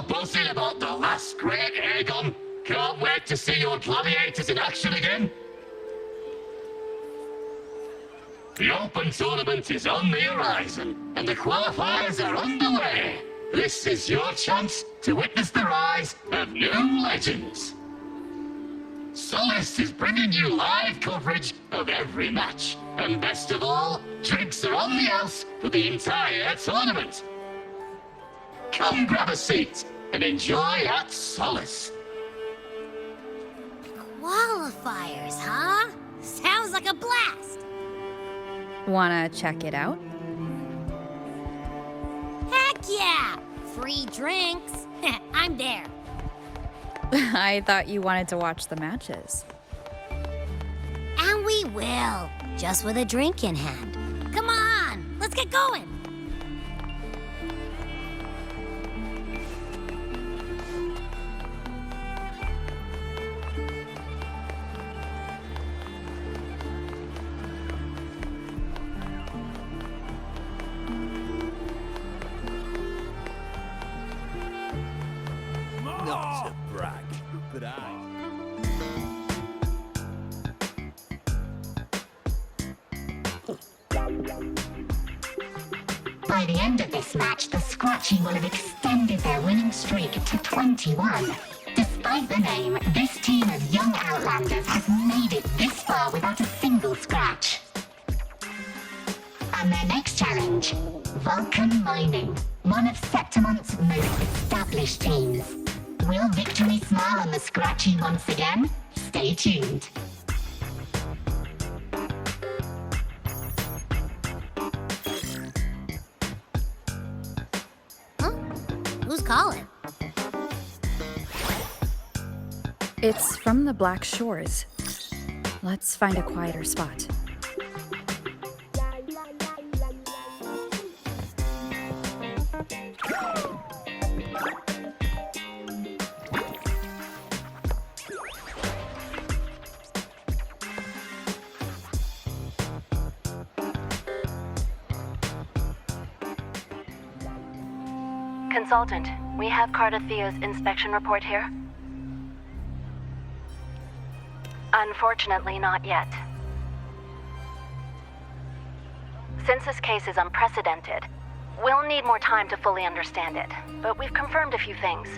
buzzing about the last great Aegon. Can't wait to see your gladiators in action again. The Open Tournament is on the horizon, and the qualifiers are underway. This is your chance to witness the rise of new legends. Solace is bringing you live coverage of every match. And best of all, drinks are on the house for the entire tournament. Come grab a seat and enjoy at Solace. Qualifiers, huh? Sounds like a blast. Wanna check it out? Heck yeah! Free drinks. I'm there. I thought you wanted to watch the matches. And we will, just with a drink in hand. Come on, let's get going. Not to brag, but By the end of this match, the Scratchy will have extended their winning streak to 21. Despite the name, this team of young Outlanders has made it this far without a single scratch. And their next challenge, Vulcan Mining, one of Septimont's most established teams. Will victory smile on the Scratchy once again? Stay tuned. Who's calling? It's from the Black Shores. Let's find a quieter spot. Consultant, we have Cardathea's inspection report here. Unfortunately, not yet. Since this case is unprecedented, we'll need more time to fully understand it, but we've confirmed a few things.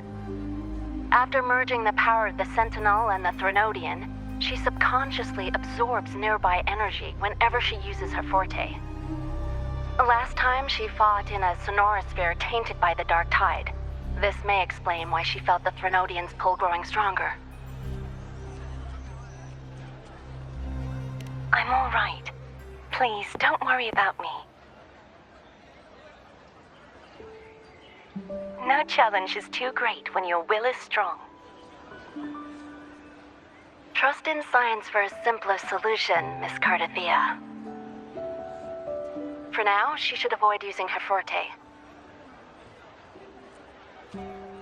After merging the power of the Sentinel and the Threnodian, she subconsciously absorbs nearby energy whenever she uses her forte. Last time she fought in a sonorosphere tainted by the Dark Tide. This may explain why she felt the Threnodian's pull growing stronger. I'm all right. Please, don't worry about me. No challenge is too great when your will is strong. Trust in science for a simpler solution, Miss Cardathea. For now, she should avoid using her forte.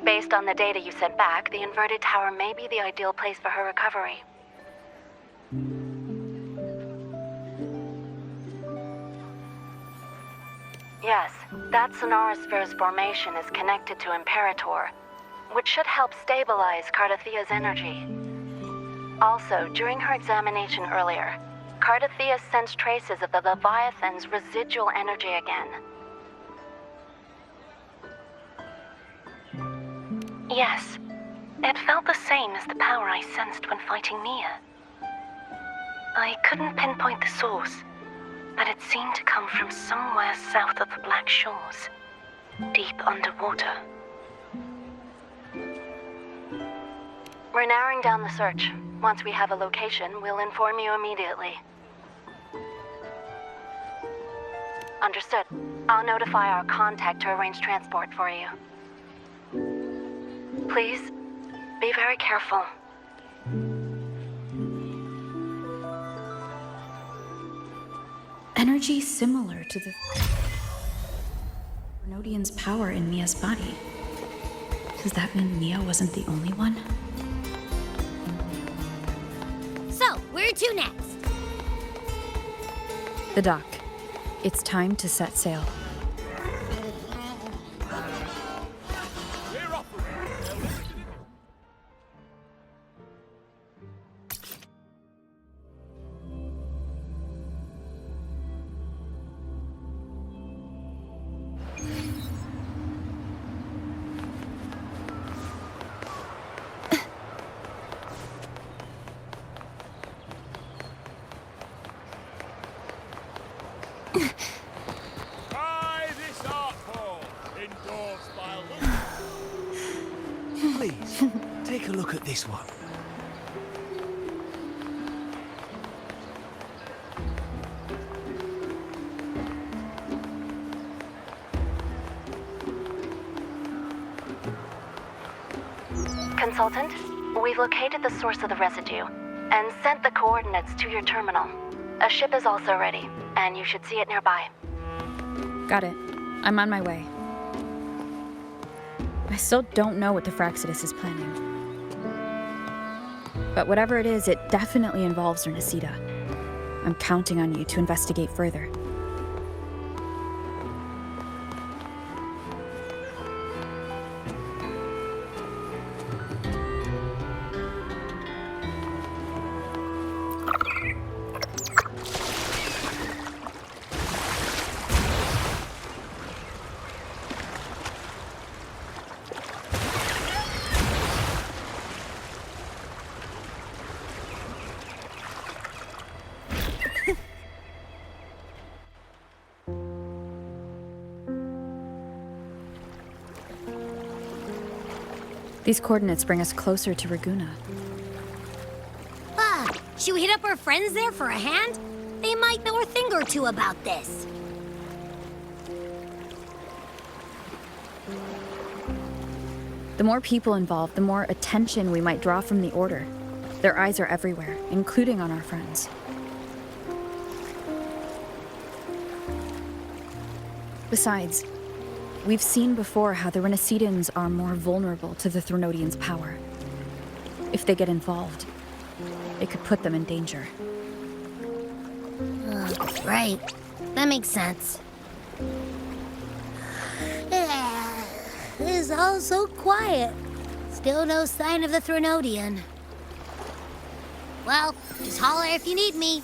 Based on the data you sent back, the inverted tower may be the ideal place for her recovery. Yes, that Sonorosphere's formation is connected to Imperator, which should help stabilize Cardathea's energy. Also, during her examination earlier, Cardathea sensed traces of the Leviathan's residual energy again. Yes, it felt the same as the power I sensed when fighting Nia. I couldn't pinpoint the source, but it seemed to come from somewhere south of the Black Shores, deep underwater. We're narrowing down the search. Once we have a location, we'll inform you immediately. Understood. I'll notify our contact to arrange transport for you. Please, be very careful. Energy similar to the Threnodian's power in Mia's body. Does that mean Mia wasn't the only one? So, where to next? The dock. It's time to set sail. we're off. Take a look at this one. Consultant, we've located the source of the residue and sent the coordinates to your terminal. A ship is also ready, and you should see it nearby. Got it. I'm on my way. I still don't know what the Fraxidus is planning. But whatever it is, it definitely involves Renesita. I'm counting on you to investigate further. These coordinates bring us closer to Raguna. Should we hit up our friends there for a hand? They might know a thing or two about this. The more people involved, the more attention we might draw from the Order. Their eyes are everywhere, including on our friends. Besides, we've seen before how the Renesitans are more vulnerable to the Threnodians' power. If they get involved, it could put them in danger. Right. That makes sense. It's all so quiet. Still no sign of the Threnodian. Well, just holler if you need me.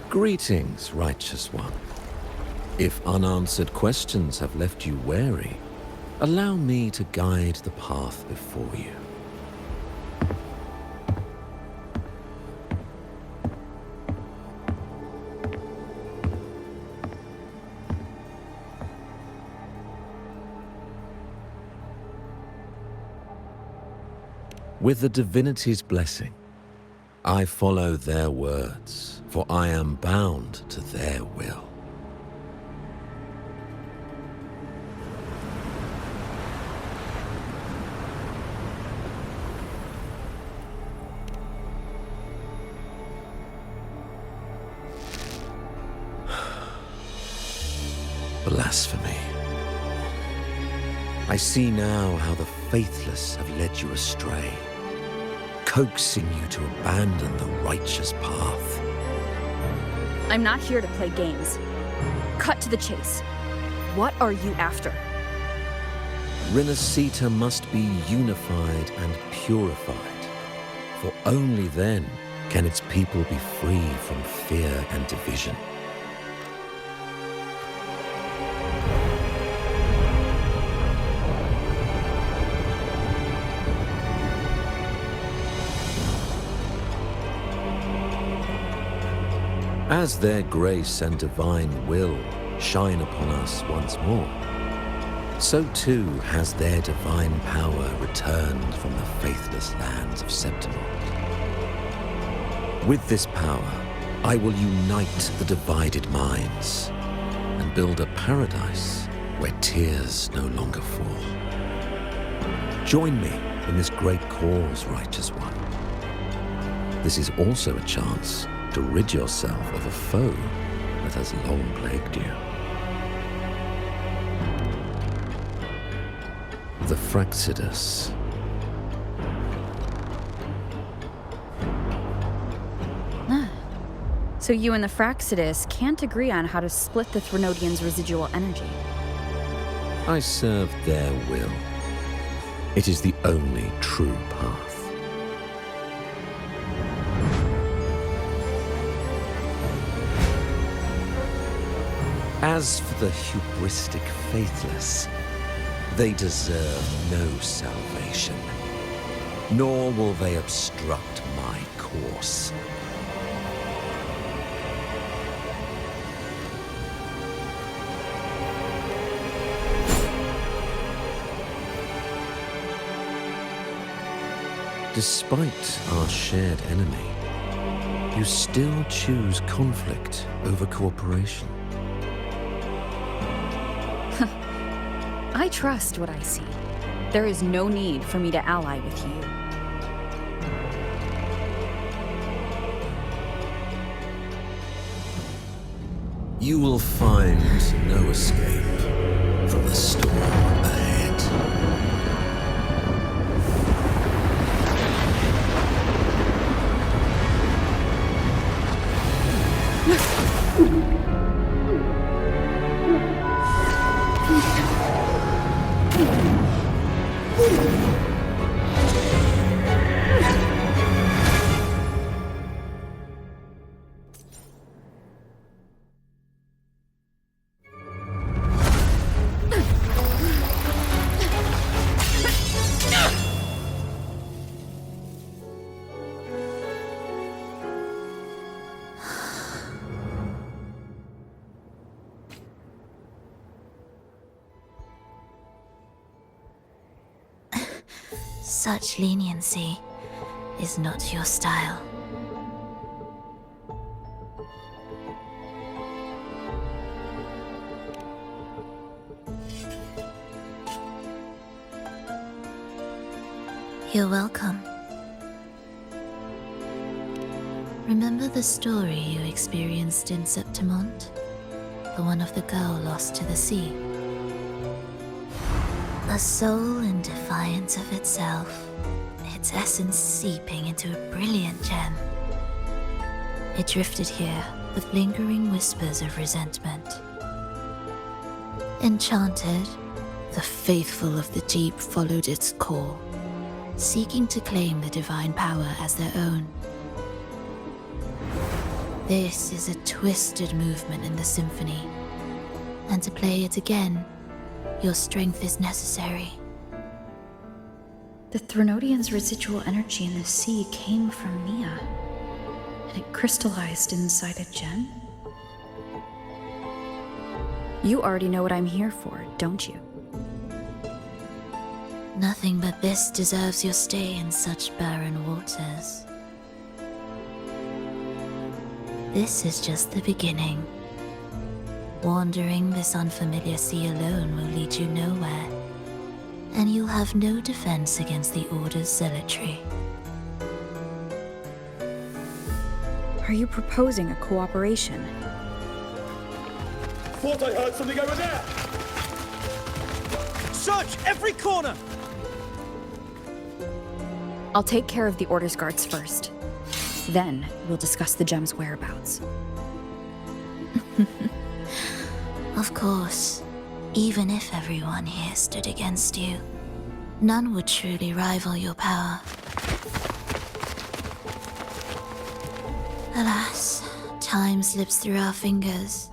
Greetings, righteous one. If unanswered questions have left you wary, allow me to guide the path before you. With the divinity's blessing, I follow their words, for I am bound to their will. Blasphemy. I see now how the faithless have led you astray, coaxing you to abandon the righteous path. I'm not here to play games. Cut to the chase. What are you after? Renesita must be unified and purified, for only then can its people be free from fear and division. As their grace and divine will shine upon us once more, so too has their divine power returned from the faithless lands of Septimont. With this power, I will unite the divided minds and build a paradise where tears no longer fall. Join me in this great cause, righteous one. This is also a chance to rid yourself of a foe that has long plagued you. the Fraxidus. So you and the Fraxidus can't agree on how to split the Threnodians' residual energy. I serve their will. It is the only true path. As for the hubristic faithless, they deserve no salvation, nor will they obstruct my course. Despite our shared enemy, you still choose conflict over cooperation. I trust what I see. There is no need for me to ally with you. You will find no escape from the storm ahead. Such leniency is not your style. You're welcome. Remember the story you experienced in Septimont? The one of the girl lost to the sea? A soul in defiance of itself, its essence seeping into a brilliant gem. It drifted here with lingering whispers of resentment. Enchanted, the faithful of the deep followed its call, seeking to claim the divine power as their own. This is a twisted movement in the symphony, and to play it again, your strength is necessary. The Threnodians' residual energy in the sea came from Mia, and it crystallized inside a gem? You already know what I'm here for, don't you? Nothing but this deserves your stay in such barren waters. This is just the beginning. Wandering this unfamiliar sea alone will lead you nowhere, and you'll have no defense against the Order's zealotry. Are you proposing a cooperation? Thought I heard something over there! Search every corner! I'll take care of the Order's guards first. Then, we'll discuss the gem's whereabouts. Of course, even if everyone here stood against you, none would truly rival your power. Alas, time slips through our fingers.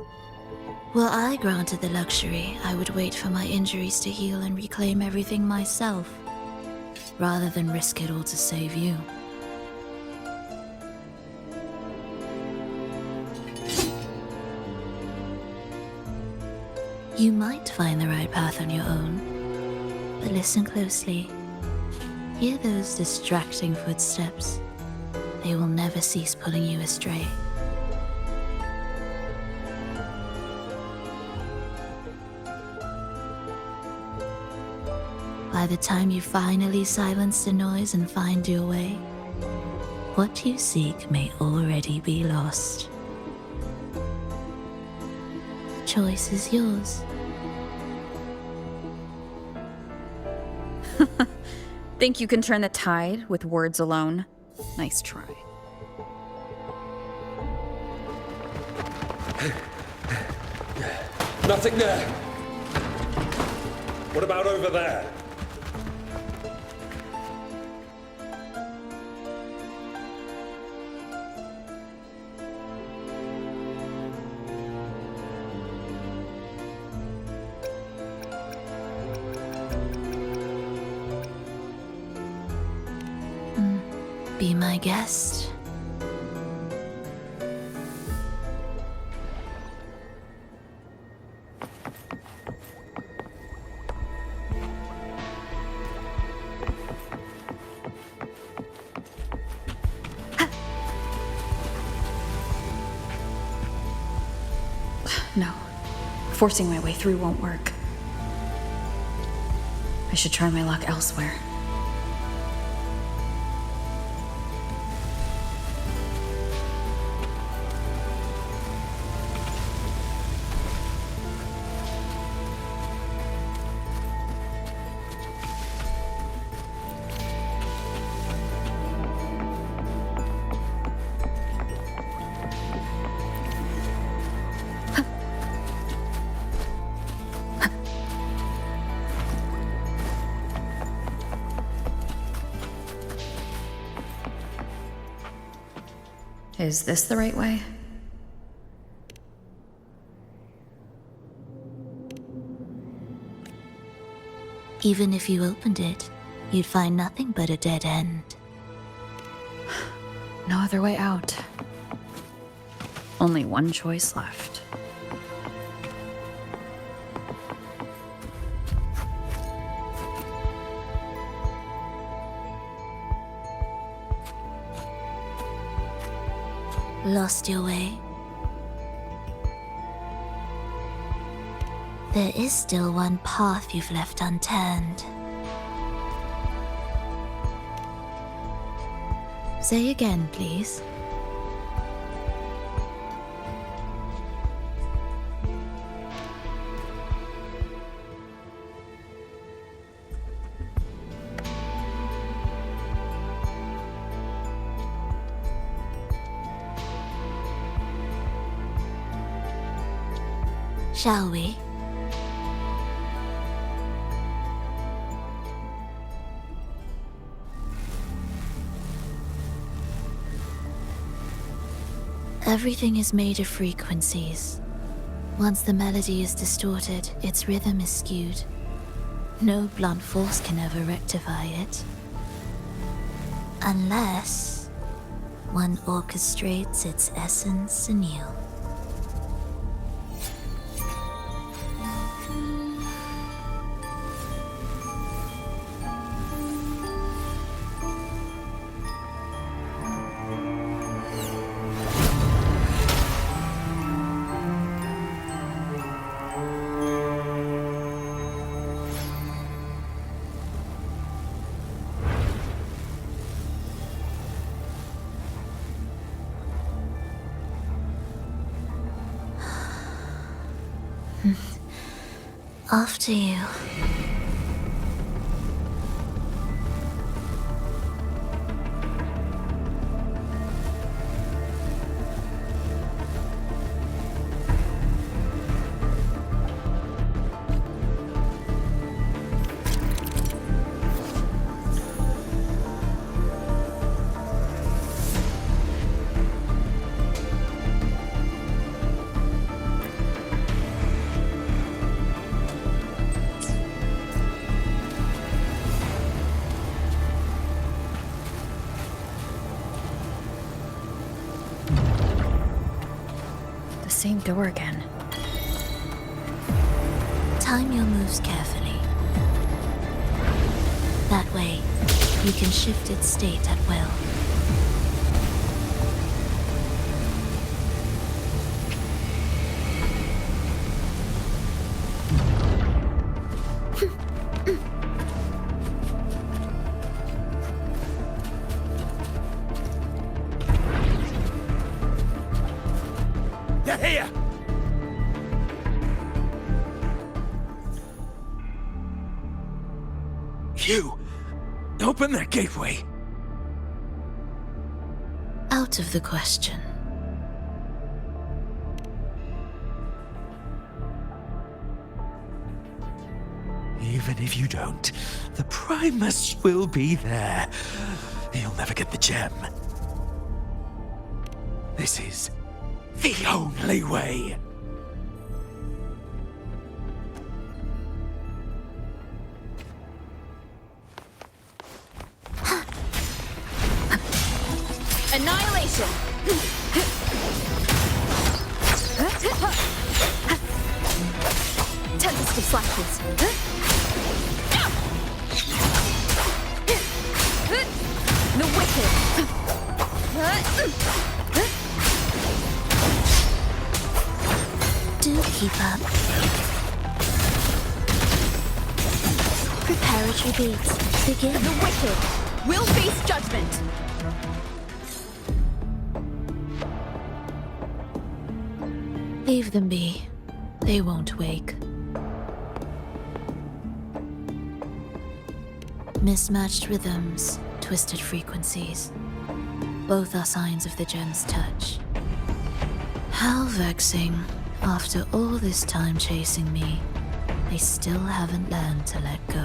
Were I granted the luxury, I would wait for my injuries to heal and reclaim everything myself, rather than risk it all to save you. You might find the right path on your own, but listen closely. Hear those distracting footsteps. They will never cease pulling you astray. By the time you finally silence the noise and find your way, what you seek may already be lost. The choice is yours. Think you can turn the tide with words alone? Nice try. Nothing there. What about over there? Be my guest. No. Forcing my way through won't work. I should try my luck elsewhere. Is this the right way? Even if you opened it, you'd find nothing but a dead end. No other way out. Only one choice left. Lost your way? There is still one path you've left unturned. Say again, please. Shall we? Everything is made of frequencies. Once the melody is distorted, its rhythm is skewed. No blunt force can ever rectify it. Unless one orchestrates its essence anew. After you. Same door again. Time your moves carefully. That way, you can shift its state at will. Here! You! Open that gateway! Out of the question. Even if you don't, the Primus will be there. You'll never get the gem. This is the only way. Annihilation! Tempest of slashes. The wicked. Do keep up. Prepare retreat. Begin. The wicked will face judgment. Leave them be. They won't wake. Mismatched rhythms, twisted frequencies. Both are signs of the gem's touch. How vexing. After all this time chasing me, they still haven't learned to let go.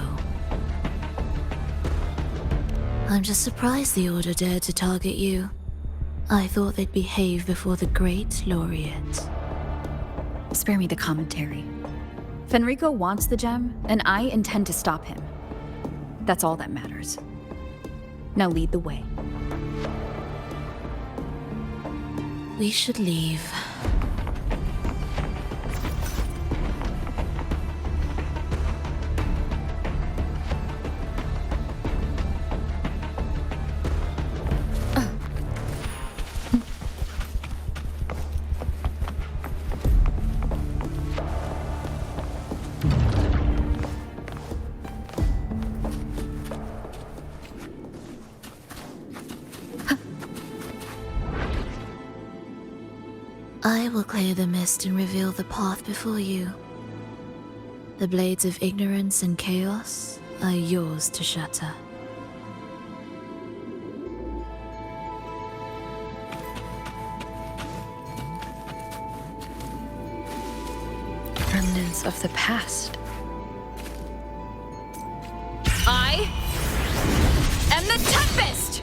I'm just surprised the Order dared to target you. I thought they'd behave before the great laureate. Spare me the commentary. Fenrico wants the gem, and I intend to stop him. That's all that matters. Now lead the way. We should leave. I will clear the mist and reveal the path before you. The blades of ignorance and chaos are yours to shatter. Remnants of the past. I am the Tempest!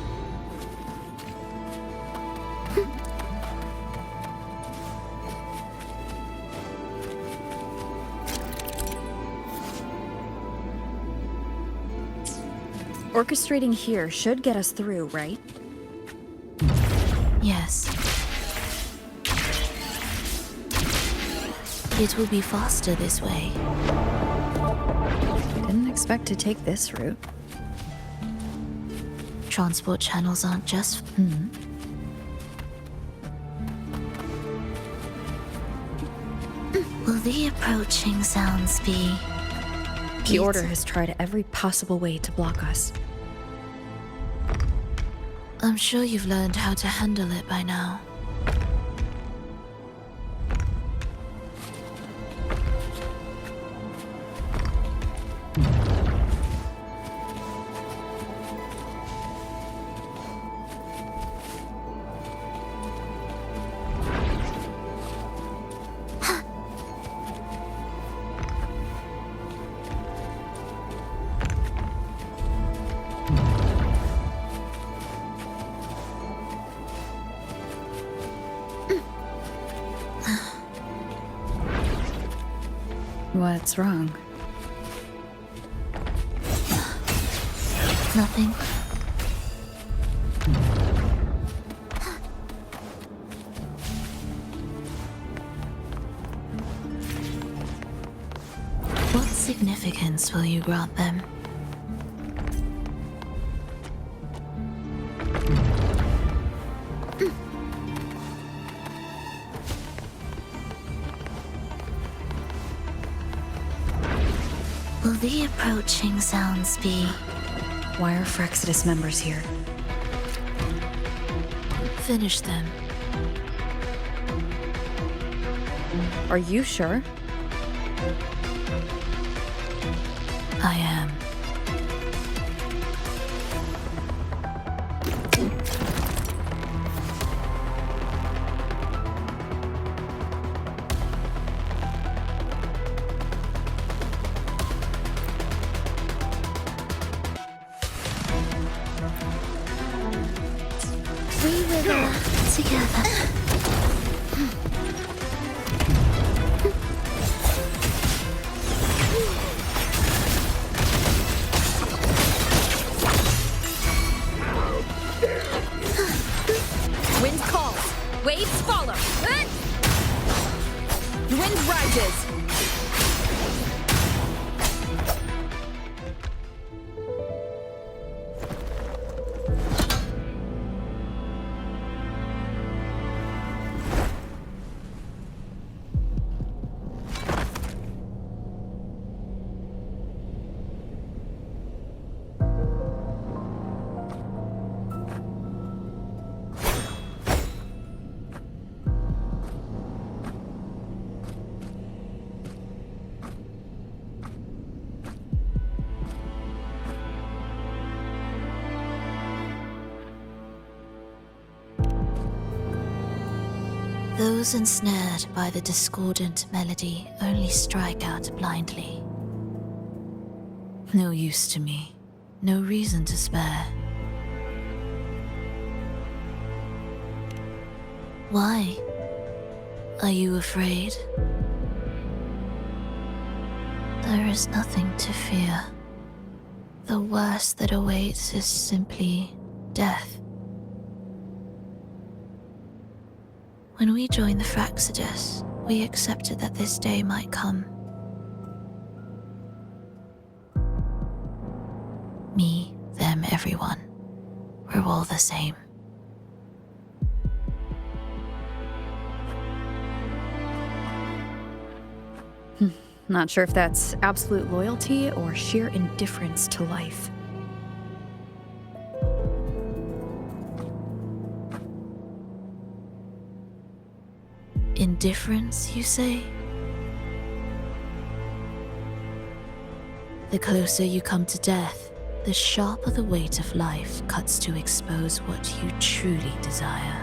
Orchestrating here should get us through, right? Yes. It will be faster this way. Didn't expect to take this route. Transport channels aren't just... Will the approaching sounds be... The Order has tried every possible way to block us. I'm sure you've learned how to handle it by now. What's wrong? Nothing. What significance will you grant them? Will the approaching sounds be... Why are Frexidus members here? Finish them. Are you sure? I am. Together. Wind calls. Waves follow. The wind rises. Those ensnared by the discordant melody only strike out blindly. No use to me, no reason to spare. Why? Are you afraid? There is nothing to fear. The worst that awaits is simply death. When we joined the Fraxidus, we accepted that this day might come. Me, them, everyone. We're all the same. Not sure if that's absolute loyalty or sheer indifference to life. Indifference, you say? The closer you come to death, the sharper the weight of life cuts to expose what you truly desire.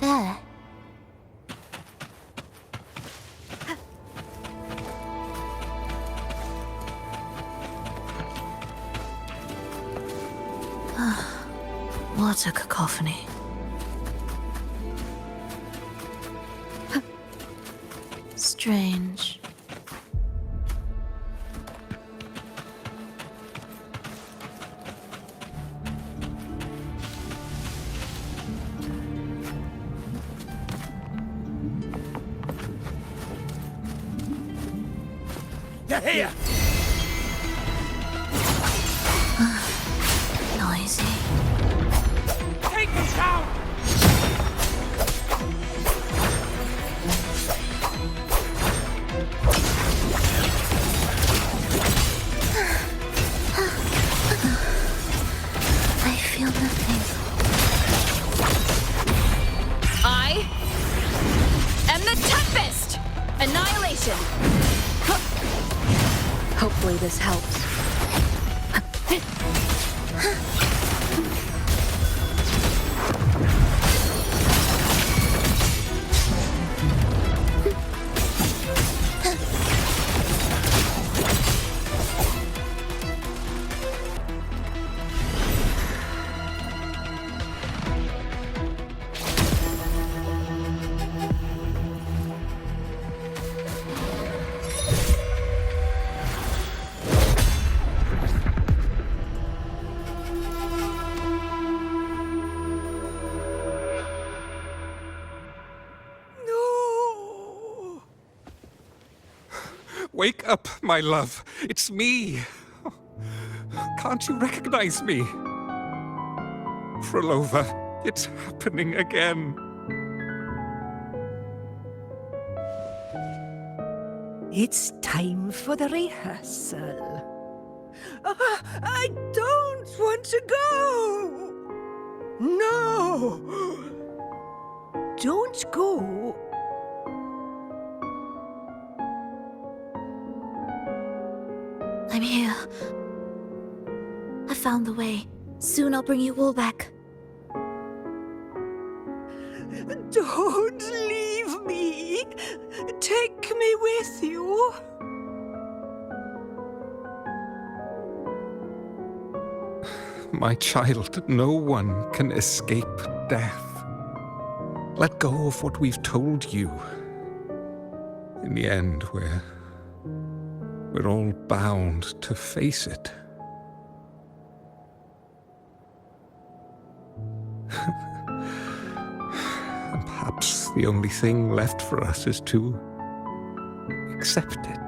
There. What a cacophony. Strange. They're here! Noisy. Take them down! I feel nothing. I am the Tempest! Annihilation! Hopefully this helps. No! Wake up, my love. It's me. Can't you recognize me? Frolova, it's happening again. It's time for the rehearsal. I don't want to go! No! Don't go. I'm here. I found the way. Soon I'll bring you all back. Don't leave me. Take me with you. My child, no one can escape death. Let go of what we've told you. In the end, we're all bound to face it. And perhaps the only thing left for us is to accept it.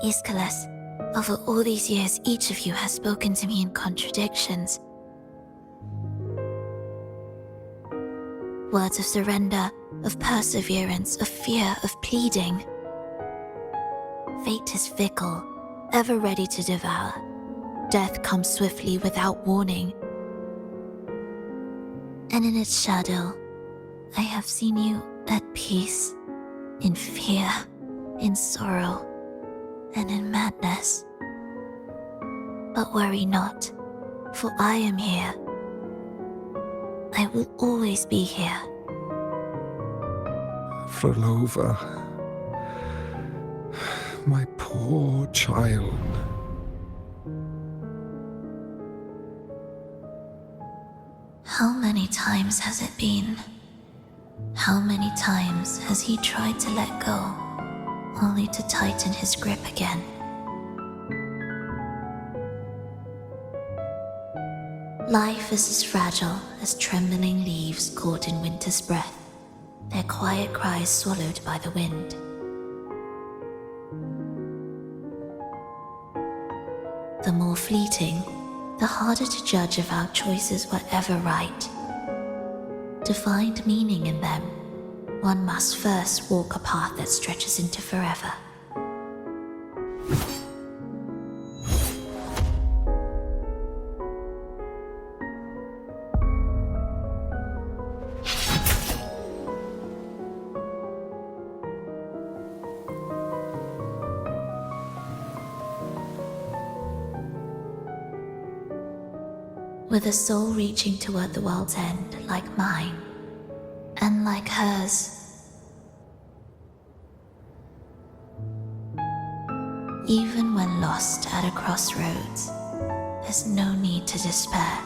Aeschylus, over all these years, each of you has spoken to me in contradictions. Words of surrender, of perseverance, of fear, of pleading. Fate is fickle, ever ready to devour. Death comes swiftly without warning. And in its shadow, I have seen you at peace, in fear, in sorrow, and in madness. But worry not, for I am here. I will always be here. Frolova, my poor child. How many times has it been? How many times has he tried to let go, only to tighten his grip again? Life is as fragile as trembling leaves caught in winter's breath, their quiet cries swallowed by the wind. The more fleeting, the harder to judge if our choices were ever right. To find meaning in them, one must first walk a path that stretches into forever. With a soul reaching toward the world's end like mine, and like hers. Even when lost at a crossroads, there's no need to despair.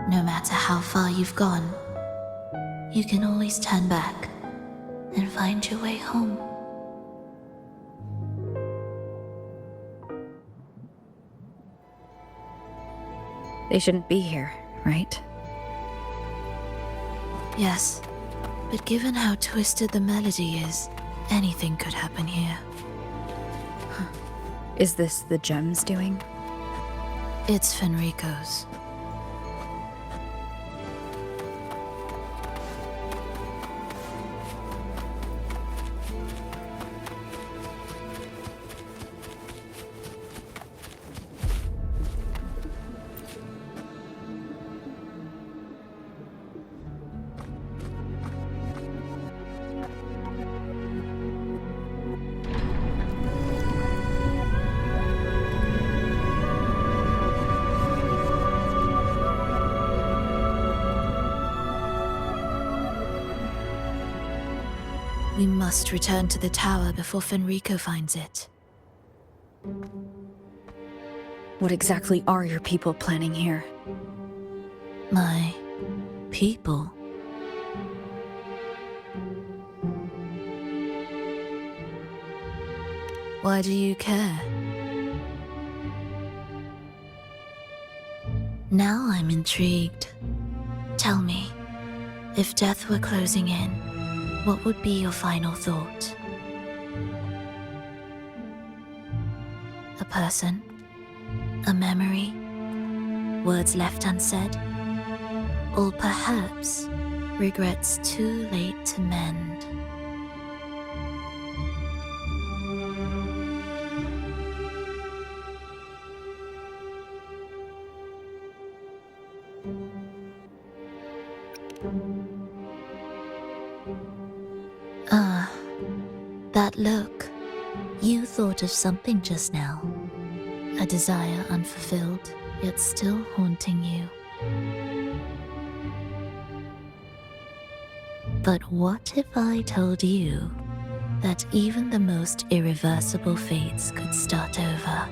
No matter how far you've gone, you can always turn back and find your way home. They shouldn't be here, right? Yes, but given how twisted the melody is, anything could happen here. Is this the gem's doing? It's Fenrico's. We must return to the tower before Fenrico finds it. What exactly are your people planning here? My people? Why do you care? Now I'm intrigued. Tell me, if death were closing in, what would be your final thought? A person? A memory? Words left unsaid? Or perhaps regrets too late to mend? That look. You thought of something just now. A desire unfulfilled, yet still haunting you. But what if I told you that even the most irreversible fates could start over?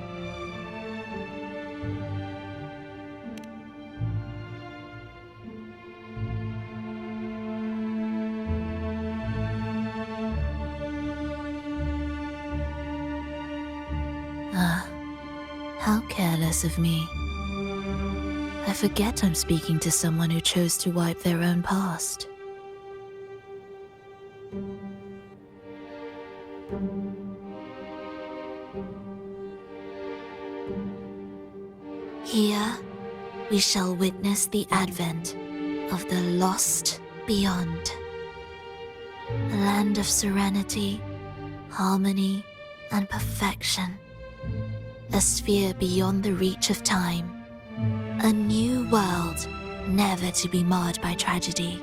How careless of me. I forget I'm speaking to someone who chose to wipe their own past. Here, we shall witness the advent of the lost beyond. A land of serenity, harmony, and perfection. A sphere beyond the reach of time. A new world, never to be marred by tragedy.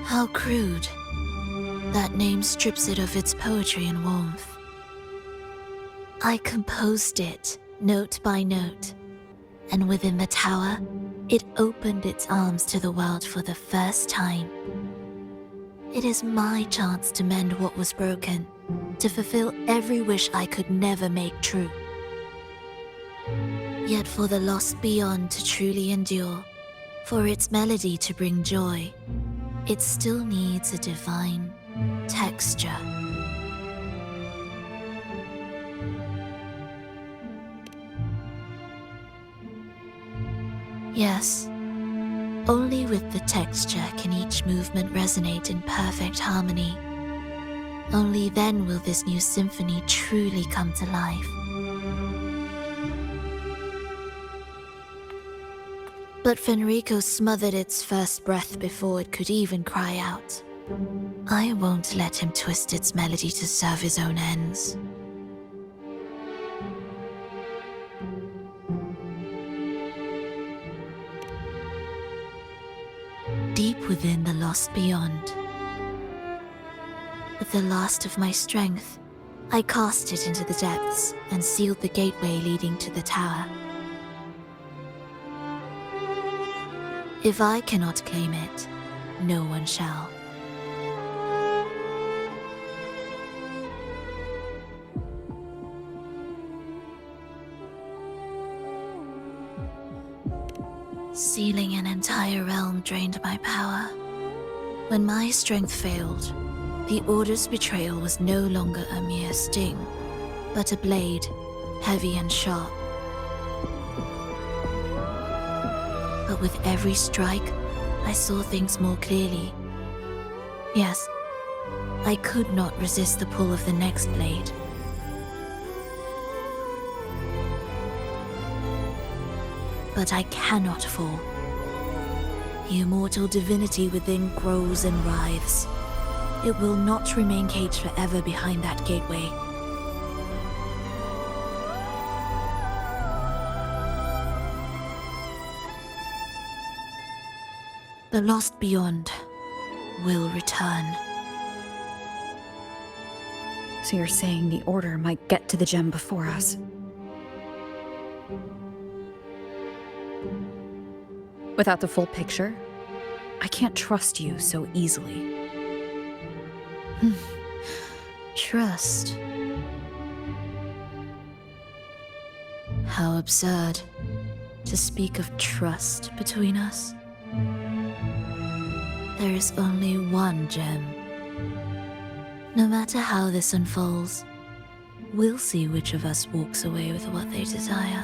How crude. That name strips it of its poetry and warmth. I composed it, note by note, and within the tower, it opened its arms to the world for the first time. It is my chance to mend what was broken, to fulfill every wish I could never make true. Yet for the lost beyond to truly endure, for its melody to bring joy, it still needs a divine texture. Yes, only with the texture can each movement resonate in perfect harmony. Only then will this new symphony truly come to life. But Fenrico smothered its first breath before it could even cry out. I won't let him twist its melody to serve his own ends. Deep within the lost beyond, with the last of my strength, I cast it into the depths and sealed the gateway leading to the tower. If I cannot claim it, no one shall. Sealing an entire realm drained my power. When my strength failed, the Order's betrayal was no longer a mere sting, but a blade, heavy and sharp. But with every strike, I saw things more clearly. Yes, I could not resist the pull of the next blade. But I cannot fall. The immortal divinity within grows and writhes. It will not remain caged forever behind that gateway. The lost beyond will return. So you're saying the Order might get to the gem before us? Without the full picture, I can't trust you so easily. Trust? How absurd to speak of trust between us. There is only one gem. No matter how this unfolds, we'll see which of us walks away with what they desire.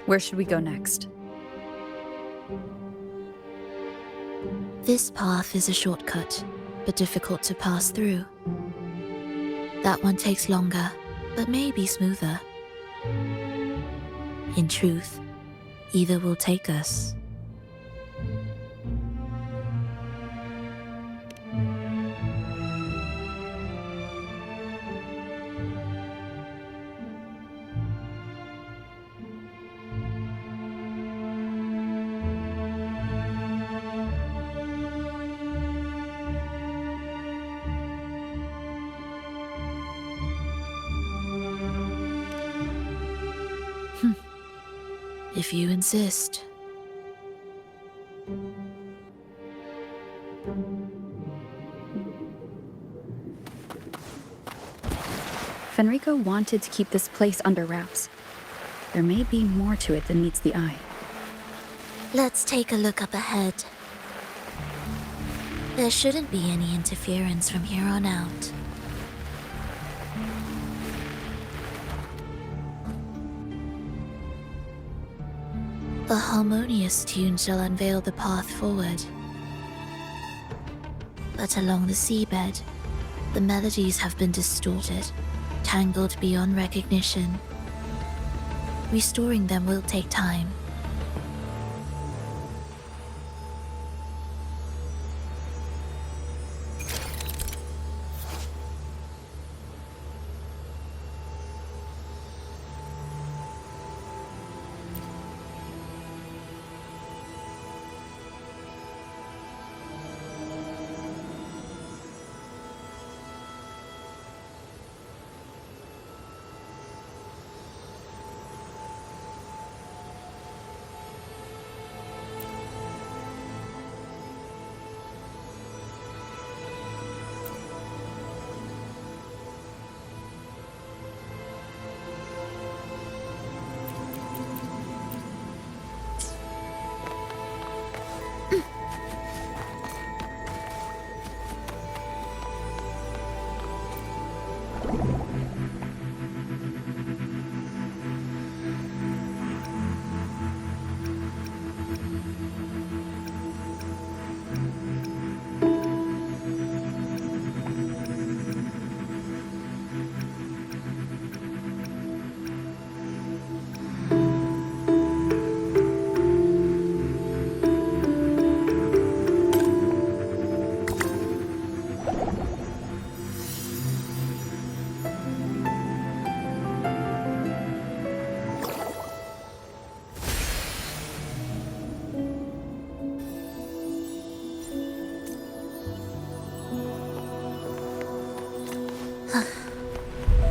Where should we go next? This path is a shortcut, but difficult to pass through. That one takes longer, but may be smoother. In truth, either will take us. If you insist. Fenrico wanted to keep this place under wraps. There may be more to it than meets the eye. Let's take a look up ahead. There shouldn't be any interference from here on out. A harmonious tune shall unveil the path forward. But along the seabed, the melodies have been distorted, tangled beyond recognition. Restoring them will take time.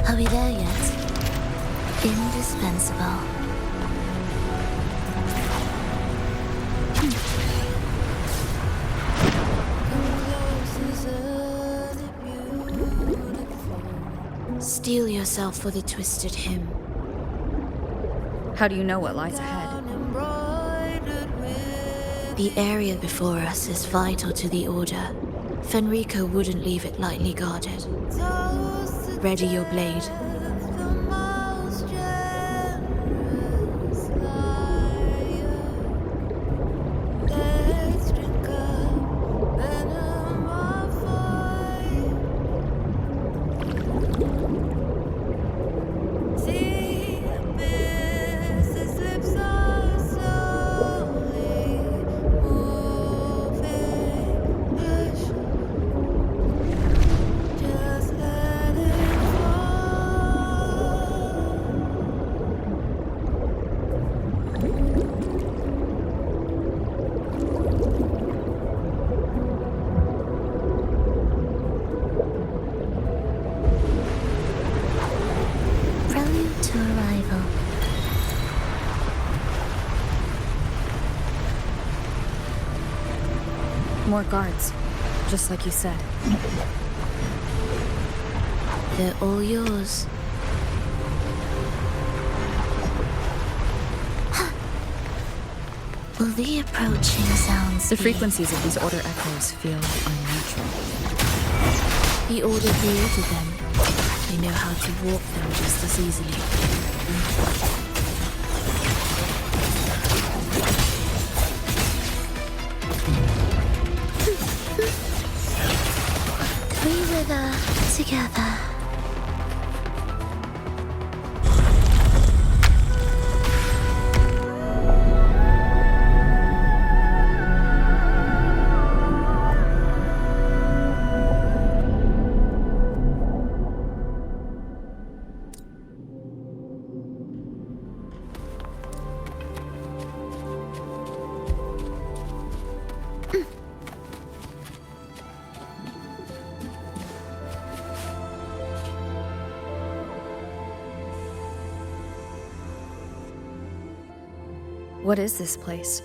Are we there yet? Indispensable. Steel yourself for the twisted hymn. How do you know what lies ahead? The area before us is vital to the Order. Fenrico wouldn't leave it lightly guarded. Ready your blade. More guards, just like you said. They're all yours. Will the approaching sounds The frequencies of these Order echoes feel unnatural. The Order created them. They know how to walk them just as easily. We wither together. What is this place?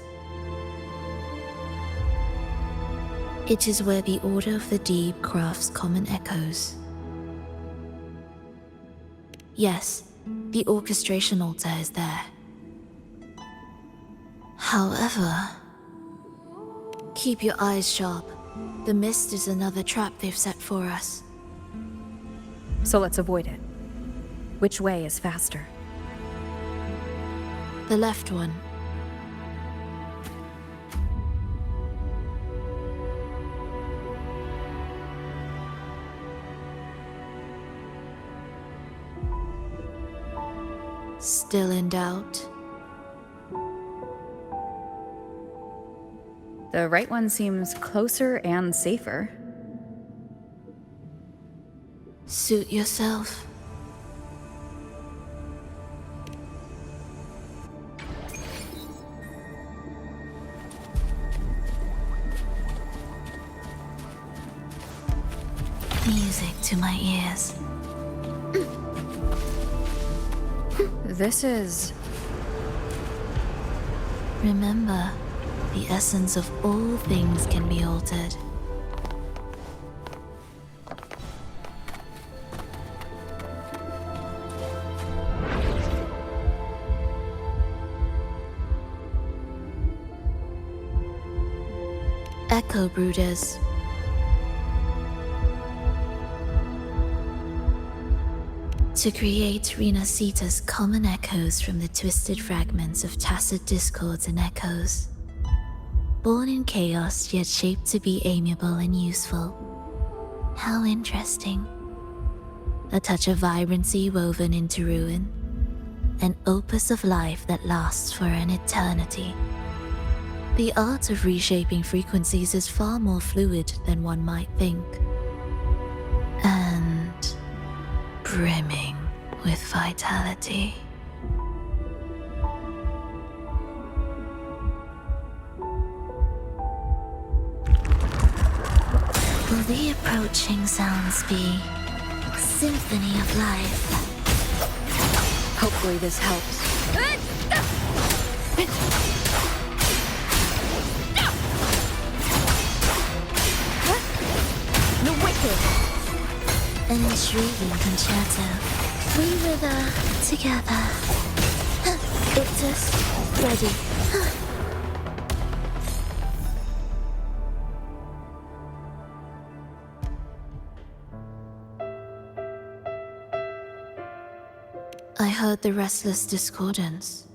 It is where the Order of the Deep crafts common echoes. Yes, the orchestration altar is there. However, keep your eyes sharp. The mist is another trap they've set for us. So let's avoid it. Which way is faster? The left one. Still in doubt? The right one seems closer and safer. Suit yourself. Music to my ears. This is... Remember, the essence of all things can be altered. Echo Brooders. To create Rena Sita's common echoes from the twisted fragments of tacit discords and echoes. Born in chaos, yet shaped to be amiable and useful. How interesting. A touch of vibrancy woven into ruin. An opus of life that lasts for an eternity. The art of reshaping frequencies is far more fluid than one might think. And brimming with vitality. Will the approaching sounds be symphony of life? Hopefully this helps. The wicked! An intriguing concerto. We wither together. Ictus, ready. I heard the restless discordance.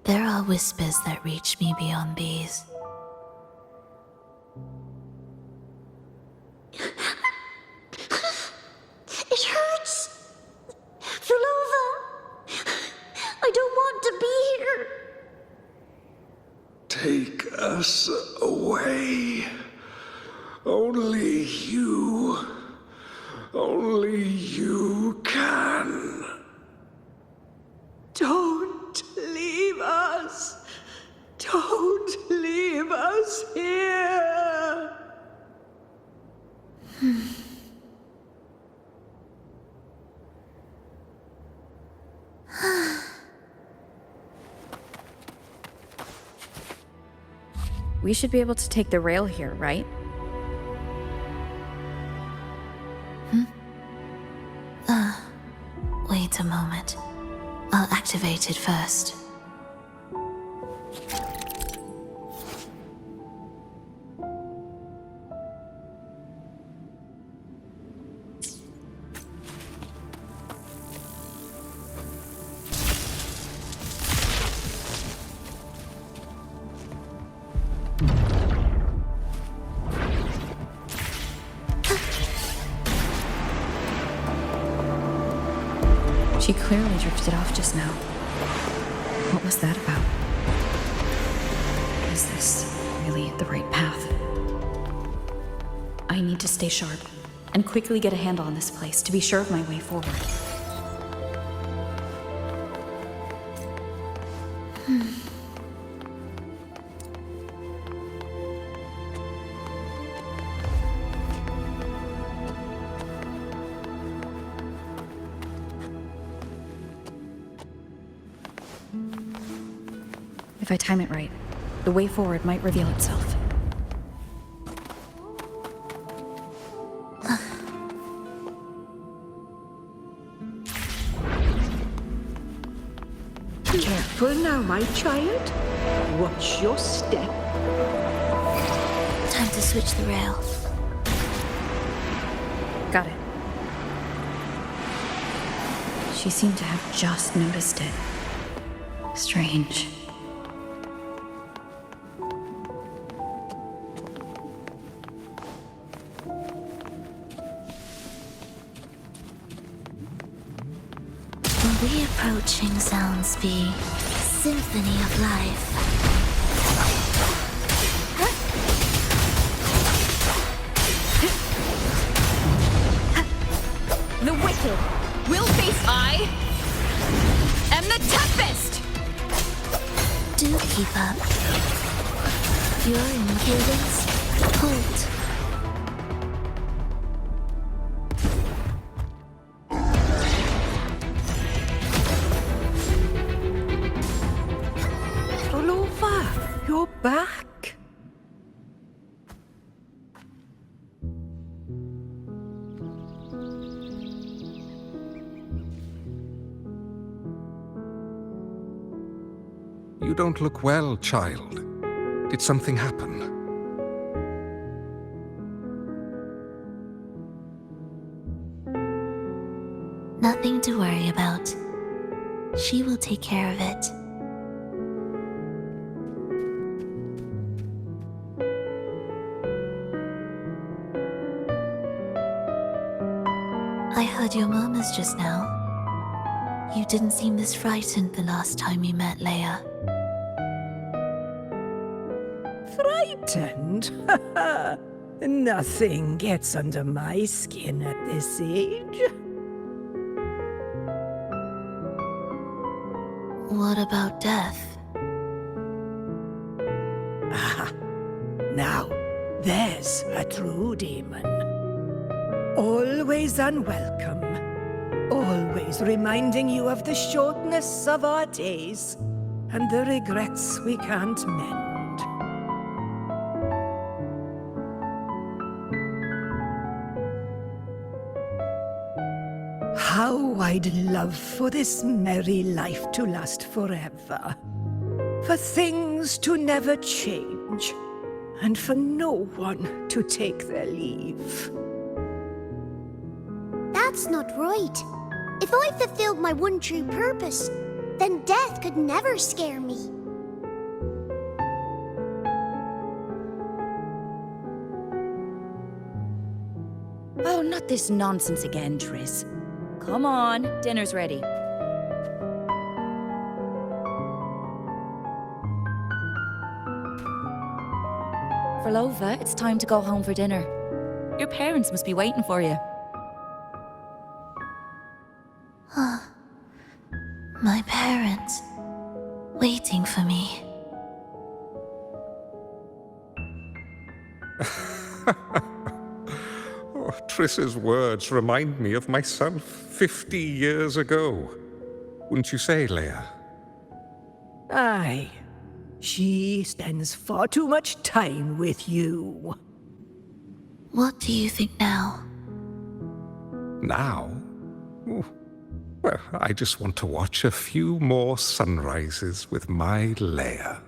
There are whispers that reach me beyond these. It hurts! Vilova! I don't want to be here! Take us away. Only you can. Don't leave us! Don't leave us here! We should be able to take the rail here, right? Wait a moment. I'll activate it first. She clearly drifted off just now. What was that about? Is this really the right path? I need to stay sharp and quickly get a handle on this place to be sure of my way forward. If I time it right, the way forward might reveal itself. Careful now, my child. Watch your step. Time to switch the rail. Got it. She seemed to have just noticed it. Strange. The approaching sounds be symphony of life. The wicked will face I am the Tempest! Do keep up. You're in cadence. Hold. Roll over. You're back. You don't look well, child. Did something happen? Nothing to worry about. She will take care of it. I heard your murmurs just now. You didn't seem this frightened the last time you met Leia. Frightened? Nothing gets under my skin at this age. What about death? Ah, now, there's a true demon. Always unwelcome. Always reminding you of the shortness of our days and the regrets we can't mend. How I'd love for this merry life to last forever. For things to never change, and for no one to take their leave. That's not right. If I fulfilled my one true purpose, then death could never scare me. Oh, not this nonsense again, Triss. Come on, dinner's ready. Verlova, it's time to go home for dinner. Your parents must be waiting for you. My parents. Waiting for me. Oh, Triss's words remind me of myself 50 years ago. Wouldn't you say, Leia? Aye. She spends far too much time with you. What do you think now? Now? Oh, well, I just want to watch a few more sunrises with my Leia.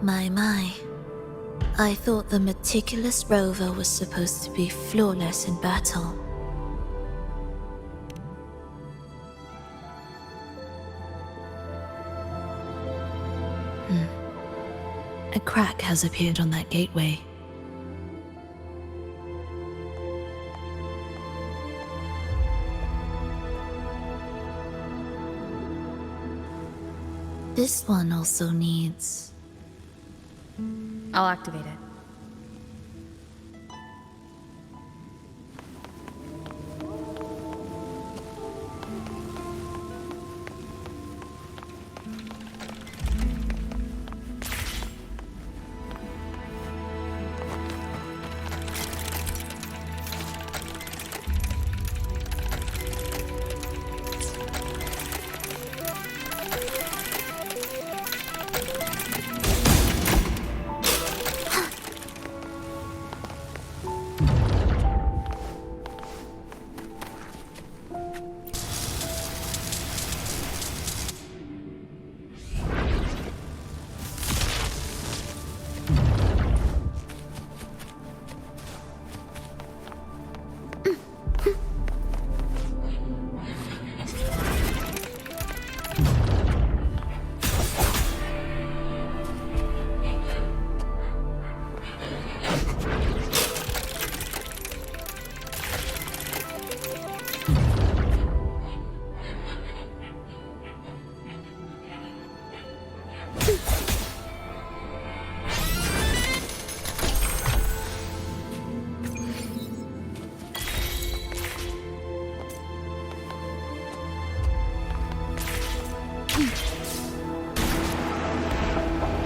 My. I thought the meticulous rover was supposed to be flawless in battle. A crack has appeared on that gateway. This one also needs... I'll activate it.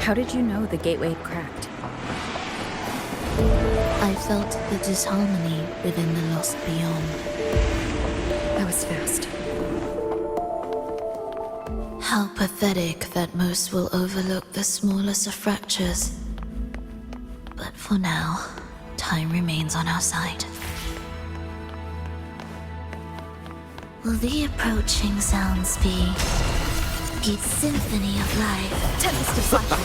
How did you know the gateway had cracked? I felt the disharmony within the lost beyond. That was fast. How pathetic that most will overlook the smallest of fractures. But for now, time remains on our side. Will the approaching sounds be its symphony of life? Tempest of flashes.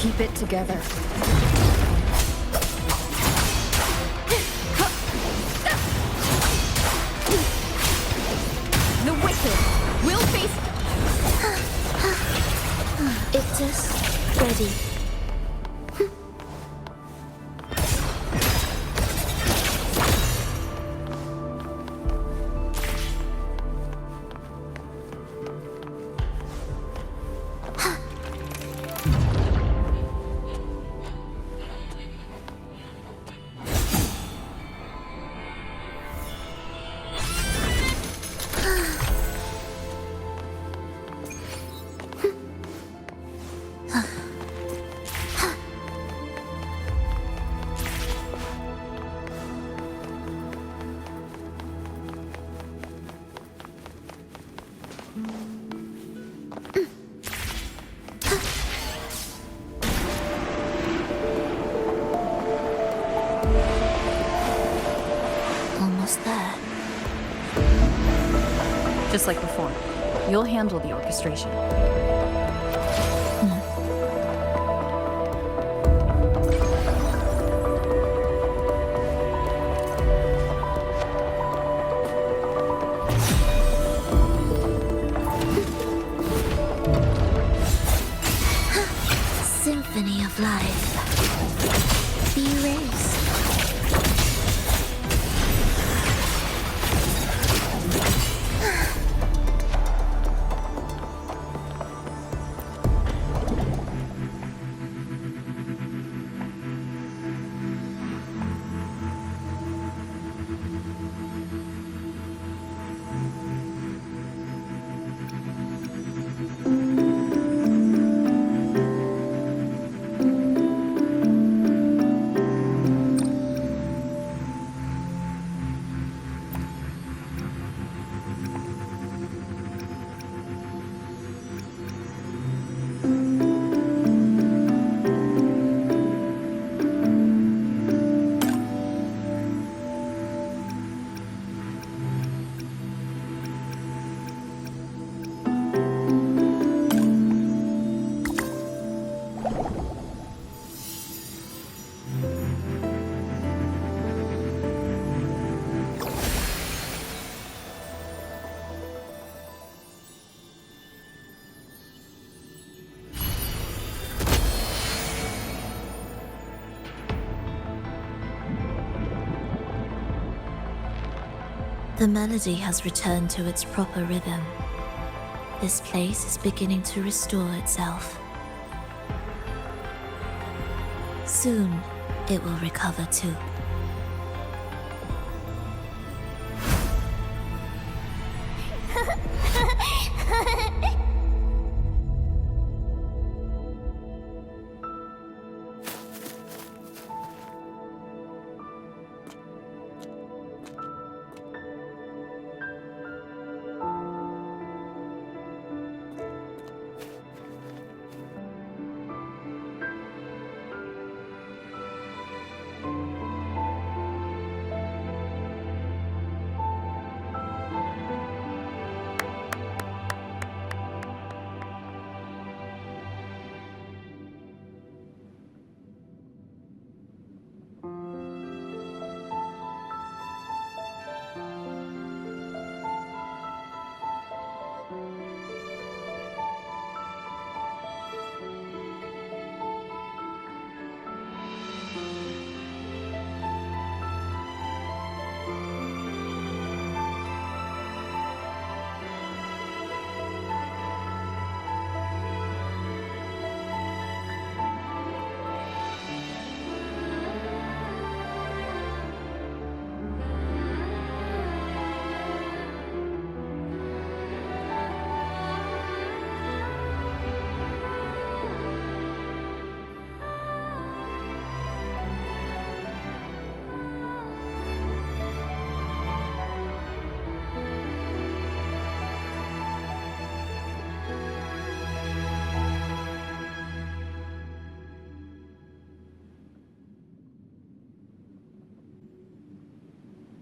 Keep it together. The Wicked will face... It is ready. Almost there. Just like before. You'll handle the orchestration. Symphony of life. Be erased. The melody has returned to its proper rhythm. This place is beginning to restore itself. Soon, it will recover too.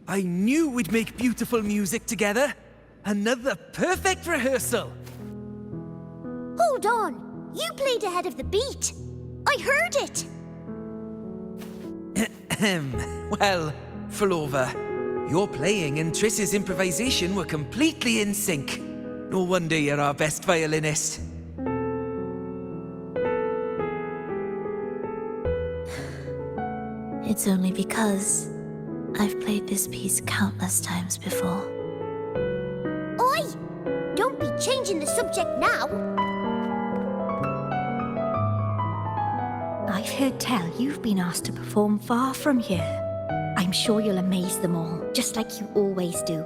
I knew we'd make beautiful music together. Another perfect rehearsal. Hold on! You played ahead of the beat! I heard it! Well, Flova, your playing and Triss's improvisation were completely in sync. No wonder you're our best violinist. It's only because I've played this piece countless times before. Oi! Don't be changing the subject now! I've heard tell you've been asked to perform far from here. I'm sure you'll amaze them all, just like you always do.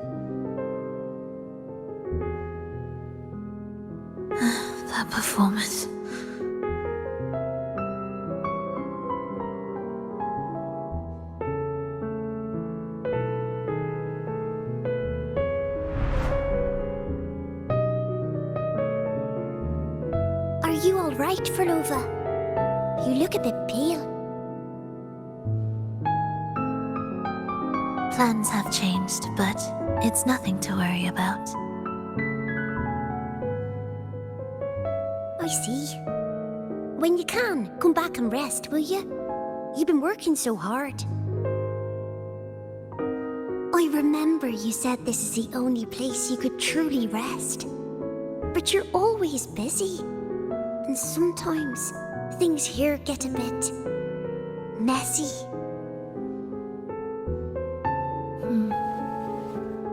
That performance. Are you all right, Flova? You look a bit pale. Plans have changed, but it's nothing to worry about. I see. When you can, come back and rest, will you? You've been working so hard. I remember you said this is the only place you could truly rest. But you're always busy. And sometimes things here get a bit messy.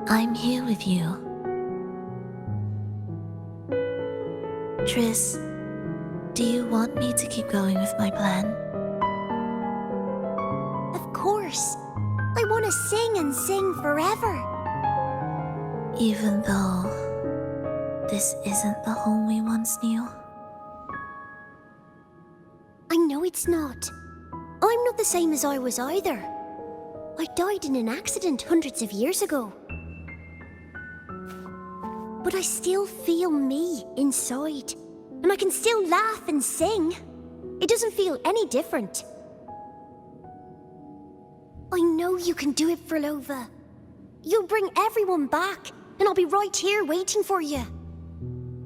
I'm here with you. Triss, do you want me to keep going with my plan? Of course. I want to sing and sing forever. Even though this isn't the home we once knew? I know it's not. I'm not the same as I was either. I died in an accident hundreds of years ago. But I still feel me inside. And I can still laugh and sing. It doesn't feel any different. I know you can do it, Flova. You'll bring everyone back, and I'll be right here waiting for you.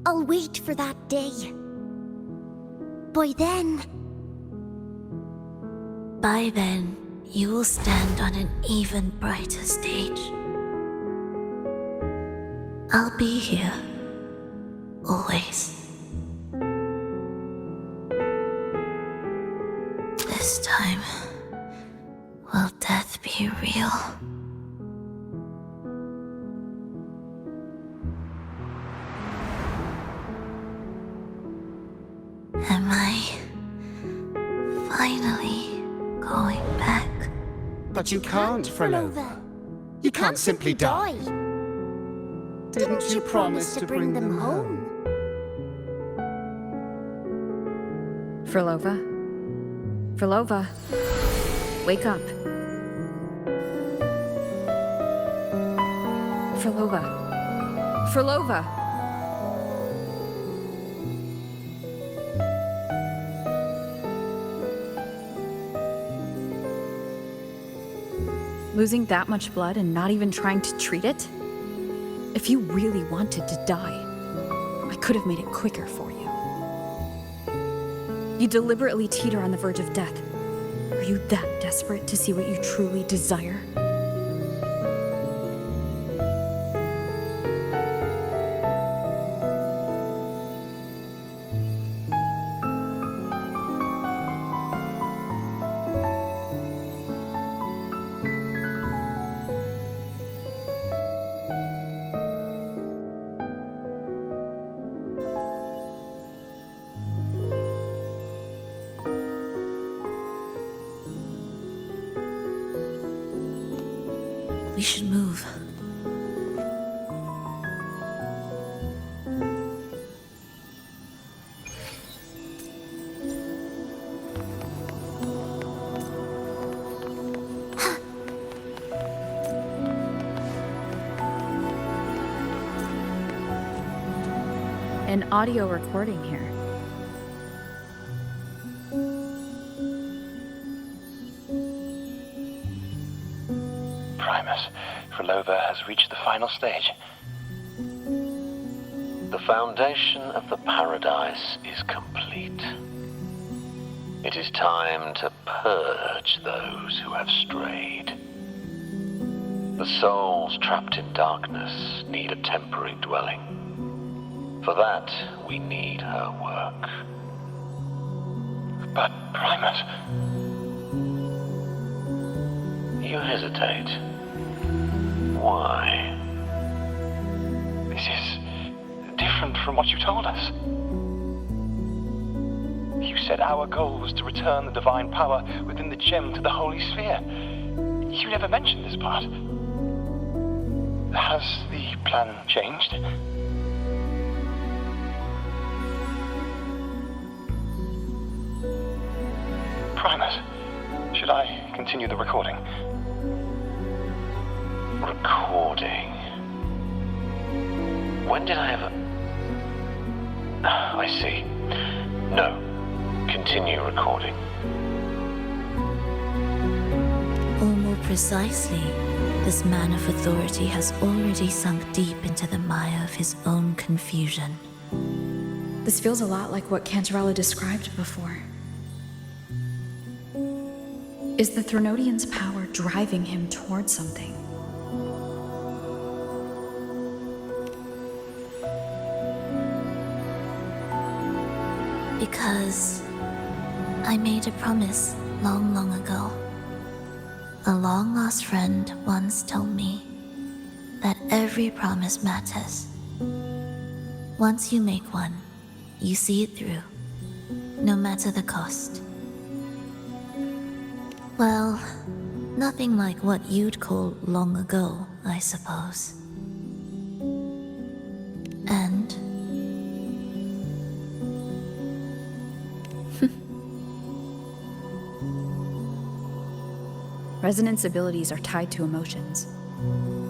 I'll wait for that day. By then, you will stand on an even brighter stage. I'll be here. Always. This time, will death be real? Am I finally going back? But you can't, Flova. You can't simply die. Didn't you promise to bring them home? Flova? Flova? Wake up. Flova? Flova? Losing that much blood and not even trying to treat it? If you really wanted to die, I could have made it quicker for you. You deliberately teeter on the verge of death. Are you that desperate to see what you truly desire? We should move. An audio recording here. Primus. Frolova has reached the final stage. The foundation of the paradise is complete. It is time to purge those who have strayed. The souls trapped in darkness need a temporary dwelling. For that, we need her work. But, Primus... You hesitate. Why? This is different from what you told us. You said our goal was to return the divine power within the gem to the Holy Sphere. You never mentioned this part. Has the plan changed? Primus, should I continue the recording? Recording. When did I ever... I see. No. Continue recording. Or more precisely, this man of authority has already sunk deep into the mire of his own confusion. This feels a lot like what Cantarella described before. Is the Threnodian's power driving him towards something? Because I made a promise long, long ago. A long-lost friend once told me that every promise matters. Once you make one, you see it through, no matter the cost. Well, nothing like what you'd call long ago, I suppose. And... Resonance abilities are tied to emotions.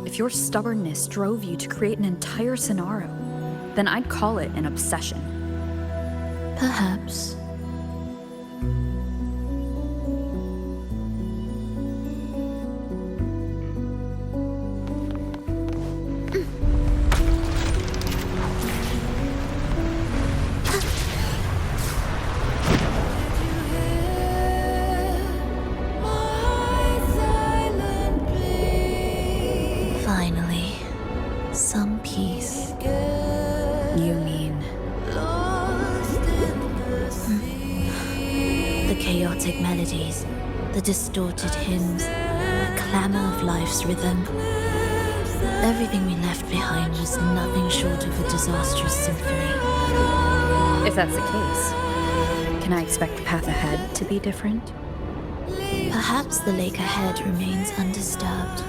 If your stubbornness drove you to create an entire scenario, then I'd call it an obsession. Perhaps. Finally, some peace. You mean... The chaotic melodies, the distorted hymns, the clamor of life's rhythm. Everything we left behind was nothing short of a disastrous symphony. If that's the case, can I expect the path ahead to be different? Perhaps the lake ahead remains undisturbed.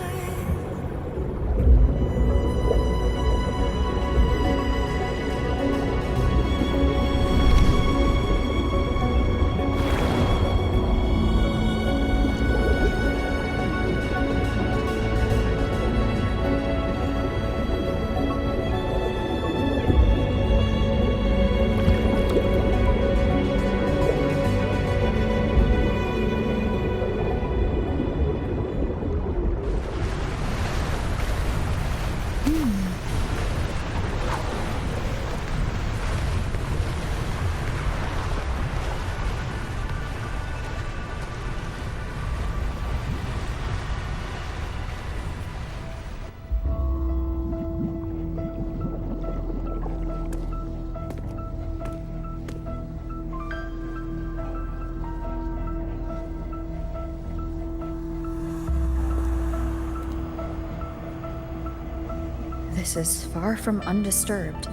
This is far from undisturbed.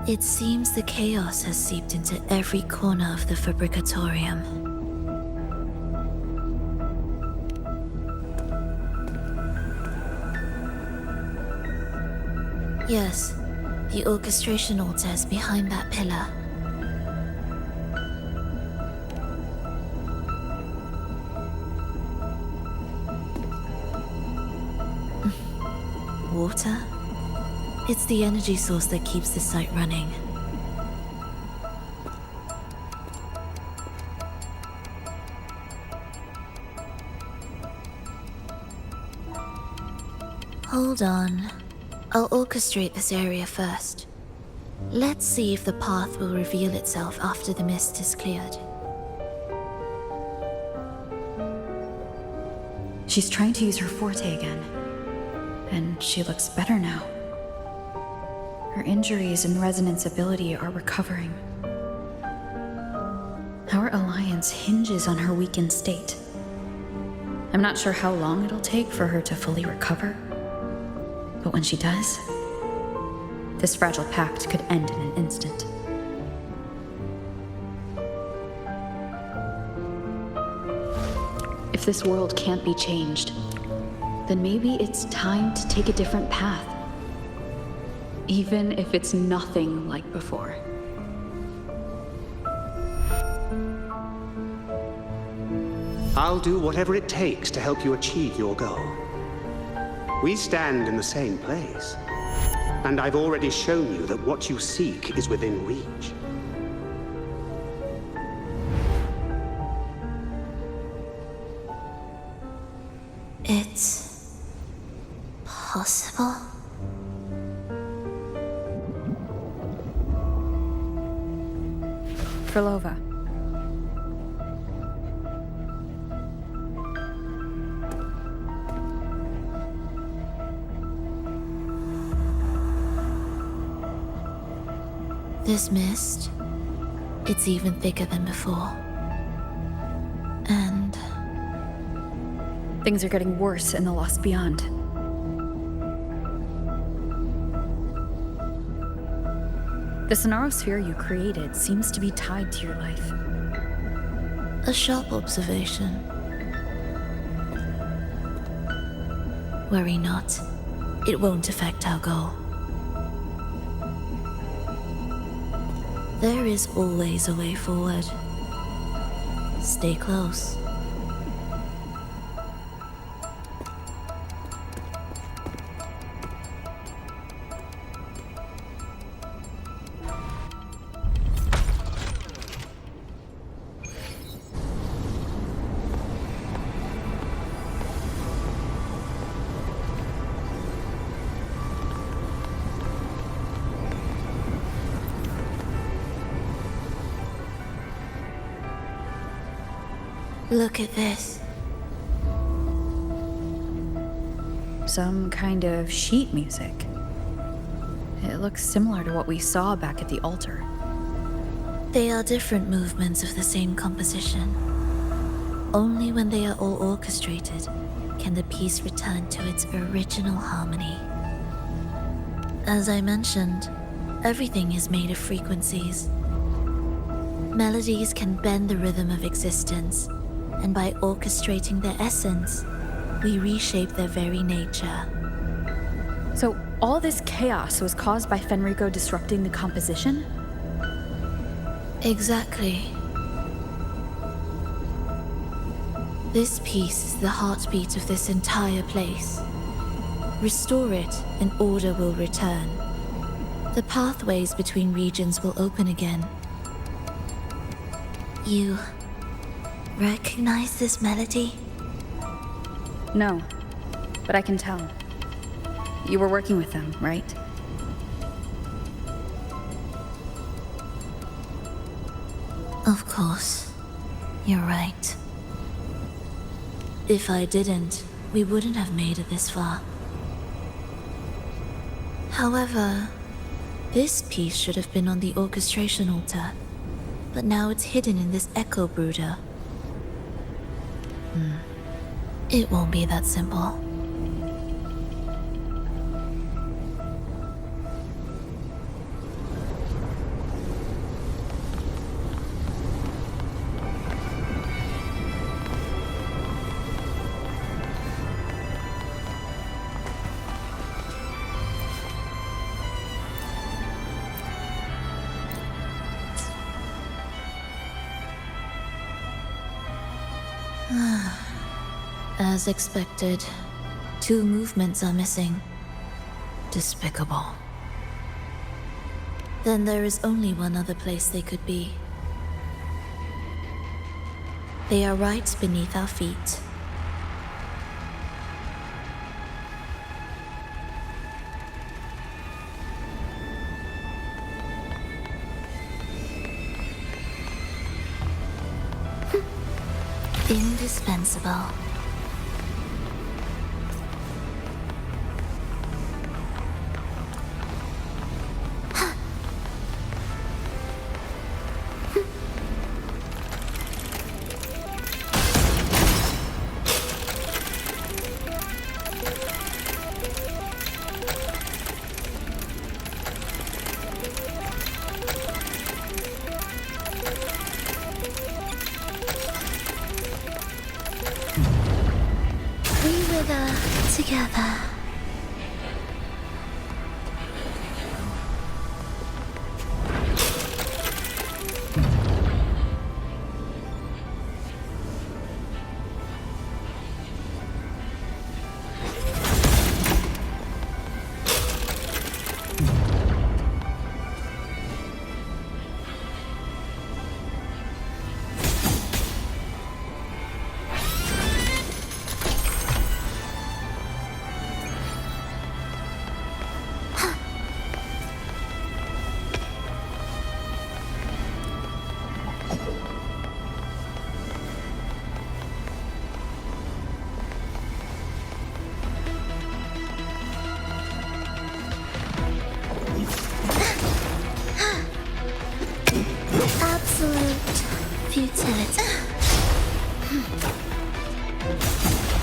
It seems the chaos has seeped into every corner of the Fabricatorium. Yes, the orchestration altar is behind that pillar. Water? It's the energy source that keeps the site running. Hold on. I'll orchestrate this area first. Let's see if the path will reveal itself after the mist is cleared. She's trying to use her forte again. And she looks better now. Her injuries and resonance ability are recovering. Our alliance hinges on her weakened state. I'm not sure how long it'll take for her to fully recover. But when she does, this fragile pact could end in an instant. If this world can't be changed, then maybe it's time to take a different path. Even if it's nothing like before. I'll do whatever it takes to help you achieve your goal. We stand in the same place, and I've already shown you that what you seek is within reach. It's possible? Frolova. This mist, it's even thicker than before. And Things are getting worse in the Lost Beyond. The Sonarosphere you created seems to be tied to your life. a sharp observation. Worry not. It won't affect our goal. There is always a way forward. Stay close. Look at this. Some kind of sheet music. It looks similar to what we saw back at the altar. They are different movements of the same composition. Only when they are all orchestrated can the piece return to its original harmony. As I mentioned, everything is made of frequencies. Melodies can bend the rhythm of existence, and by orchestrating their essence, we reshape their very nature. So all this chaos was caused by Fenrico disrupting the composition? Exactly. This piece is the heartbeat of this entire place. Restore it, and order will return. The pathways between regions will open again. You recognize this melody? No, but I can tell. You were working with them, right? Of course. You're right. If I didn't, we wouldn't have made it this far. However, this piece should have been on the orchestration altar, but now it's hidden in this echo brooder. It won't be that simple. As expected, 2 movements are missing. Despicable. Then there is only one other place they could be. They are right beneath our feet. Indispensable. We wither together. Absolute futility.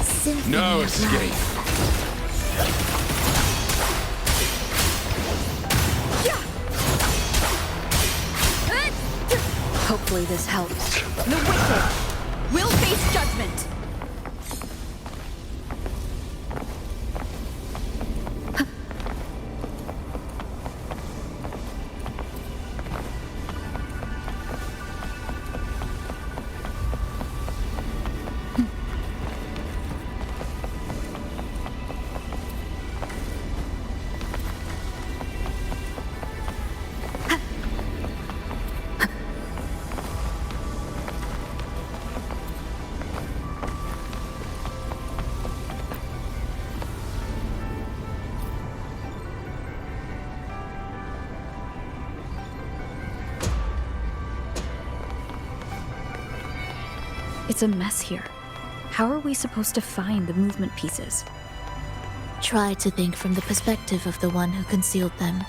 Symphony No of escape. life. Hopefully this helps. The wicked will face judgment. It's a mess here. How are we supposed to find the movement pieces? Try to think from the perspective of the one who concealed them.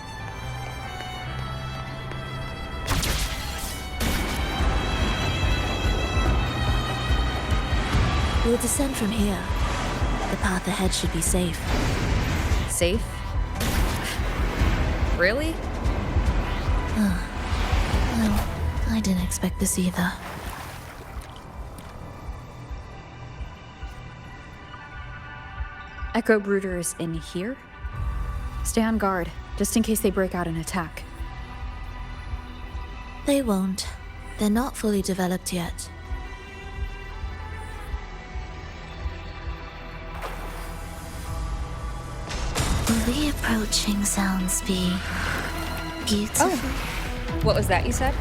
We'll descend from here. The path ahead should be safe. Safe? Really? Well, I didn't expect this either. Echo Brooder is in here? Stay on guard, just in case they break out and attack. They won't. They're not fully developed yet. Will the approaching sounds be beautiful? What was that you said?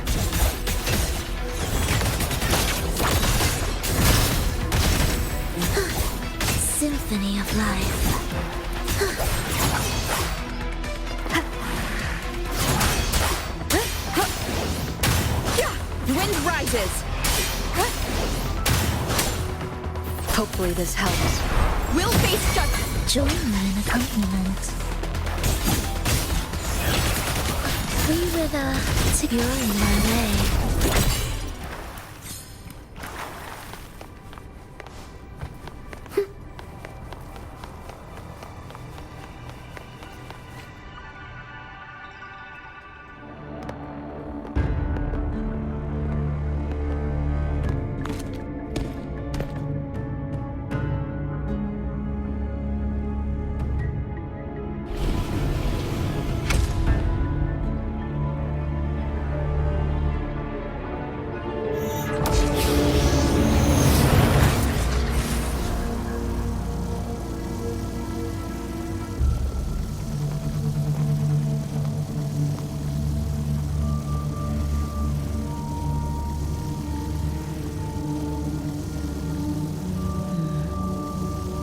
Symphony of life. Wind rises! Hopefully this helps. We'll face judgment! Join me in accompaniment. We wither together in my way.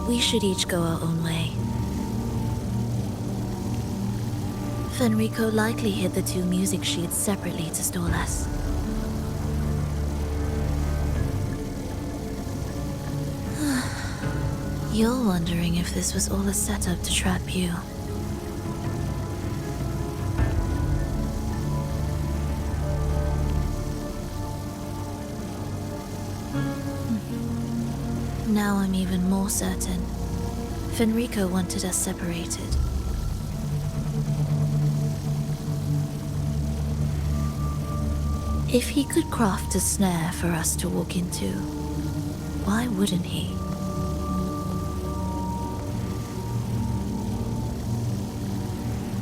We should each go our own way. Fenrico likely hid the two music sheets separately to stall us. You're wondering if this was all a setup to trap you. Now I'm even more certain. Fenrico wanted us separated. If he could craft a snare for us to walk into, why wouldn't he?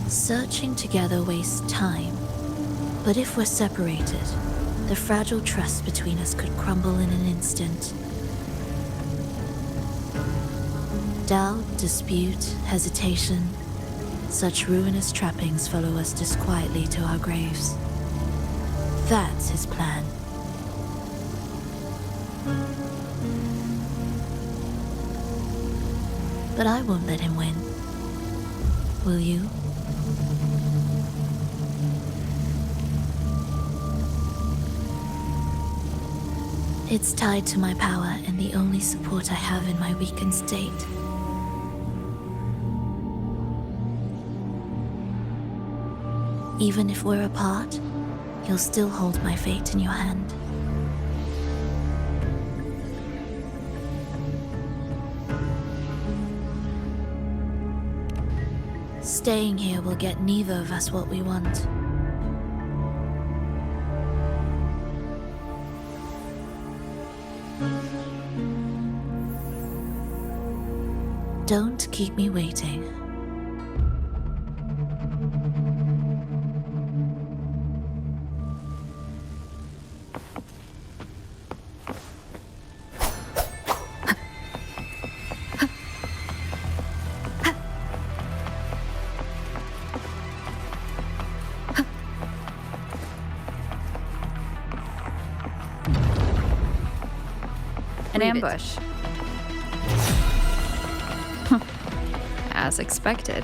Searching together wastes time, but if we're separated, the fragile trust between us could crumble in an instant. Doubt, dispute, hesitation, such ruinous trappings follow us disquietly to our graves. That's his plan. But I won't let him win. Will you? It's tied to my power and the only support I have in my weakened state. Even if we're apart, you'll still hold my fate in your hand. Staying here will get neither of us what we want. Don't keep me waiting. An ambush. As expected.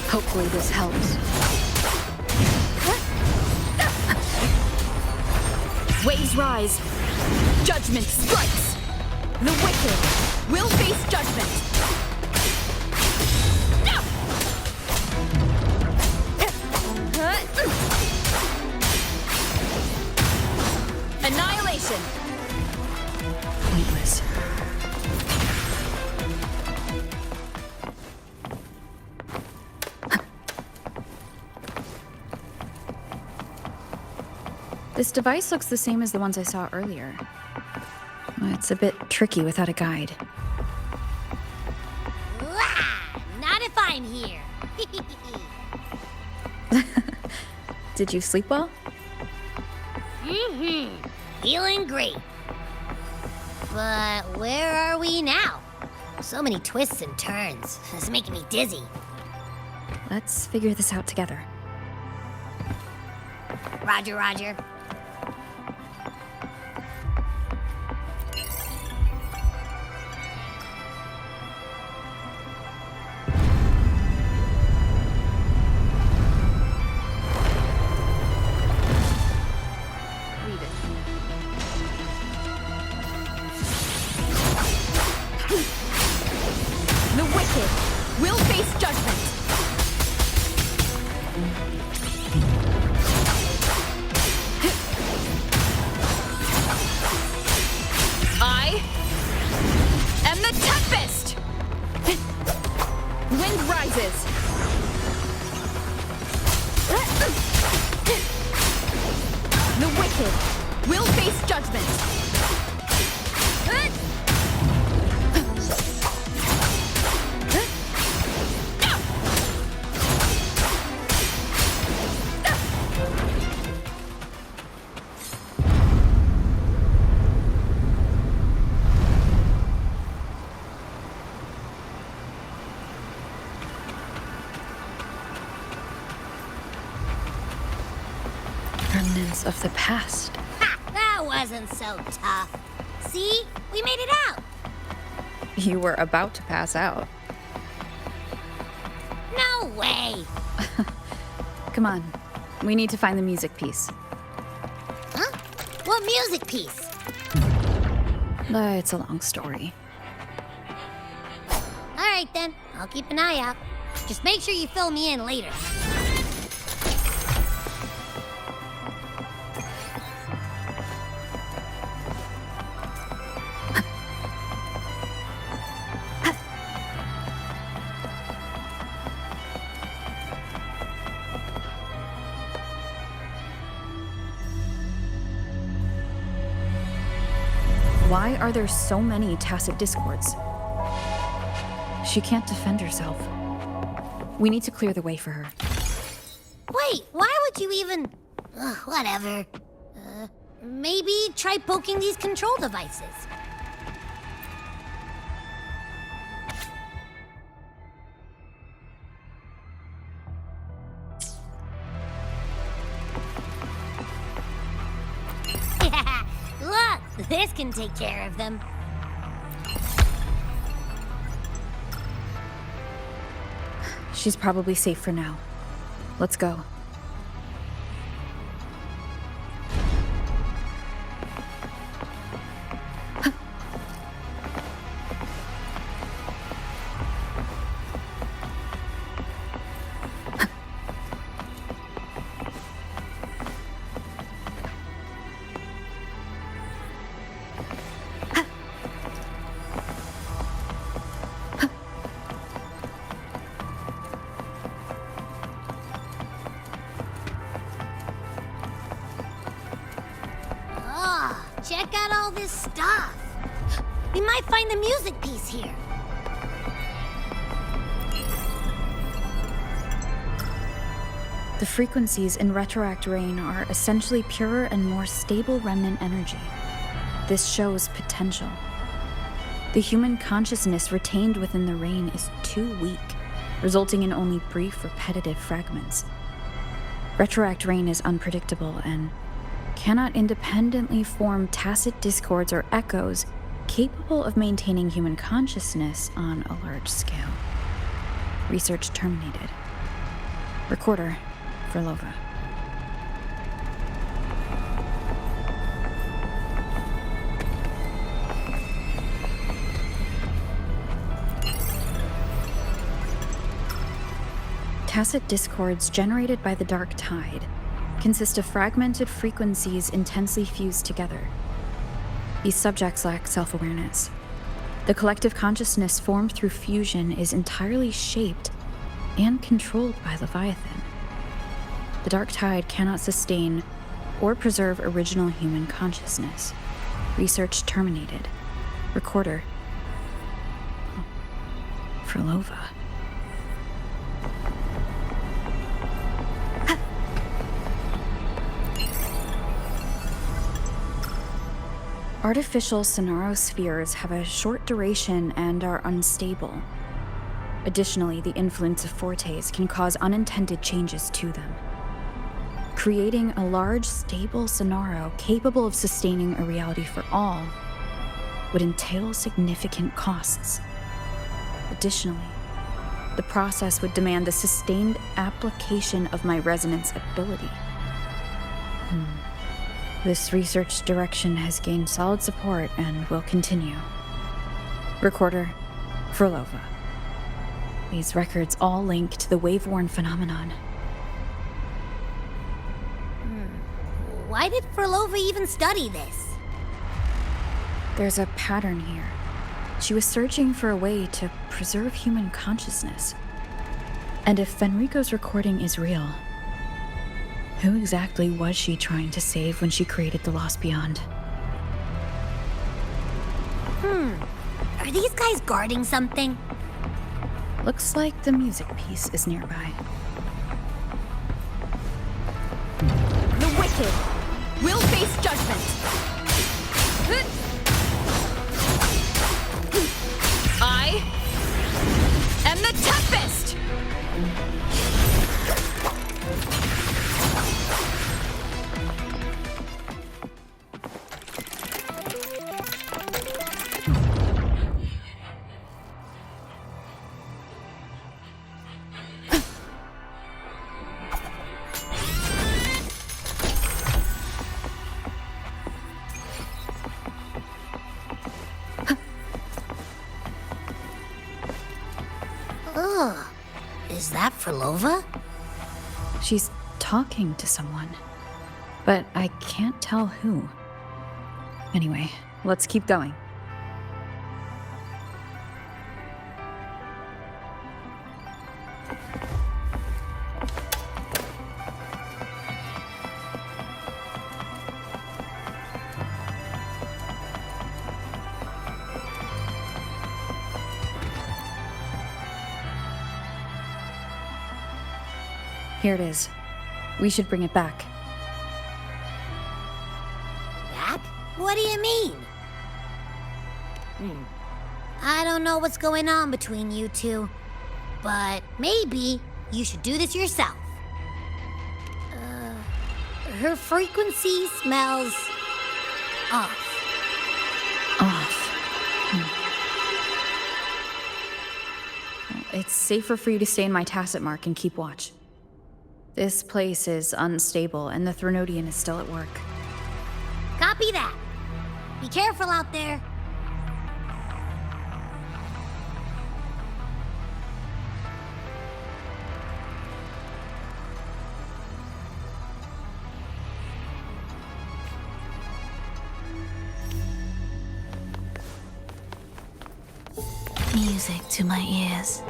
Hopefully this helps. Waves rise. Judgment strikes. The wicked will face judgment. Annihilation. Pointless. This device looks the same as the ones I saw earlier. It's a bit tricky without a guide. Not if I'm here. Did you sleep well? Feeling great. But where are we now? So many twists and turns. It's making me dizzy. Let's figure this out together. Roger, Roger. The wicked will face judgment. I am the Tempest. Wind rises. The wicked will face judgment. Remnants of the past. Ha! That wasn't so tough. See? We made it out. You were about to pass out. No way! Come on. We need to find the music piece. Huh? What music piece? It's a long story. Alright then, I'll keep an eye out. Just make sure you fill me in later. Why are there so many tacit discords? She can't defend herself. We need to clear the way for her. Wait, why would you even... whatever. Maybe try poking these control devices. Look, this can take care of them. She's probably safe for now. Let's go. Check out all this stuff. We might find the music piece here. The frequencies in Retroact Rain are essentially purer and more stable remnant energy. This shows potential. The human consciousness retained within the rain is too weak, resulting in only brief, repetitive fragments. Retroact Rain is unpredictable and cannot independently form tacit discords or echoes capable of maintaining human consciousness on a large scale. Research terminated. Recorder, Frolova. Tacit discords generated by the Dark Tide consist of fragmented frequencies intensely fused together. These subjects lack self-awareness. The collective consciousness formed through fusion is entirely shaped and controlled by Leviathan. The Dark Tide cannot sustain or preserve original human consciousness. Research terminated. Recorder. Frolova. Artificial sonarospheres have a short duration and are unstable. Additionally, the influence of fortes can cause unintended changes to them. Creating a large, stable sonaro capable of sustaining a reality for all would entail significant costs. Additionally, the process would demand the sustained application of my resonance ability. This research direction has gained solid support and will continue. Recorder, Frolova. These records all link to the wave-worn phenomenon. Why did Frolova even study this? There's a pattern here. She was searching for a way to preserve human consciousness. And if Fenrico's recording is real, who exactly was she trying to save when she created the Lost Beyond? Are these guys guarding something? Looks like the music piece is nearby. The wicked will face judgment. I am the Tempest! Ugh. Is that Frolova? She's talking to someone, but I can't tell who. Anyway, let's keep going. Here it is. We should bring it back. Back? What do you mean? I don't know what's going on between you two, but maybe you should do this yourself. Her frequency smells off. Well, it's safer for you to stay in my tacit mark and keep watch. This place is unstable, and the Threnodian is still at work. Copy that. Be careful out there. Music to my ears.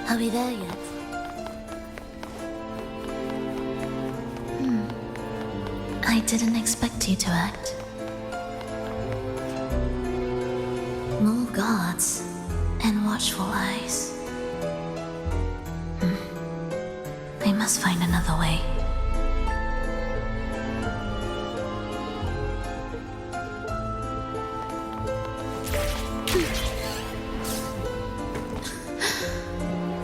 Are we there yet? I didn't expect you to act. More guards and watchful eyes. I must find another way.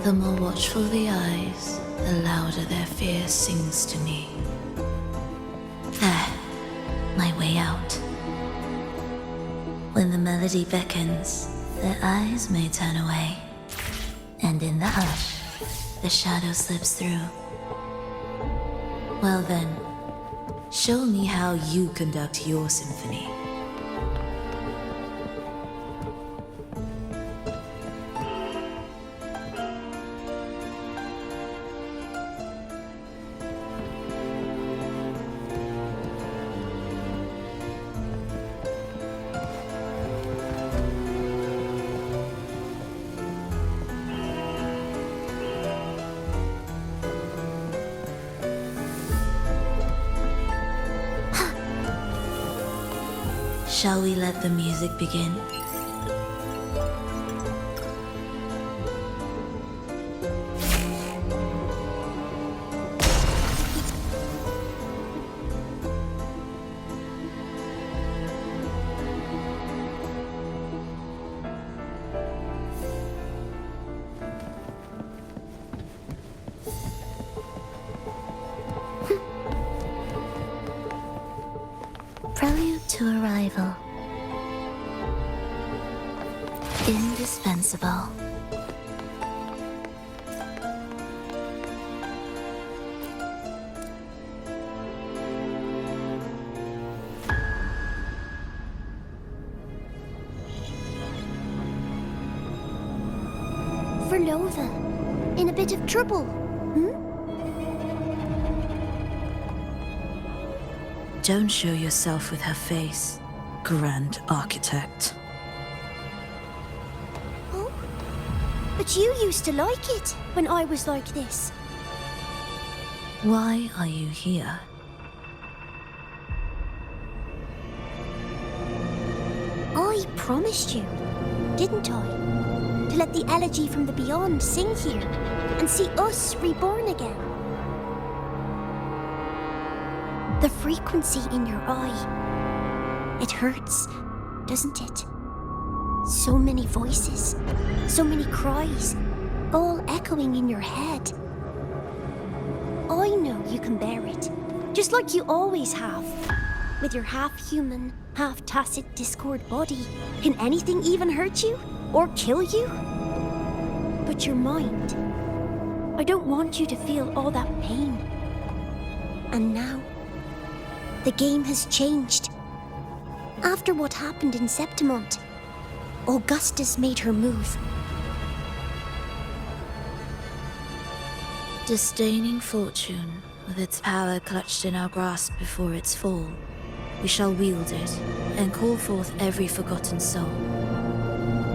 The more watchful the eyes, the louder their fear sings to me. There, my way out. When the melody beckons, their eyes may turn away. And in the hush, the shadow slips through. Well then, show me how you conduct your symphony. Shall we let the music begin? Prelude to arrival. Indispensable. Frolova, in a bit of trouble, Don't show yourself with her face, Grand Architect. Oh, but you used to like it when I was like this. Why are you here? I promised you, didn't I? To let the elegy from the beyond sing here and see us reborn again. The frequency in your eye. It hurts, doesn't it? So many voices, so many cries, all echoing in your head. I know you can bear it, just like you always have. With your half-human, half-tacit Discord body, can anything even hurt you? Or kill you? But your mind, I don't want you to feel all that pain. And now, the game has changed. After what happened in Septimont, Augustus made her move. Disdaining fortune, with its power clutched in our grasp before its fall, we shall wield it and call forth every forgotten soul.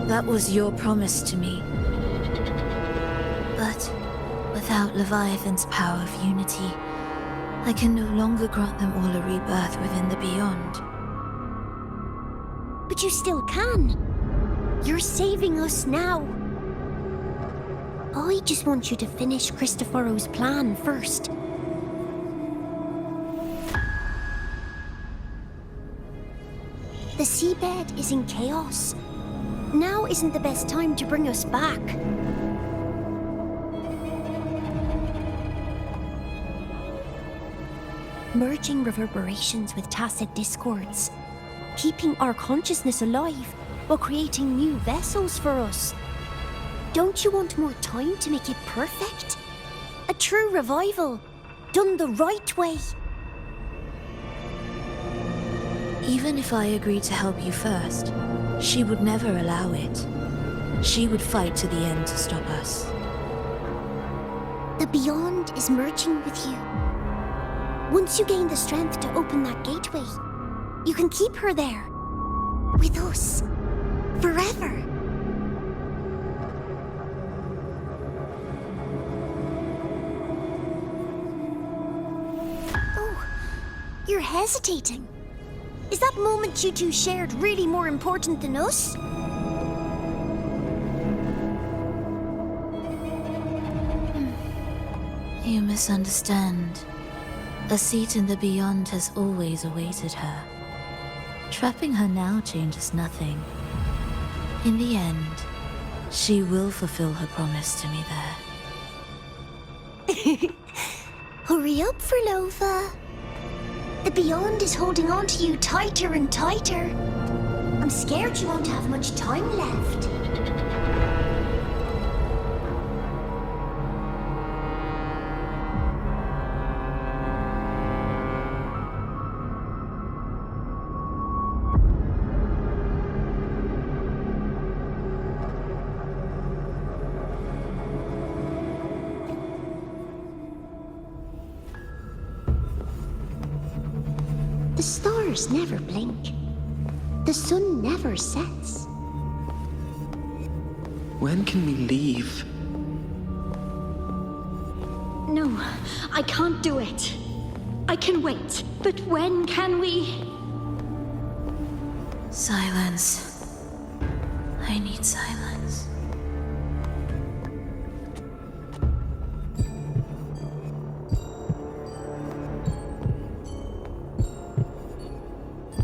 That was your promise to me. But without Leviathan's power of unity, I can no longer grant them all a rebirth within the beyond. But you still can. You're saving us now. I just want you to finish Cristoforo's plan first. The seabed is in chaos. Now isn't the best time to bring us back. Merging reverberations with tacit discords. Keeping our consciousness alive while creating new vessels for us. Don't you want more time to make it perfect? A true revival, done the right way. Even if I agreed to help you first, she would never allow it. She would fight to the end to stop us. The Beyond is merging with you. Once you gain the strength to open that gateway, you can keep her there. With us. Forever. Oh, you're hesitating. Is that moment you two shared really more important than us? You misunderstand. A seat in the Beyond has always awaited her. Trapping her now changes nothing. In the end, she will fulfill her promise to me there. Hurry up, Furlova. The Beyond is holding on to you tighter and tighter. I'm scared you won't have much time left. The stars never blink. The sun never sets. When can we leave? No, I can't do it. I can wait, but when can we? Silence. I need silence.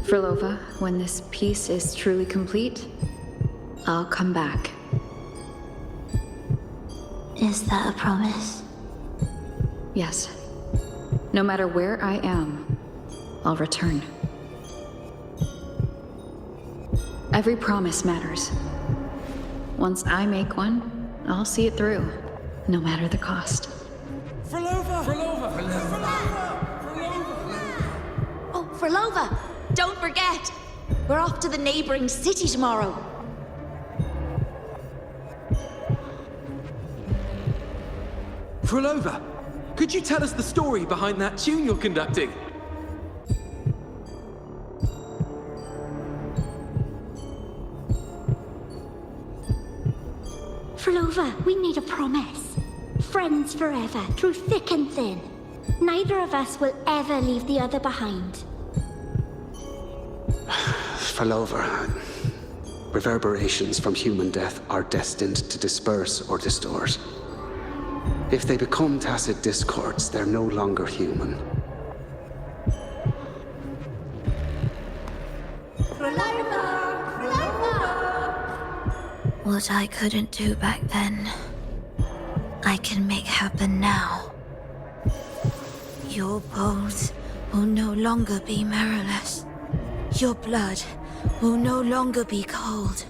Furlova, when this piece is truly complete, I'll come back. Is that a promise? Yes. No matter where I am, I'll return. Every promise matters. Once I make one, I'll see it through, no matter the cost. Furlova! Furlova! Oh, Furlova! Don't forget! We're off to the neighboring city tomorrow. Furlova, could you tell us the story behind that tune you're conducting? Furlova, we need a promise. Friends forever, through thick and thin. Neither of us will ever leave the other behind. Furlova, reverberations from human death are destined to disperse or distort. If they become tacit discords, they're no longer human. What I couldn't do back then, I can make happen now. Your bones will no longer be marrowless. Your blood will no longer be cold.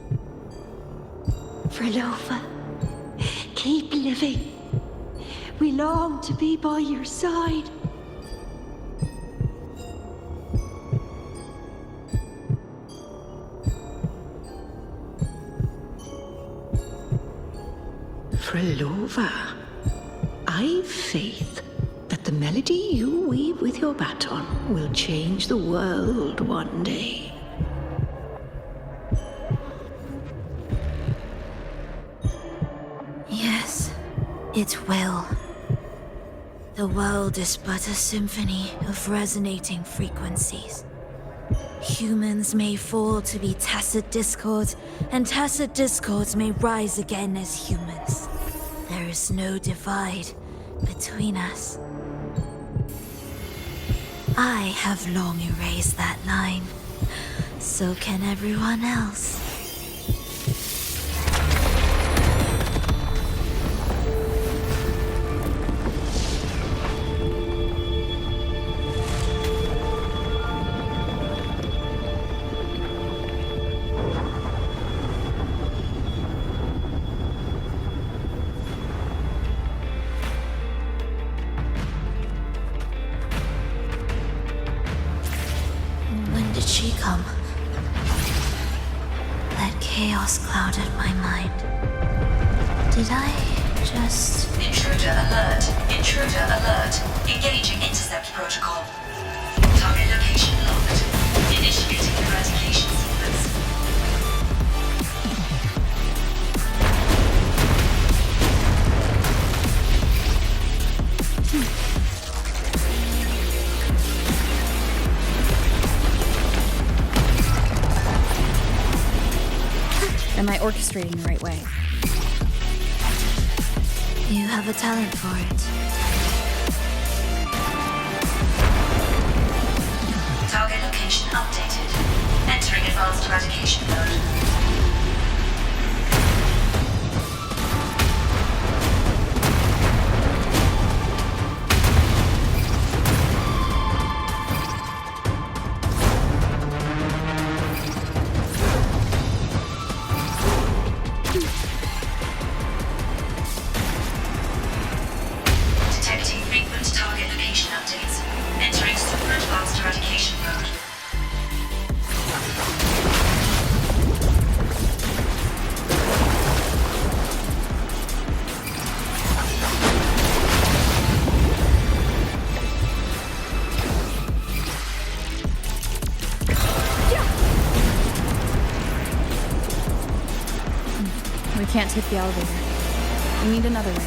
Furlova, keep living. We long to be by your side. Frelova, I've faith that the melody you weave with your baton will change the world one day. Yes, it will. The world is but a symphony of resonating frequencies. Humans may fall to be tacit discords, and tacit discords may rise again as humans. There is no divide between us. I have long erased that line. So can everyone else. When did she come? That chaos clouded my mind. Did I just... Intruder alert. Intruder alert. Engaging intercept protocol. Target location locked. Initiating eradication sequence. Am I orchestrating the right way? You have a talent for it. Target location updated. Entering advanced eradication mode. Detecting frequent target location updates. Entering super advanced eradication mode. We can't take the elevator. We need another way.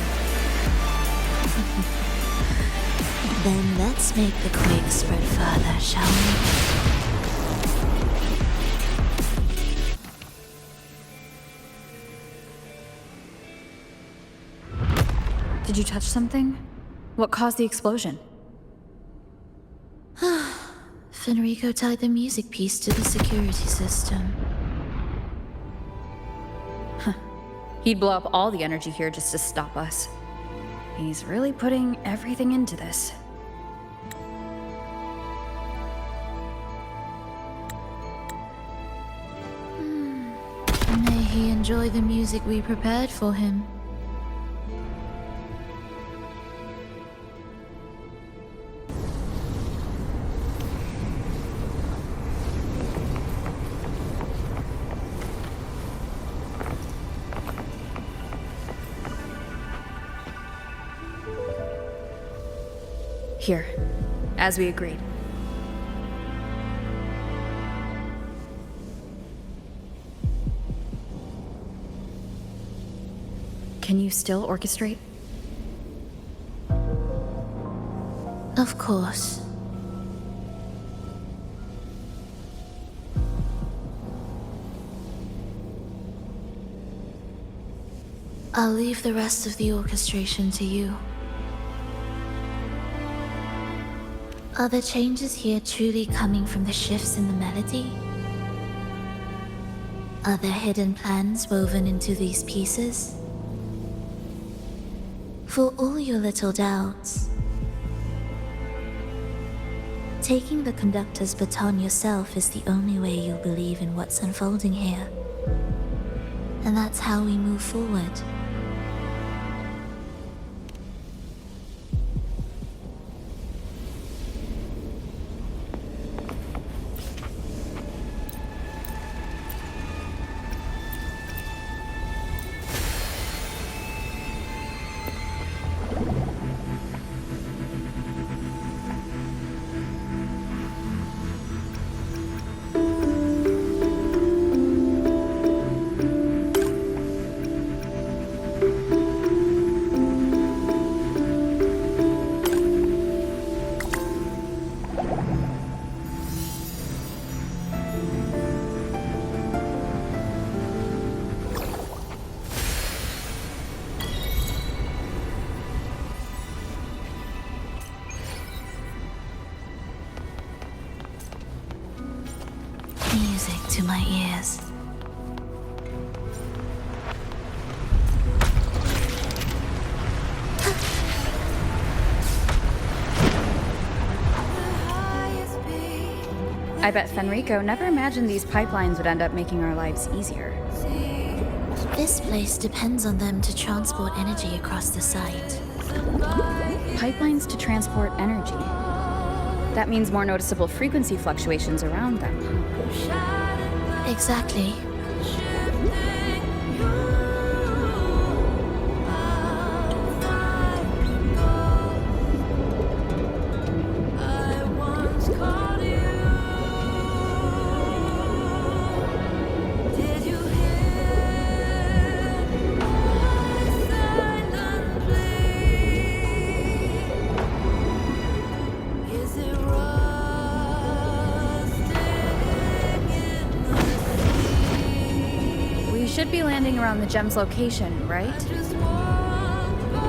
Then let's make the quake spread further, shall we? Did you touch something? What caused the explosion? Fenrico tied the music piece to the security system. He'd blow up all the energy here just to stop us. He's really putting everything into this. May he enjoy the music we prepared for him. Here, as we agreed. Can you still orchestrate? Of course. I'll leave the rest of the orchestration to you. Are the changes here truly coming from the shifts in the melody? Are there hidden plans woven into these pieces? For all your little doubts, taking the conductor's baton yourself is the only way you'll believe in what's unfolding here. And that's how we move forward. to my ears. I bet Fenrico never imagined these pipelines would end up making our lives easier. This place depends on them to transport energy across the site. Pipelines to transport energy. That means more noticeable frequency fluctuations around them. Exactly. We should be landing around the gem's location, right?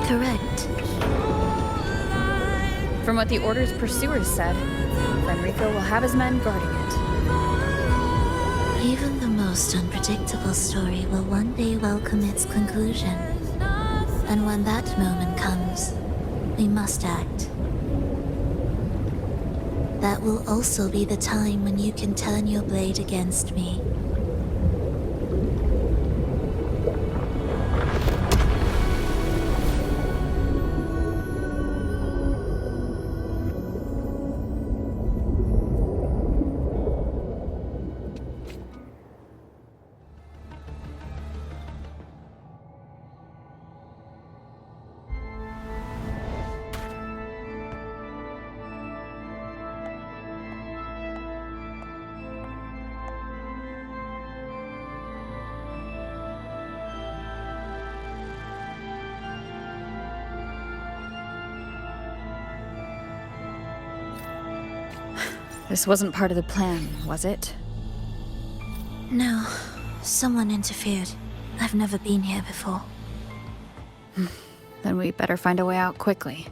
Correct. From what the Order's pursuers said, Fenrico will have his men guarding it. Even the most unpredictable story will one day welcome its conclusion. And when that moment comes, we must act. That will also be the time when you can turn your blade against me. This wasn't part of the plan, was it? No, someone interfered. I've never been here before. Then we better find a way out quickly.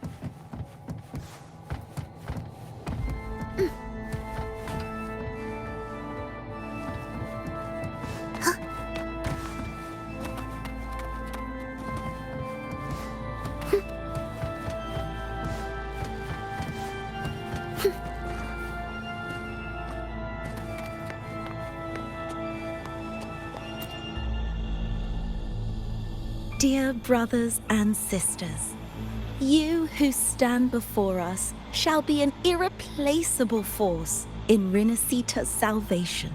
Dear brothers and sisters, you who stand before us shall be an irreplaceable force in Rinasita's salvation.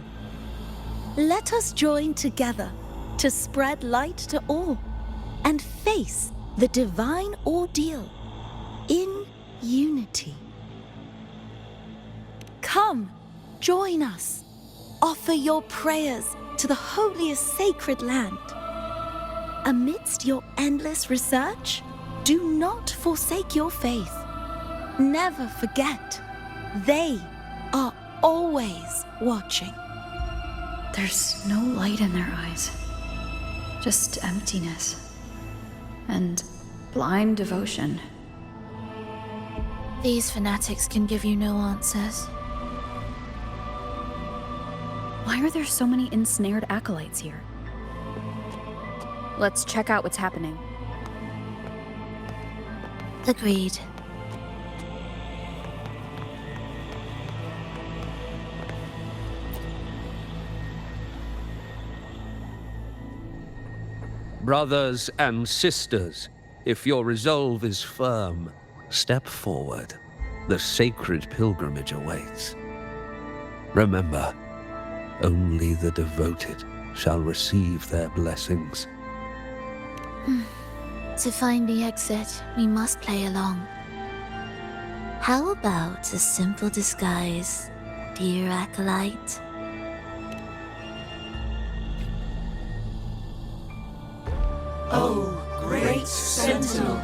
Let us join together to spread light to all and face the divine ordeal in unity. Come, join us. Offer your prayers to the holiest sacred land. Amidst your endless research, do not forsake your faith. Never forget, they are always watching. There's no light in their eyes. Just emptiness. And blind devotion. These fanatics can give you no answers. Why are there so many ensnared acolytes here? Let's check out what's happening. Agreed. Brothers and sisters, if your resolve is firm, step forward. The sacred pilgrimage awaits. Remember, only the devoted shall receive their blessings. To find the exit, we must play along. How about a simple disguise, dear acolyte? O great Sentinel,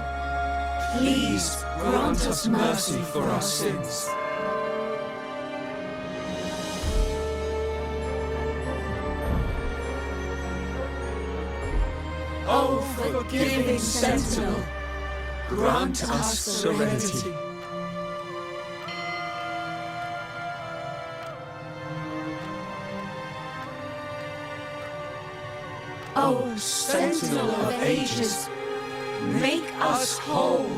please grant us mercy for our sins. O forgiving Sentinel, grant us serenity. Sentinel of Ages, make us whole.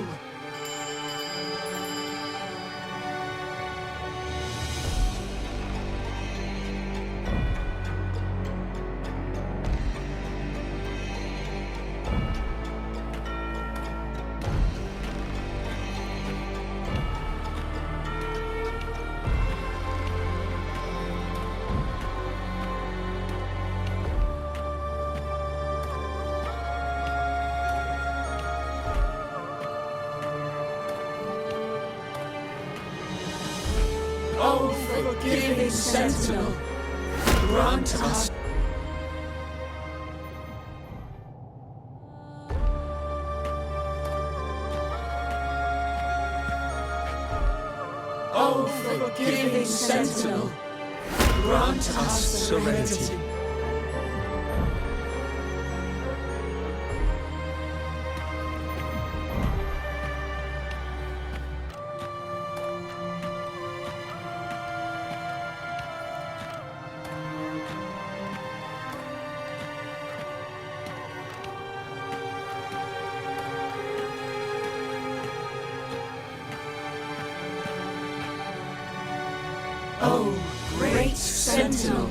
Oh, forgiving Sentinel, grant us. Oh, forgiving Sentinel, grant us serenity. Oh, great Sentinel.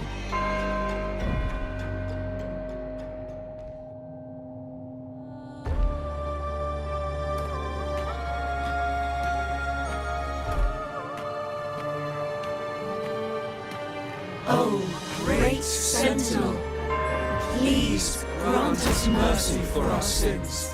Oh, great Sentinel, please grant us mercy for our sins.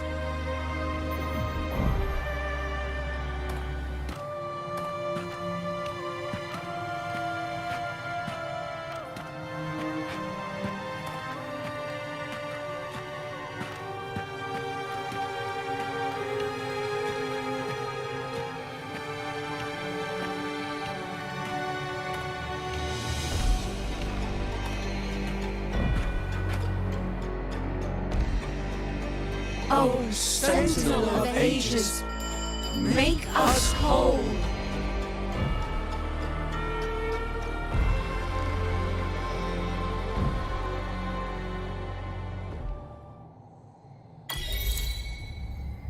Oh, Sentinel of Ages, make us whole.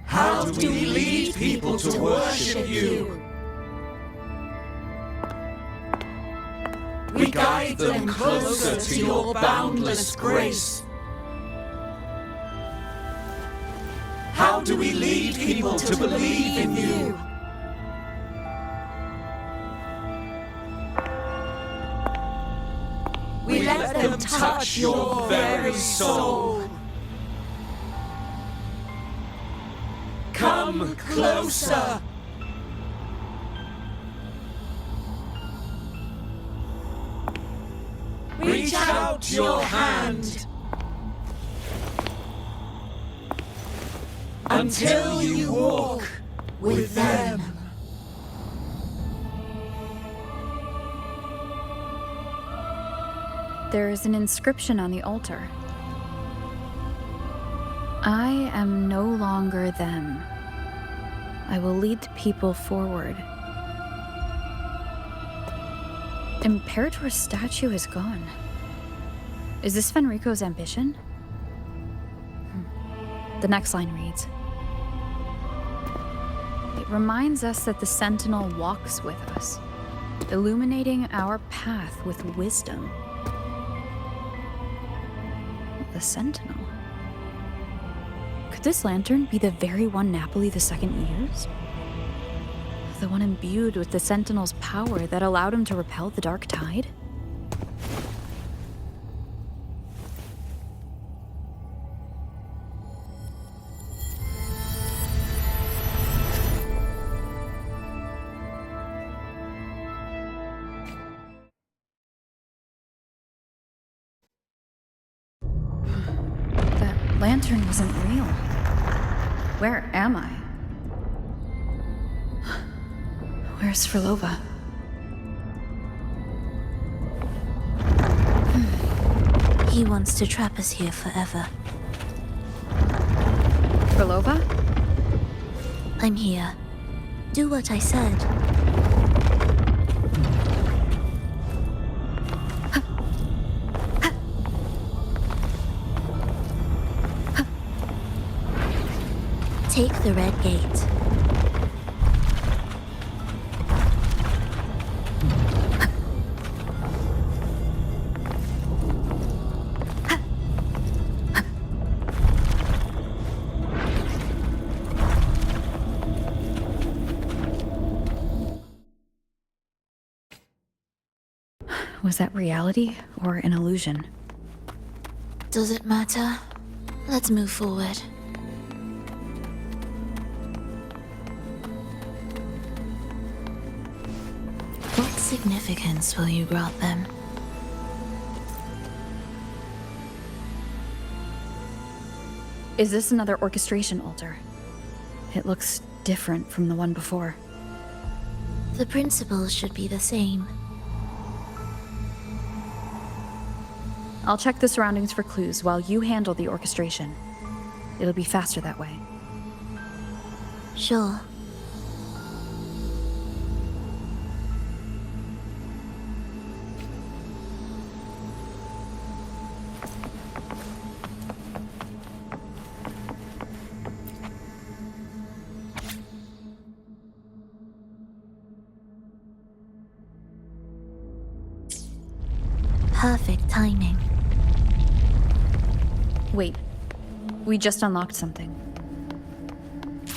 How do we lead people to worship you? We guide them closer to your boundless grace. How do we lead people to believe in you? We let them touch your very soul. Come closer. Reach out your hand. Until you walk with them. There is an inscription on the altar. I am no longer them. I will lead the people forward. Imperator's statue is gone. Is this Fenrico's ambition? The next line reads, it reminds us that the Sentinel walks with us, illuminating our path with wisdom. The Sentinel? Could this lantern be the very one Napoli II used? The one imbued with the Sentinel's power that allowed him to repel the Dark Tide? Lantern wasn't real. Where am I? Where's Frolova? He wants to trap us here forever. Frolova? I'm here. Do what I said. Take the red gate. Was that reality or an illusion? Does it matter? Let's move forward. What significance will you grant them? Is this another orchestration altar? It looks different from the one before. The principles should be the same. I'll check the surroundings for clues while you handle the orchestration. It'll be faster that way. Sure. Perfect timing. Wait, we just unlocked something.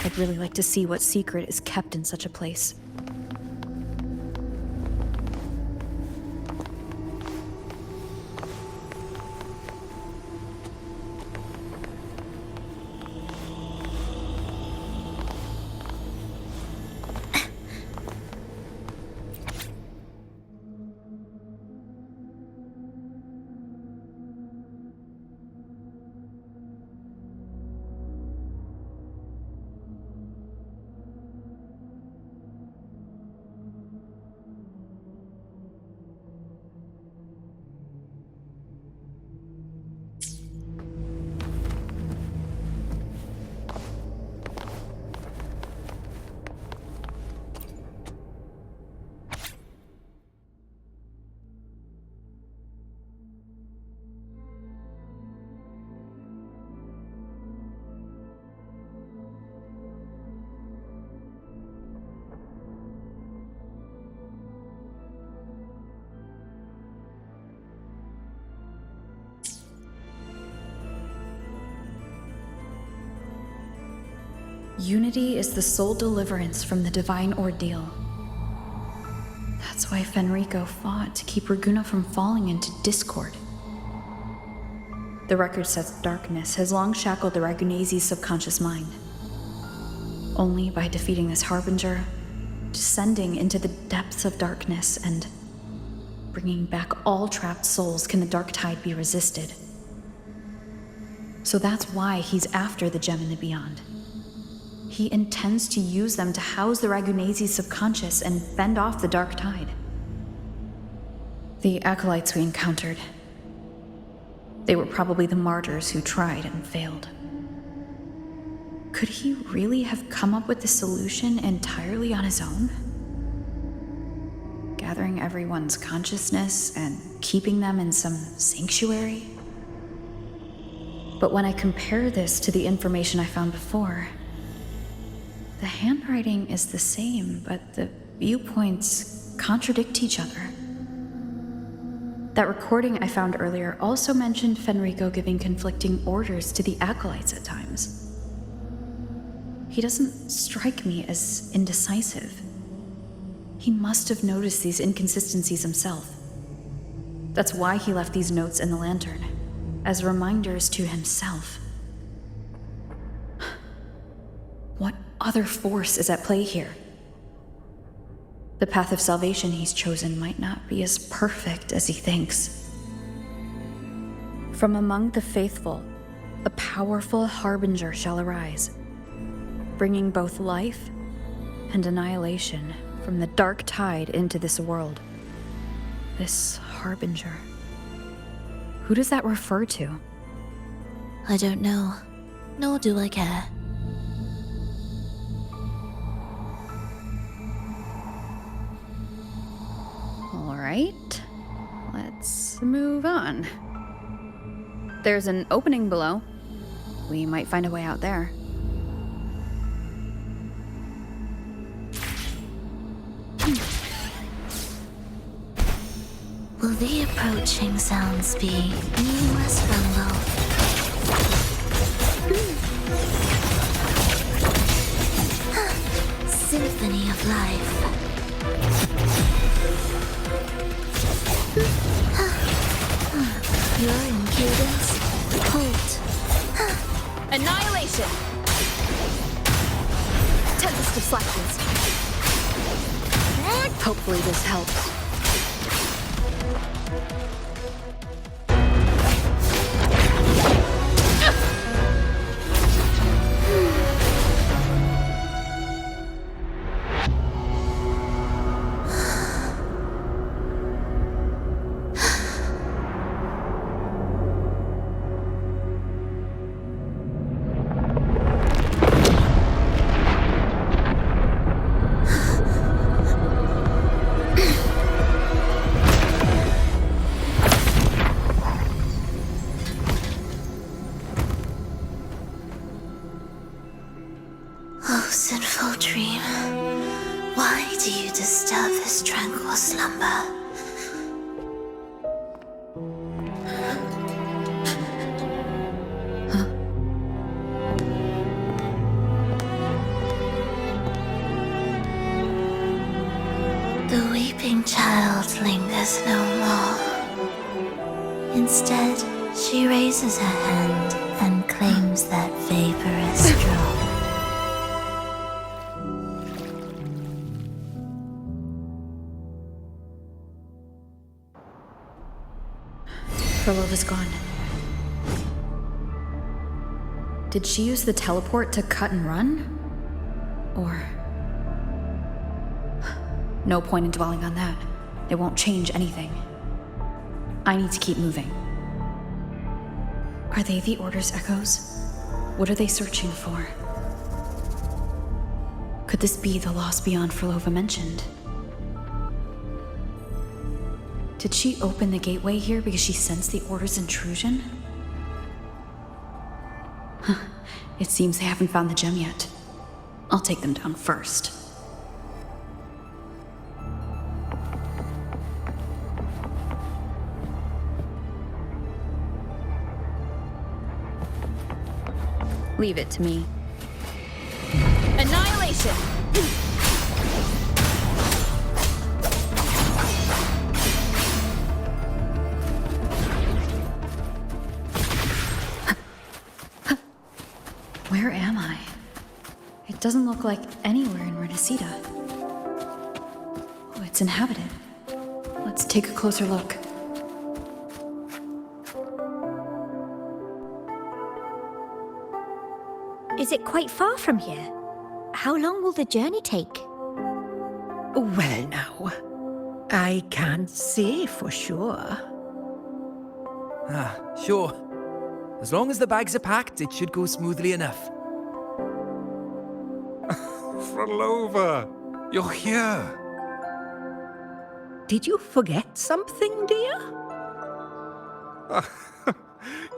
I'd really like to see what secret is kept in such a place. Unity is the sole deliverance from the divine ordeal. That's why Fenrico fought to keep Raguna from falling into discord. The record says darkness has long shackled the Ragunese's subconscious mind. Only by defeating this harbinger, descending into the depths of darkness, and bringing back all trapped souls can the dark tide be resisted. So that's why he's after the gem in the beyond. He intends to use them to house the Ragunese's subconscious and fend off the dark tide. The acolytes we encountered, they were probably the martyrs who tried and failed. Could he really have come up with the solution entirely on his own? Gathering everyone's consciousness and keeping them in some sanctuary? But when I compare this to the information I found before, the handwriting is the same, but the viewpoints contradict each other. That recording I found earlier also mentioned Fenrico giving conflicting orders to the acolytes at times. He doesn't strike me as indecisive. He must have noticed these inconsistencies himself. That's why he left these notes in the lantern, as reminders to himself. What other force is at play here? The path of salvation he's chosen might not be as perfect as he thinks. From among the faithful, a powerful harbinger shall arise, bringing both life and annihilation from the dark tide into this world. This harbinger. Who does that refer to? I don't know, nor do I care. Alright, let's move on. There's an opening below. We might find a way out there. Will the approaching sounds be numerous rumble? Symphony of life. You're in cadence. Hold. Annihilation! Tempest of Slashes. Hopefully this helps. Oh, sinful dream, why do you disturb this tranquil slumber? The weeping child lingers no more. Instead, she raises her hand and claims that vaporous drop. Frolova's gone. Did she use the teleport to cut and run? Or... No point in dwelling on that. It won't change anything. I need to keep moving. Are they the Order's echoes? What are they searching for? Could this be the lost beyond Frolova mentioned? Did she open the gateway here because she sensed the Order's intrusion? Huh. It seems they haven't found the gem yet. I'll take them down first. Leave it to me. Annihilation! Where am I? It doesn't look like anywhere in Renacita. Oh, it's inhabited. Let's take a closer look. Is it quite far from here? How long will the journey take? Well, now, I can't say for sure. Sure. As long as the bags are packed, it should go smoothly enough. Frolova, you're here. Did you forget something, dear?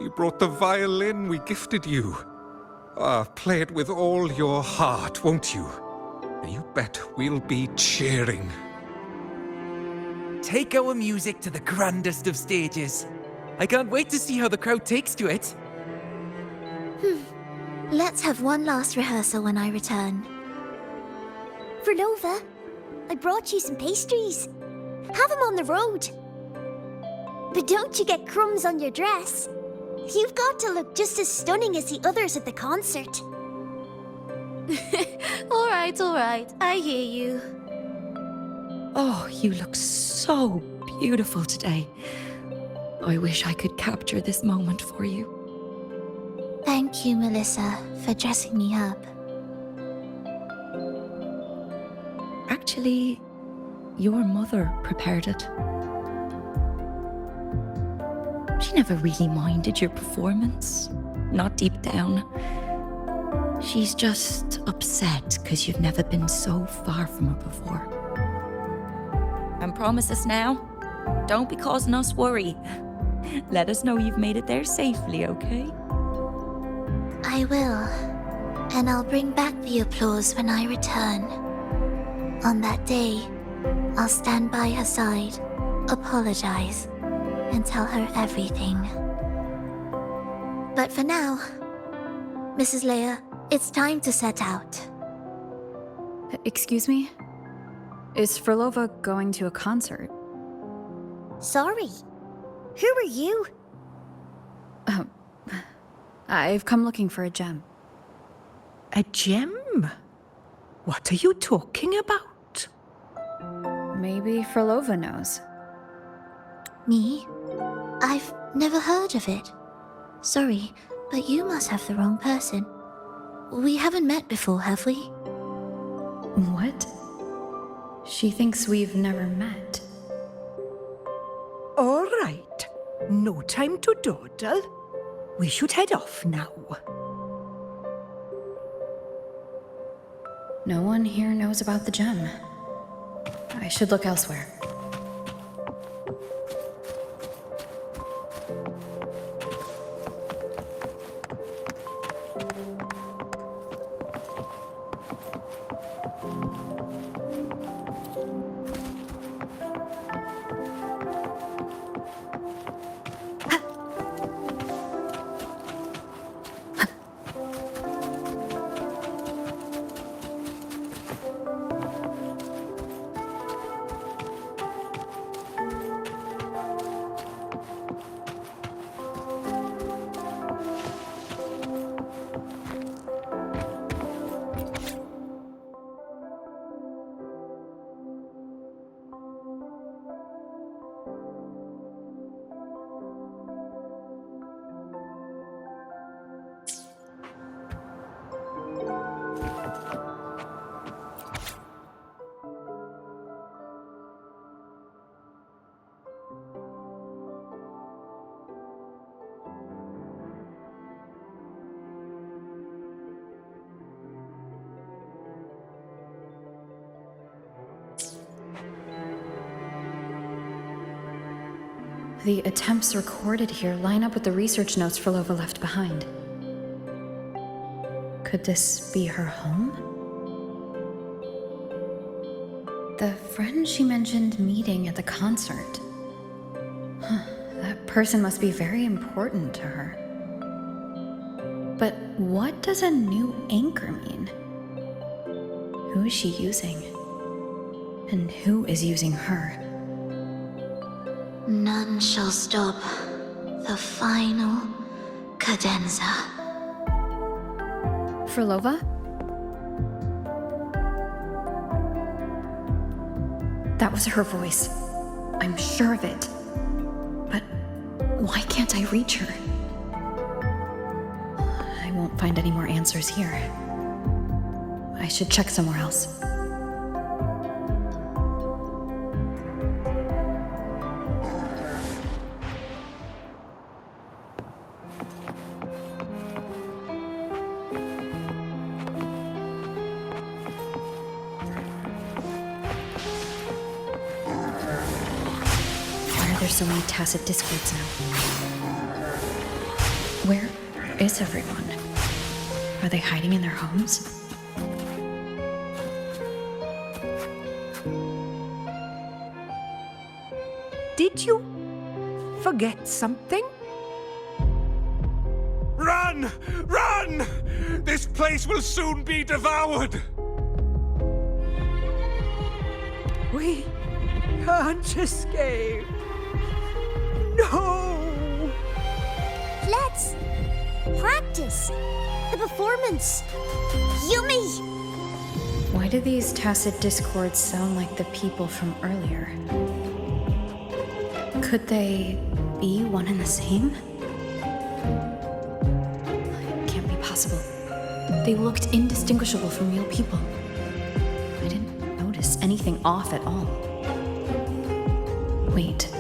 You brought the violin we gifted you. Play it with all your heart, won't you? You bet we'll be cheering. Take our music to the grandest of stages. I can't wait to see how the crowd takes to it. Let's have one last rehearsal when I return. Frolova, I brought you some pastries. Have them on the road. But don't you get crumbs on your dress. You've got to look just as stunning as the others at the concert. All right, I hear you. Oh, you look so beautiful today. I wish I could capture this moment for you. Thank you, Melissa, for dressing me up. Actually, your mother prepared it. She never really minded your performance, not deep down. She's just upset because you've never been so far from her before. And promise us now, don't be causing us worry. Let us know you've made it there safely, okay? I will. And I'll bring back the applause when I return. On that day, I'll stand by her side, apologize and tell her everything. But for now, Mrs. Leia, it's time to set out. Excuse me? Is Frolova going to a concert? Sorry. Who are you? I've come looking for a gem. A gem? What are you talking about? Maybe Frolova knows. Me? I've never heard of it. Sorry, but you must have the wrong person. We haven't met before, have we? What? She thinks we've never met. All right. No time to dawdle. We should head off now. No one here knows about the gem. I should look elsewhere. The attempts recorded here line up with the research notes Frolova left behind. Could this be her home? The friend she mentioned meeting at the concert. That person must be very important to her. But what does a new anchor mean? Who is she using? And who is using her? None shall stop the final cadenza. Frolova? That was her voice. I'm sure of it. But why can't I reach her? I won't find any more answers here. I should check somewhere else. There's so many tacit discords now. Where is everyone? Are they hiding in their homes? Did you forget something? Run! Run! This place will soon be devoured! We can't escape. No! Let's practice the performance. Yummy! Why do these tacit discords sound like the people from earlier? Could they be one and the same? It can't be possible. They looked indistinguishable from real people. I didn't notice anything off at all. Wait.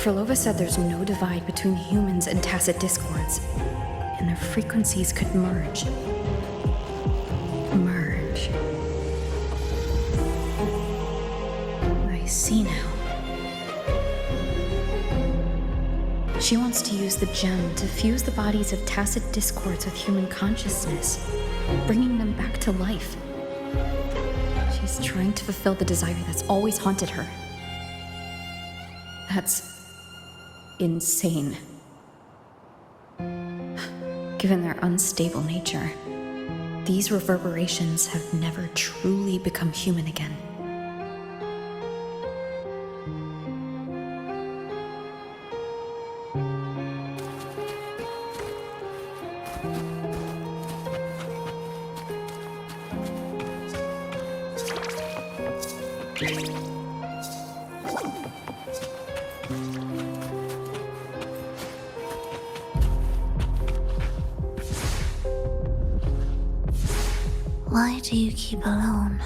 Frolova said there's no divide between humans and tacit discords, and their frequencies could merge. Merge. I see now. She wants to use the gem to fuse the bodies of tacit discords with human consciousness, bringing them back to life. She's trying to fulfill the desire that's always haunted her. That's insane. Given their unstable nature, these reverberations have never truly become human again. Why do you keep alone?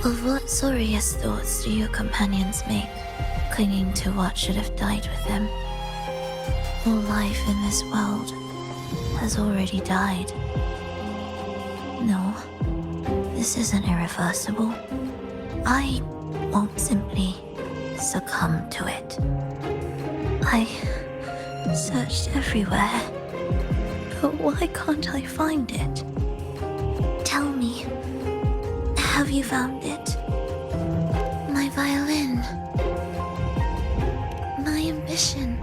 Of what sorriest thoughts do your companions make, clinging to what should have died with them? All life in this world has already died. No, this isn't irreversible. I won't simply succumb to it. I searched everywhere, but why can't I find it? Tell me, have you found it? My violin. My ambition.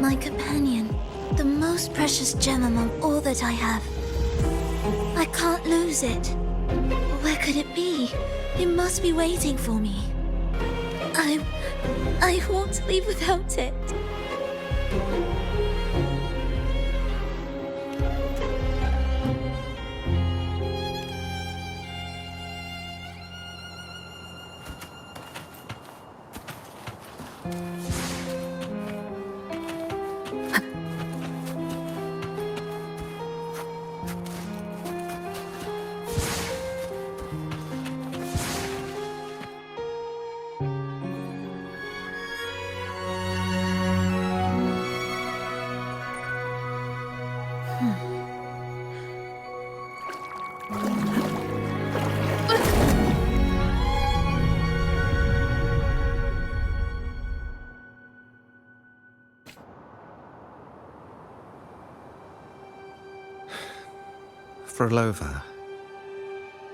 My companion. The most precious gem among all that I have. I can't lose it. Where could it be? It must be waiting for me. I won't leave without it. Frolova,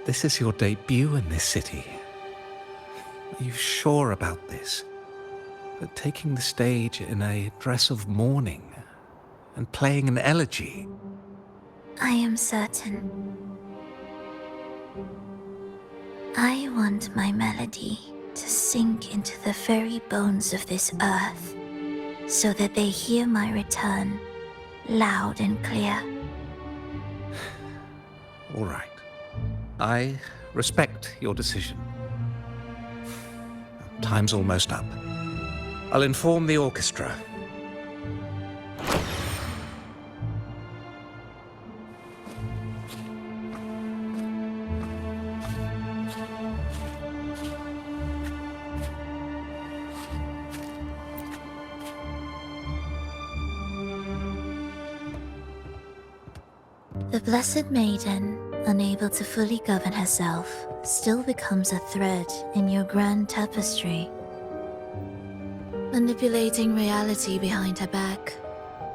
this is your debut in this city. Are you sure about this? That taking the stage in a dress of mourning and playing an elegy? I am certain. I want my melody to sink into the very bones of this earth, so that they hear my return loud and clear. All right. I respect your decision. Time's almost up. I'll inform the orchestra. The Blessed Maiden, unable to fully govern herself, still becomes a thread in your grand tapestry. Manipulating reality behind her back,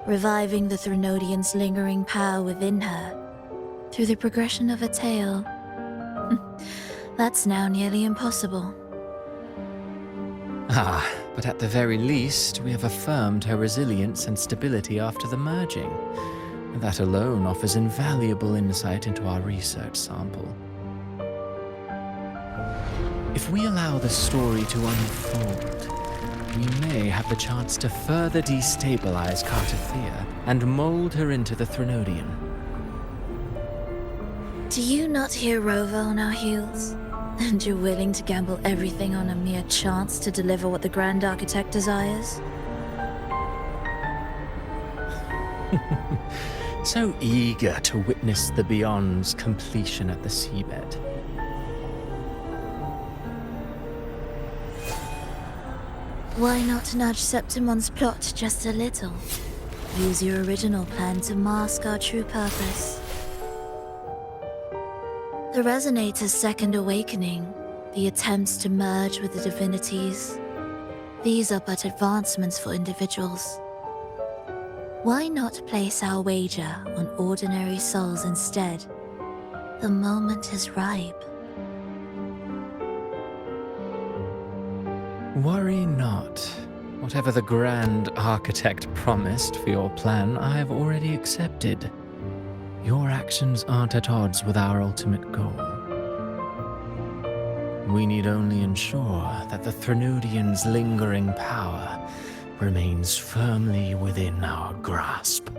reviving the Threnodian's lingering power within her, through the progression of a tale. That's now nearly impossible. Ah, but at the very least, we have affirmed her resilience and stability after the merging. That alone offers invaluable insight into our research sample. If we allow the story to unfold, we may have the chance to further destabilize Cartathea and mold her into the Threnodian. Do you not hear Rover on our heels? And you're willing to gamble everything on a mere chance to deliver what the Grand Architect desires? So eager to witness the Beyond's completion at the seabed. Why not nudge Septimon's plot just a little? Use your original plan to mask our true purpose. The Resonator's second awakening, the attempts to merge with the divinities, these are but advancements for individuals. Why not place our wager on ordinary souls instead? The moment is ripe. Worry not. Whatever the Grand Architect promised for your plan, I have already accepted. Your actions aren't at odds with our ultimate goal. We need only ensure that the Threnodians' lingering power remains firmly within our grasp.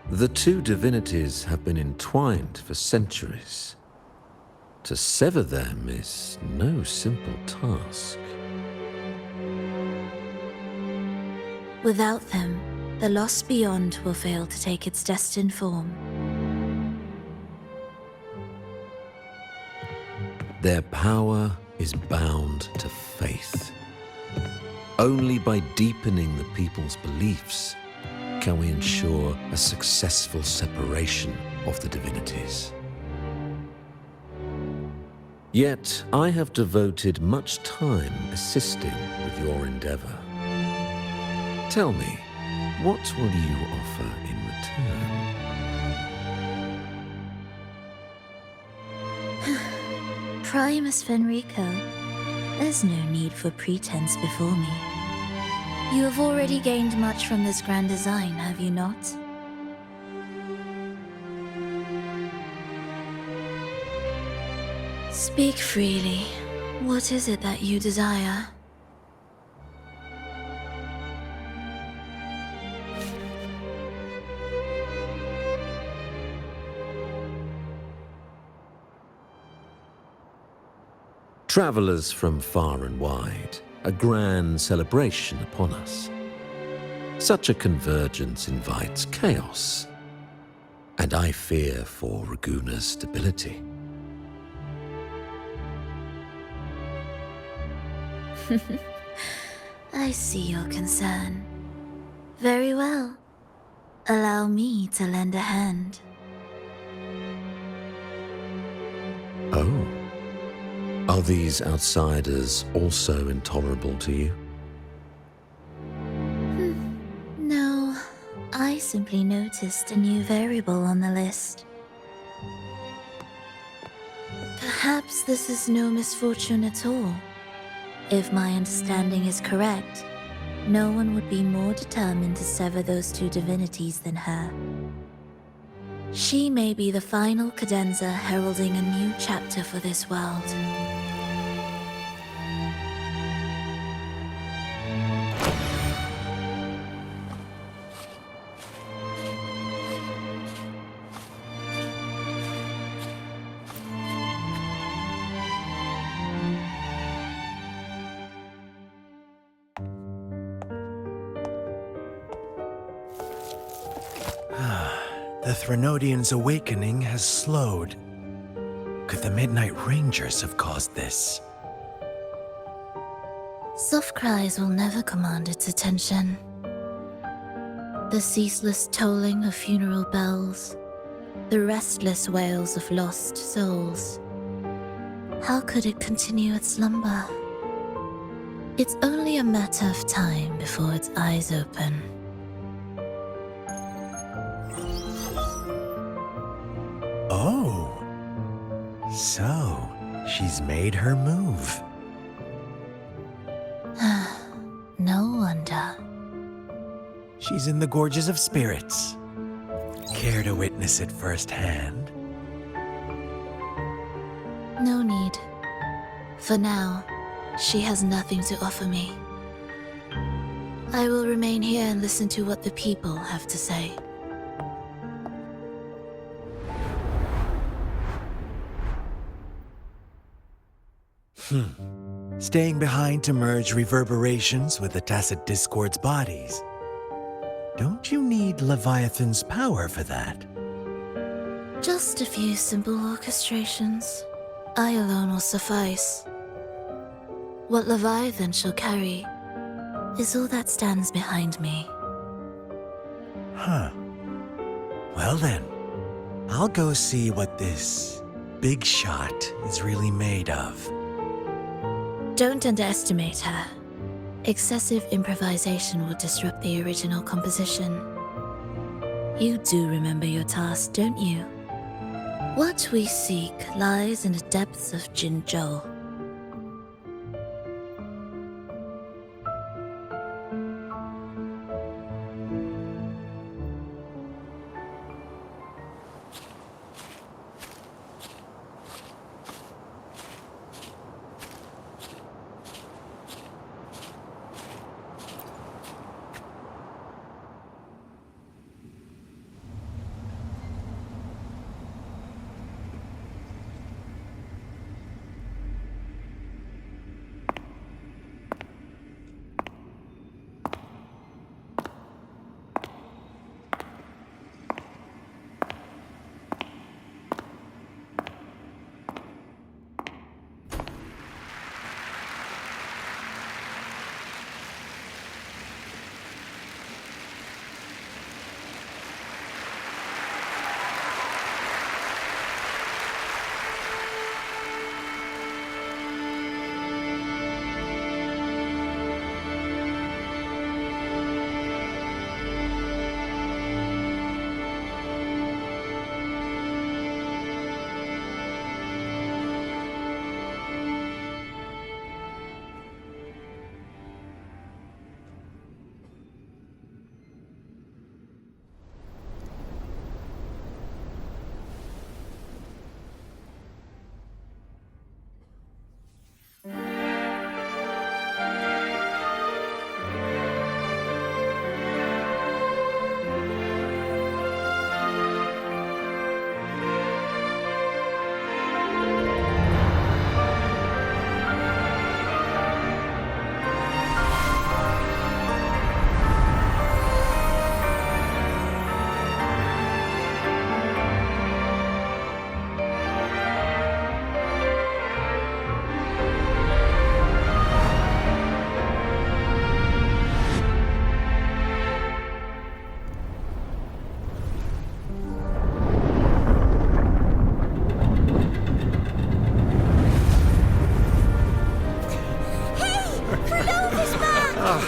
The two divinities have been entwined for centuries. To sever them is no simple task. Without them, the lost beyond will fail to take its destined form. Their power is bound to faith. Only by deepening the people's beliefs can we ensure a successful separation of the divinities. Yet, I have devoted much time assisting with your endeavor. Tell me, what will you offer in return? Primus Fenrico, there's no need for pretense before me. You have already gained much from this grand design, have you not? Speak freely. What is it that you desire? Travelers from far and wide, a grand celebration upon us. Such a convergence invites chaos, and I fear for Raguna's stability. I see your concern. Very well. Allow me to lend a hand. Oh. Are these outsiders also intolerable to you? No, I simply noticed a new variable on the list. Perhaps this is no misfortune at all. If my understanding is correct, no one would be more determined to sever those two divinities than her. She may be the final cadenza heralding a new chapter for this world. The Threnodians' awakening has slowed. Could the Midnight Rangers have caused this? Soft cries will never command its attention. The ceaseless tolling of funeral bells, the restless wails of lost souls. How could it continue its slumber? It's only a matter of time before its eyes open. Oh. So, she's made her move. No wonder. She's in the Gorges of Spirits. Care to witness it firsthand? No need. For now, she has nothing to offer me. I will remain here and listen to what the people have to say. Staying behind to merge reverberations with the Tacit Discord's bodies. Don't you need Leviathan's power for that? Just a few simple orchestrations. I alone will suffice. What Leviathan shall carry is all that stands behind me. Huh. Well then, I'll go see what this big shot is really made of. Don't underestimate her. Excessive improvisation will disrupt the original composition. You do remember your task, don't you? What we seek lies in the depths of Jinzhou.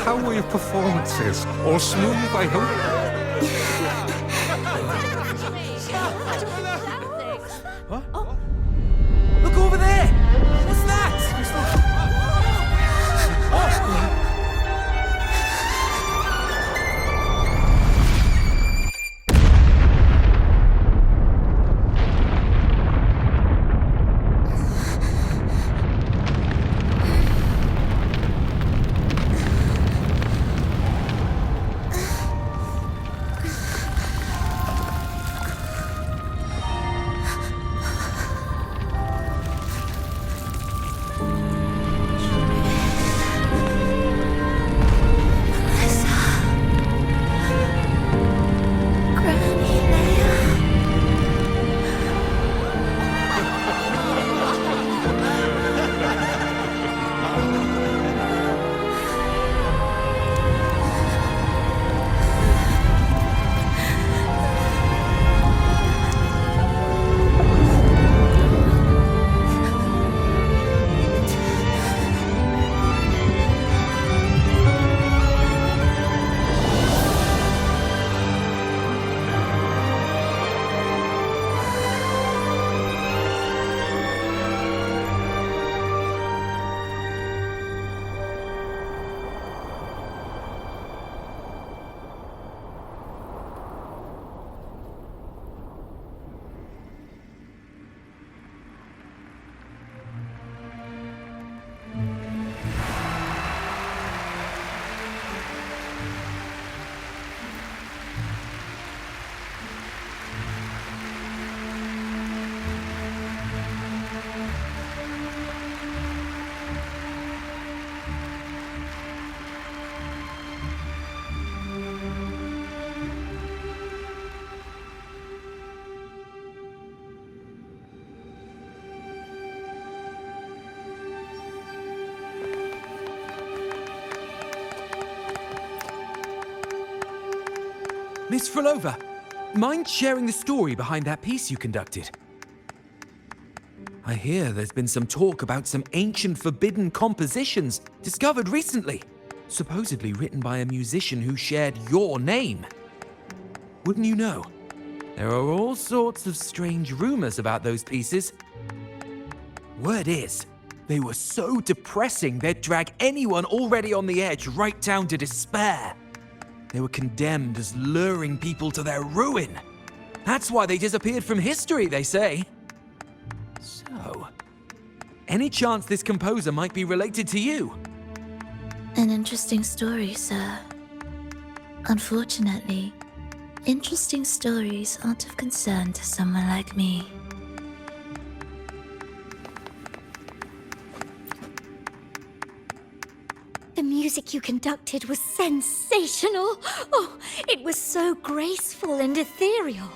How were your performances? All smooth, I hope? Look over there! What's that? Miss Frolova, mind sharing the story behind that piece you conducted? I hear there's been some talk about some ancient forbidden compositions discovered recently, supposedly written by a musician who shared your name. Wouldn't you know? There are all sorts of strange rumors about those pieces. Word is, they were so depressing they'd drag anyone already on the edge right down to despair. They were condemned as luring people to their ruin. That's why they disappeared from history, they say. So, any chance this composer might be related to you? An interesting story, sir. Unfortunately, interesting stories aren't of concern to someone like me. The music you conducted was sensational. Oh, it was so graceful and ethereal.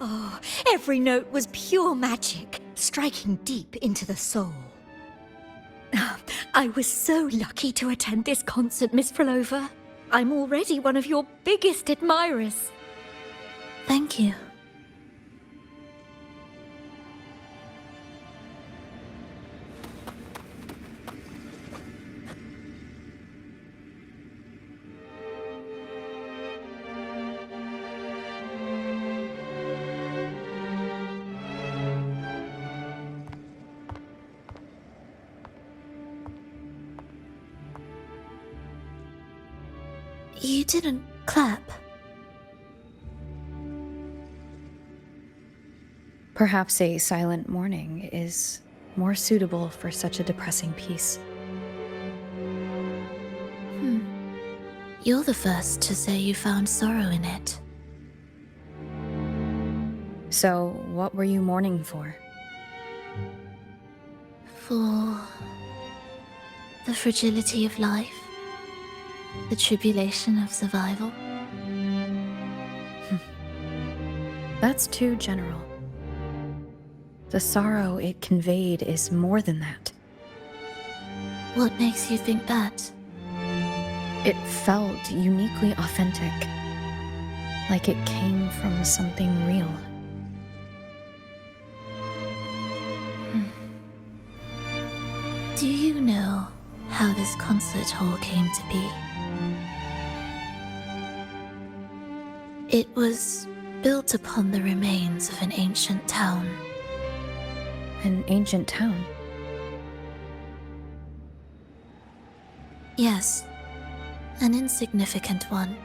Oh, every note was pure magic, striking deep into the soul. I was so lucky to attend this concert, Miss Frolova. I'm already one of your biggest admirers. Thank you. You didn't clap. Perhaps a silent mourning is more suitable for such a depressing piece. You're the first to say you found sorrow in it. So, what were you mourning for? For the fragility of life, the tribulation of survival. That's too general. The sorrow it conveyed is more than that. What makes you think that? It felt uniquely authentic, like it came from something real. Do you know how this concert hall came to be? It was built upon the remains of an ancient town. An ancient town? Yes, an insignificant one.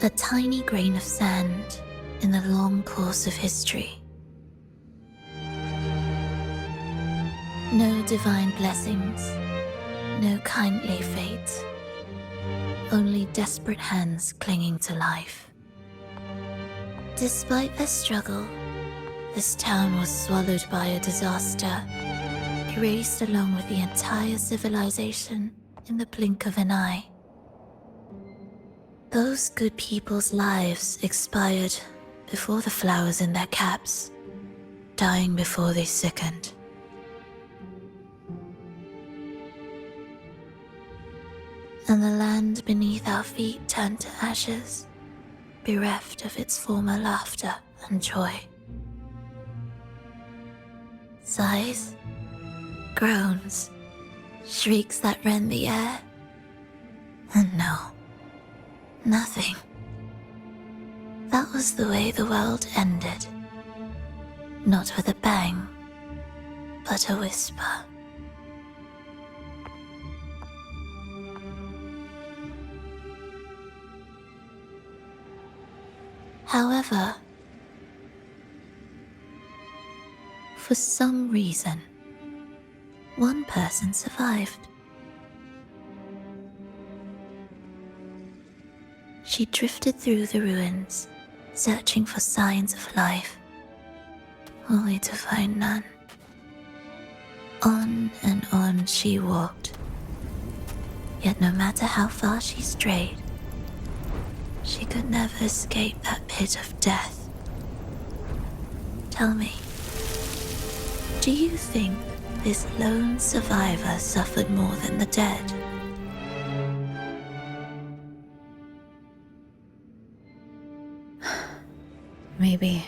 A tiny grain of sand in the long course of history. No divine blessings, no kindly fate. Only desperate hands clinging to life. Despite their struggle, this town was swallowed by a disaster, erased along with the entire civilization in the blink of an eye. Those good people's lives expired before the flowers in their caps, dying before they sickened. And the land beneath our feet turned to ashes, bereft of its former laughter and joy. Sighs, groans, shrieks that rend the air. And no, nothing. That was the way the world ended. Not with a bang, but a whisper. However, for some reason, one person survived. She drifted through the ruins, searching for signs of life, only to find none. On and on she walked, yet no matter how far she strayed, she could never escape that pit of death. Tell me, do you think this lone survivor suffered more than the dead? Maybe.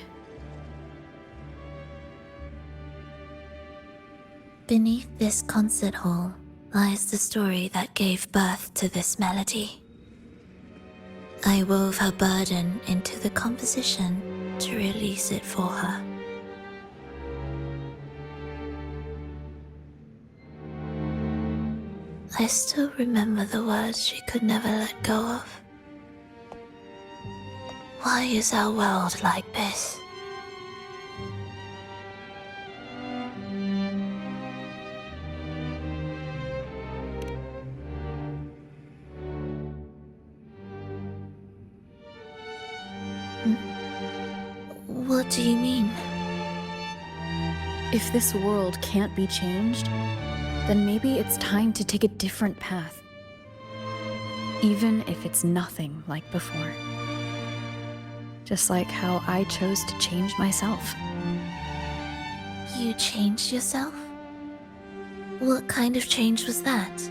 Beneath this concert hall lies the story that gave birth to this melody. I wove her burden into the composition to release it for her. I still remember the words she could never let go of. Why is our world like this? What do you mean? If this world can't be changed, then maybe it's time to take a different path. Even if it's nothing like before. Just like how I chose to change myself. You changed yourself? What kind of change was that?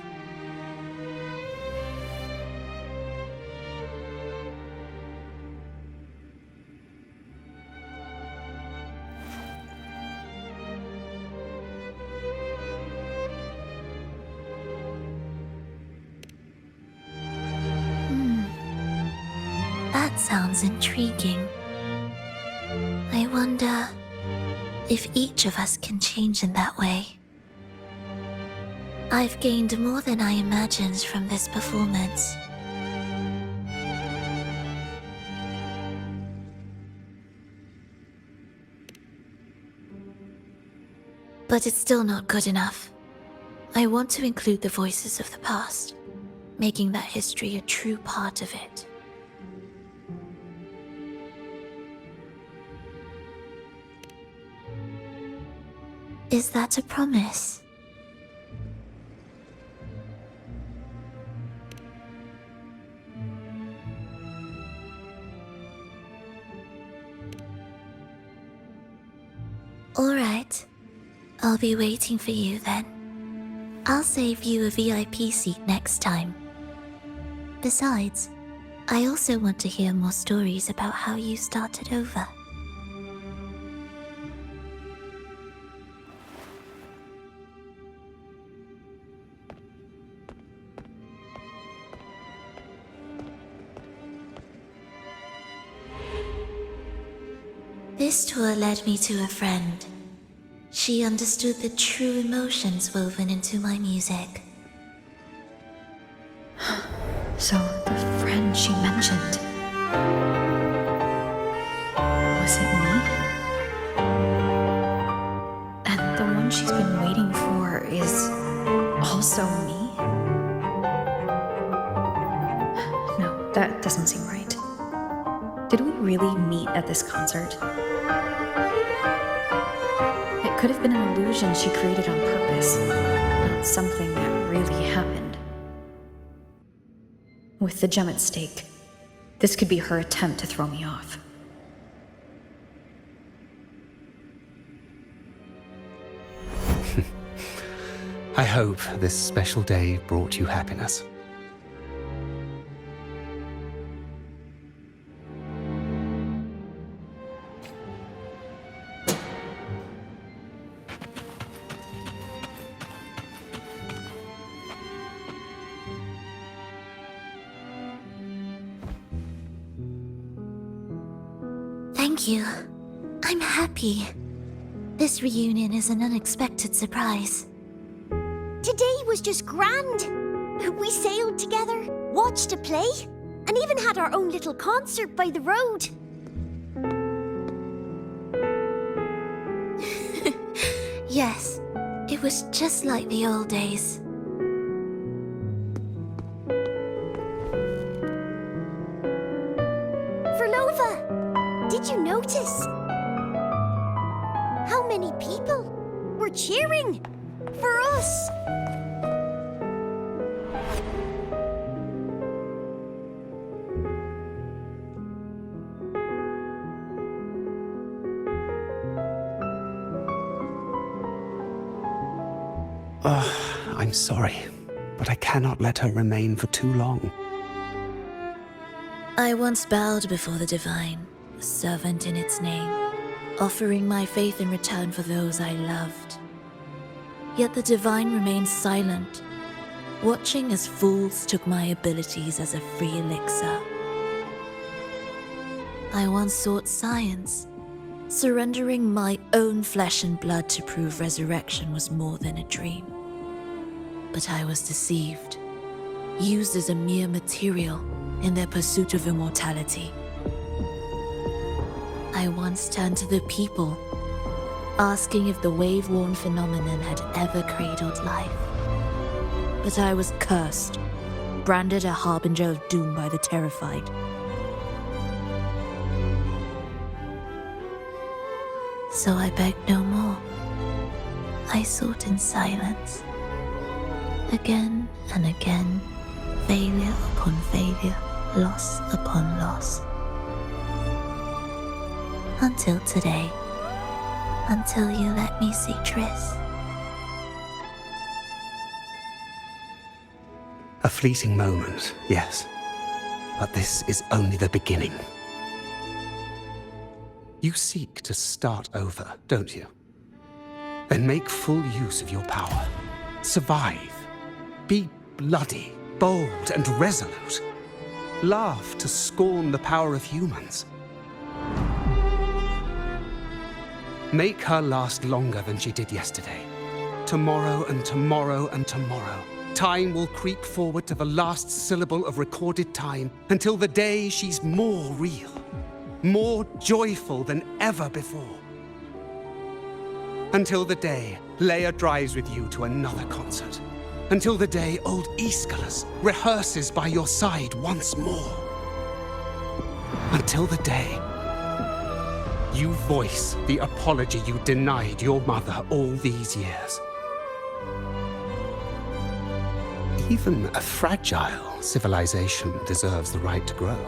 That sounds intriguing. I wonder if each of us can change in that way. I've gained more than I imagined from this performance. But it's still not good enough. I want to include the voices of the past, making that history a true part of it. Is that a promise? All right. I'll be waiting for you then. I'll save you a VIP seat next time. Besides, I also want to hear more stories about how you started over. This tour led me to a friend. She understood the true emotions woven into my music. So, the friend she mentioned. Was it me? And the one she's been waiting for is also me? No, that doesn't seem right. Did we really meet at this concert? It could have been an illusion she created on purpose, not something that really happened. With the gem at stake, this could be her attempt to throw me off. I hope this special day brought you happiness. Thank you. I'm happy. This reunion is an unexpected surprise. Today was just grand. We sailed together, watched a play, and even had our own little concert by the road. Yes, it was just like the old days. Did you notice? How many people were cheering for us? I'm sorry, but I cannot let her remain for too long. I once bowed before the divine, a servant in its name, offering my faith in return for those I loved. Yet the divine remained silent, watching as fools took my abilities as a free elixir. I once sought science, surrendering my own flesh and blood to prove resurrection was more than a dream. But I was deceived, used as a mere material in their pursuit of immortality. I once turned to the people, asking if the wave-worn phenomenon had ever cradled life. But I was cursed, branded a harbinger of doom by the terrified. So I begged no more. I sought in silence. Again and again, failure upon failure, loss upon loss. Until today. Until you let me see Triss. A fleeting moment, yes. But this is only the beginning. You seek to start over, don't you? Then make full use of your power. Survive. Be bloody, bold, and resolute. Laugh to scorn the power of humans. Make her last longer than she did yesterday. Tomorrow and tomorrow and tomorrow. Time will creep forward to the last syllable of recorded time until the day she's more real, more joyful than ever before. Until the day Leia drives with you to another concert. Until the day old Aeschylus rehearses by your side once more. Until the day you voice the apology you denied your mother all these years. Even a fragile civilization deserves the right to grow.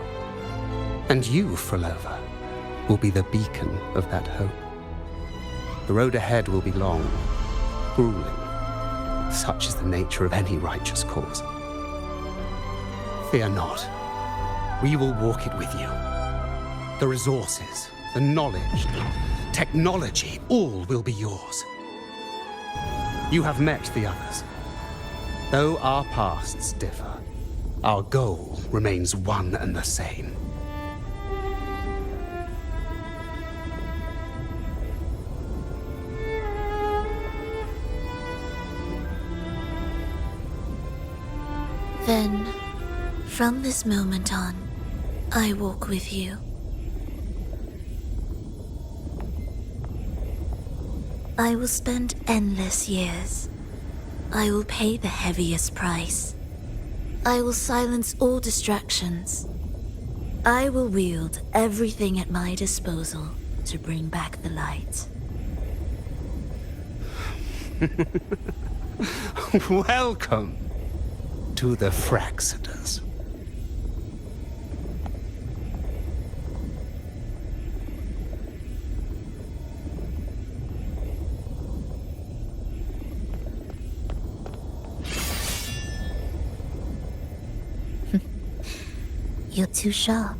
And you, Frolova, will be the beacon of that hope. The road ahead will be long, grueling. Such is the nature of any righteous cause. Fear not. We will walk it with you. The resources, the knowledge, technology, all will be yours. You have met the others. Though our pasts differ, our goal remains one and the same. Then, from this moment on, I walk with you. I will spend endless years. I will pay the heaviest price. I will silence all distractions. I will wield everything at my disposal to bring back the light. Welcome to the Fraxiters. You're too sharp.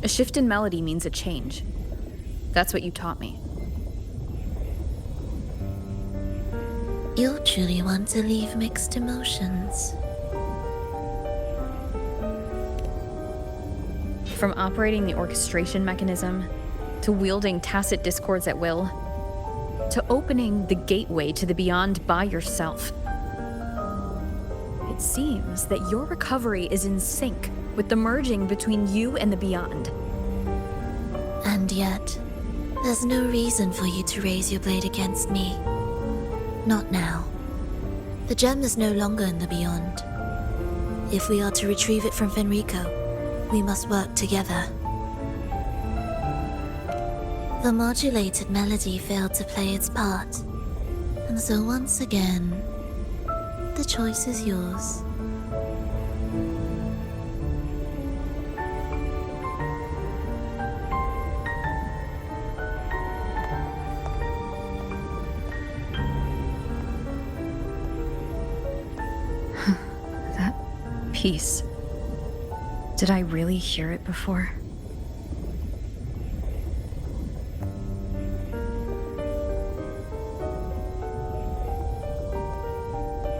A shift in melody means a change. That's what you taught me. You'll truly want to leave mixed emotions. From operating the orchestration mechanism, to wielding tacit discords at will, to opening the gateway to the beyond by yourself. It seems that your recovery is in sync with the merging between you and the beyond. And yet, there's no reason for you to raise your blade against me. Not now. The gem is no longer in the beyond. If we are to retrieve it from Fenrico, we must work together. The modulated melody failed to play its part, and so once again, the choice is yours. That piece. Did I really hear it before?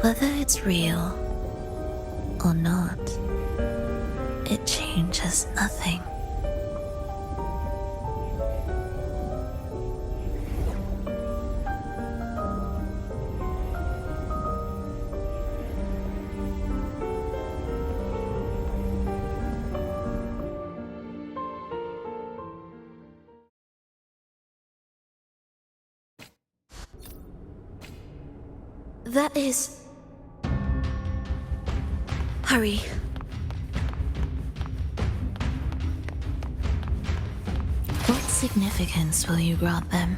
Whether it's real or not, it changes nothing. That is... Hurry. What significance will you grant them?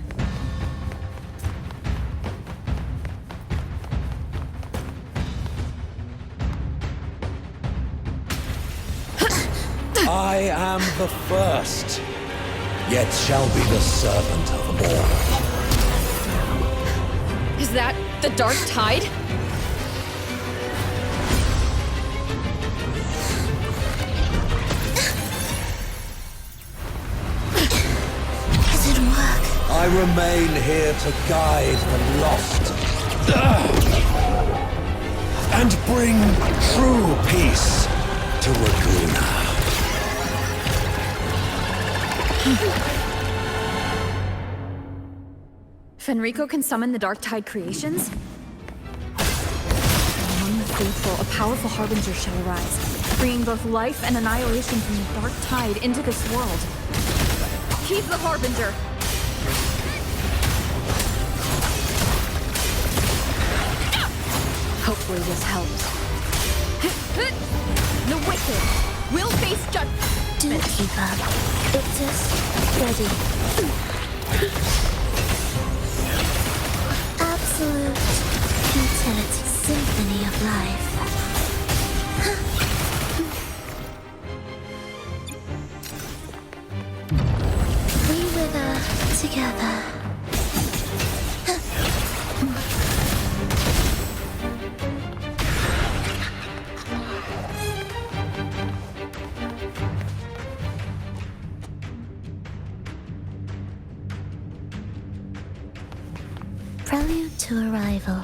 I am the first, yet shall be the servant of all. Is that the Dark Tide? Does it work? I remain here to guide the lost and bring true peace to Raguna. Fenrico can summon the Dark Tide creations? Among the faithful, a powerful harbinger shall arise, bringing both life and annihilation from the Dark Tide into this world. He's the harbinger! Hopefully this helps. The wicked will face judgment! Do keep up. It's ready. Absolute futility, symphony of life. We wither together. Prelude to arrival.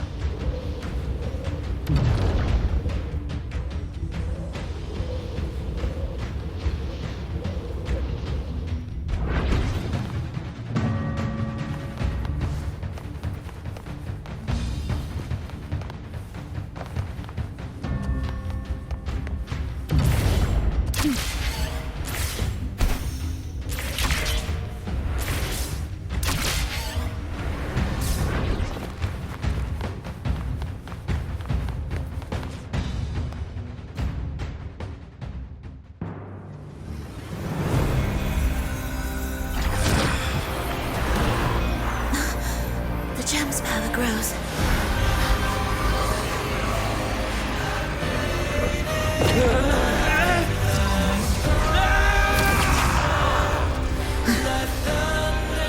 The gem's power grows.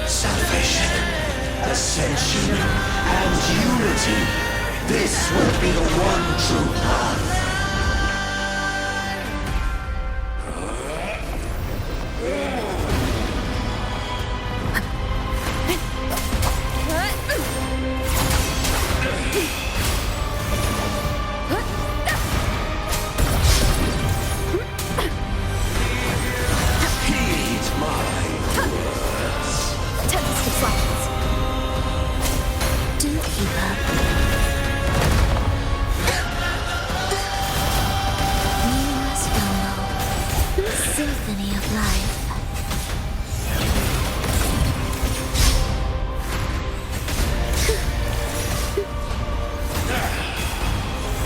Salvation, ascension, and unity. This will be the one true path. Symphony of life.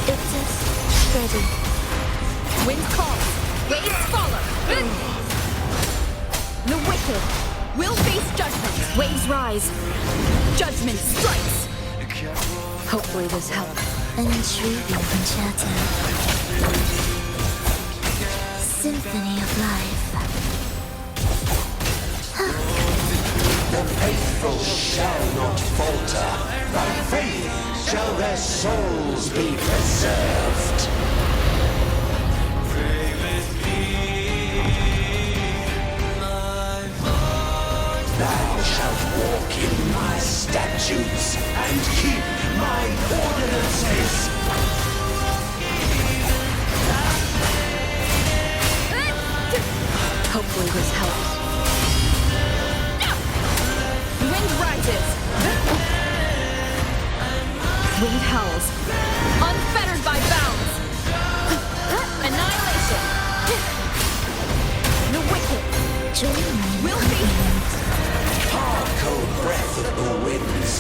It's ready. Wind calls, waves follow. The wicked will face judgment. Waves rise. Judgment strikes. Hopefully this helps. An intriguing concerto. Symphony of life. The faithful shall not falter. By faith shall their souls be preserved. Thou shalt walk in my statutes and keep my ordinances. Wind howls. Unfettered by bounds. Annihilation. The wicked will be. Cold breath of the winds,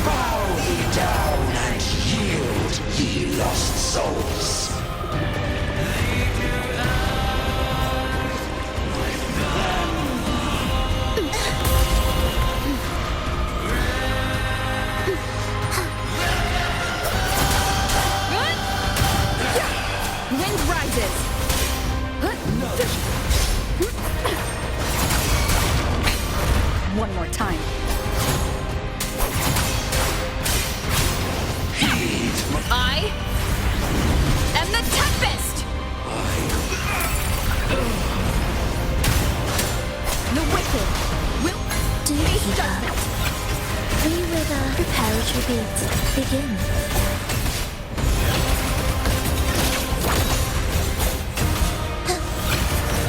bow ye down and yield, ye lost souls. Wind rises. One more time. I am the Tempest! The wicked will face judgment. We will prepare a tribute. Begin.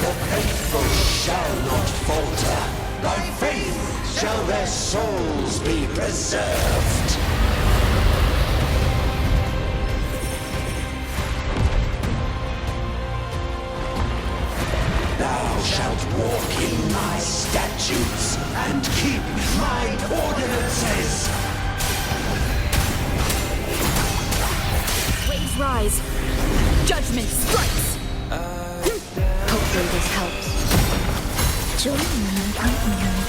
The faithful shall not falter. By faith shall their souls be preserved. Thou shalt walk in my statutes and keep my ordinances. Waves rise. Judgment strikes. Hopefully this helps. Join me in enlightenment.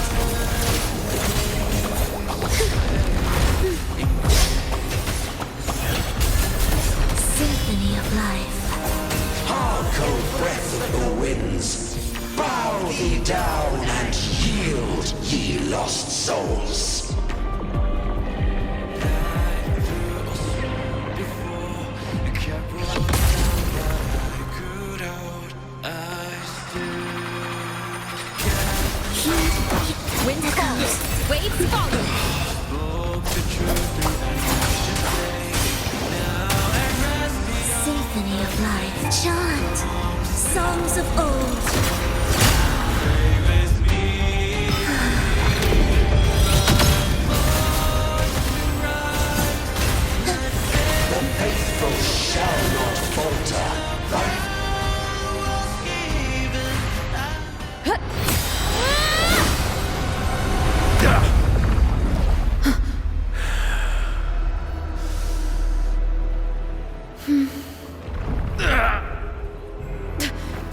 Symphony of life. Cold breath of the winds, bow thee down and yield, ye lost souls. Wind falls. Waves follow. Symphony of life. Chant songs of old. The faithful shall not falter.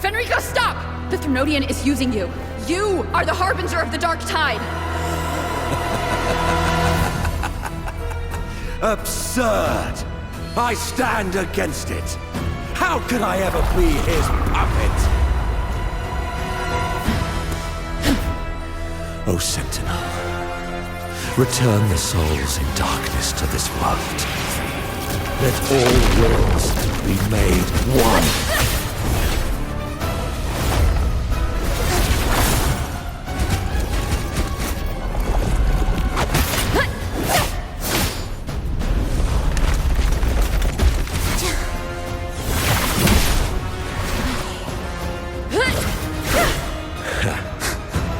Fenrico, stop! The Thrunodian is using you. You are the harbinger of the dark tide. Absurd! I stand against it. How can I ever be his puppet? O Sentinel, return the souls in darkness to this world. Let all worlds be made one.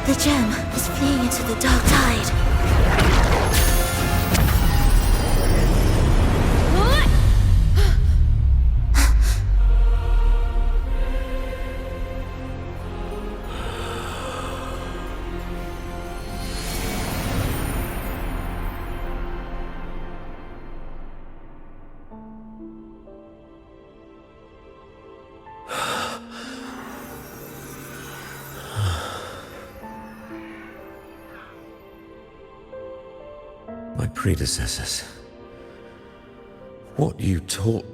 The gem is fleeing into the dark tide. My predecessors. What you taught...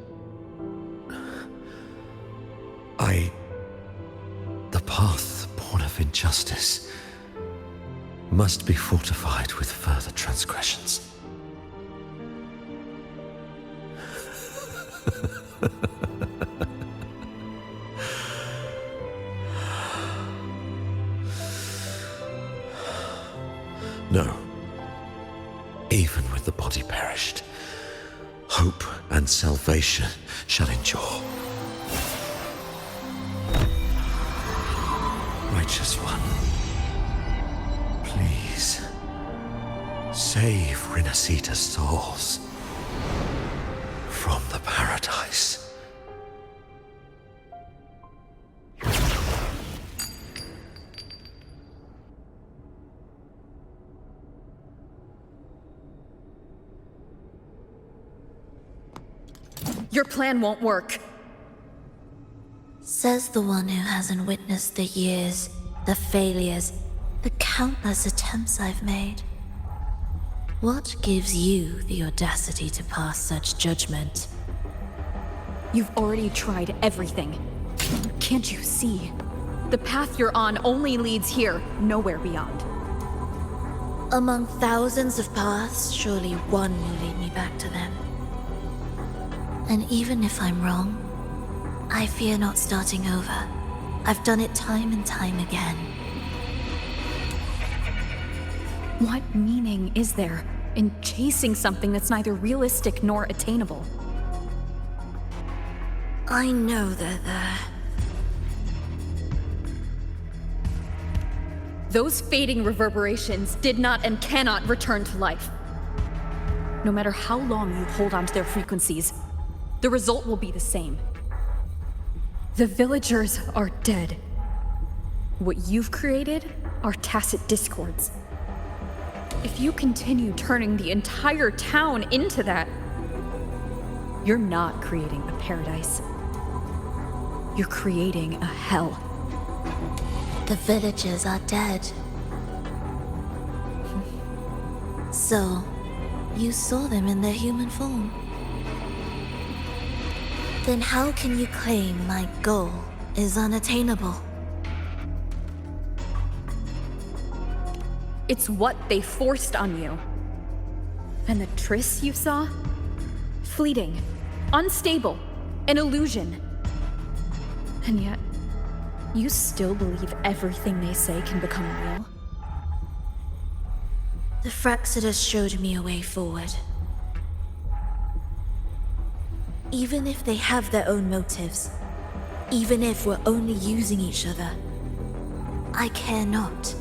The path born of injustice must be fortified with further transgressions. No. Even with the body perished, hope and salvation shall endure. Righteous One, please save Renacita's souls. from the paradise. Your plan won't work. Says the one who hasn't witnessed the years, the failures, the countless attempts I've made. What gives you the audacity to pass such judgment? You've already tried everything. Can't you see? The path you're on only leads here, nowhere beyond. Among thousands of paths, surely one will lead me back to them. And even if I'm wrong, I fear not starting over. I've done it time and time again. What meaning is there in chasing something that's neither realistic nor attainable? I know they're there. Those fading reverberations did not and cannot return to life. No matter how long you hold on to their frequencies, the result will be the same. The villagers are dead. What you've created are tacit discords. If you continue turning the entire town into that, you're not creating a paradise. You're creating a hell. The villagers are dead. So, you saw them in their human form. Then how can you claim my goal is unattainable? It's what they forced on you. And the trysts you saw? Fleeting, unstable, an illusion. And yet, you still believe everything they say can become real? The Fraxidus showed me a way forward. Even if they have their own motives, even if we're only using each other, I care not.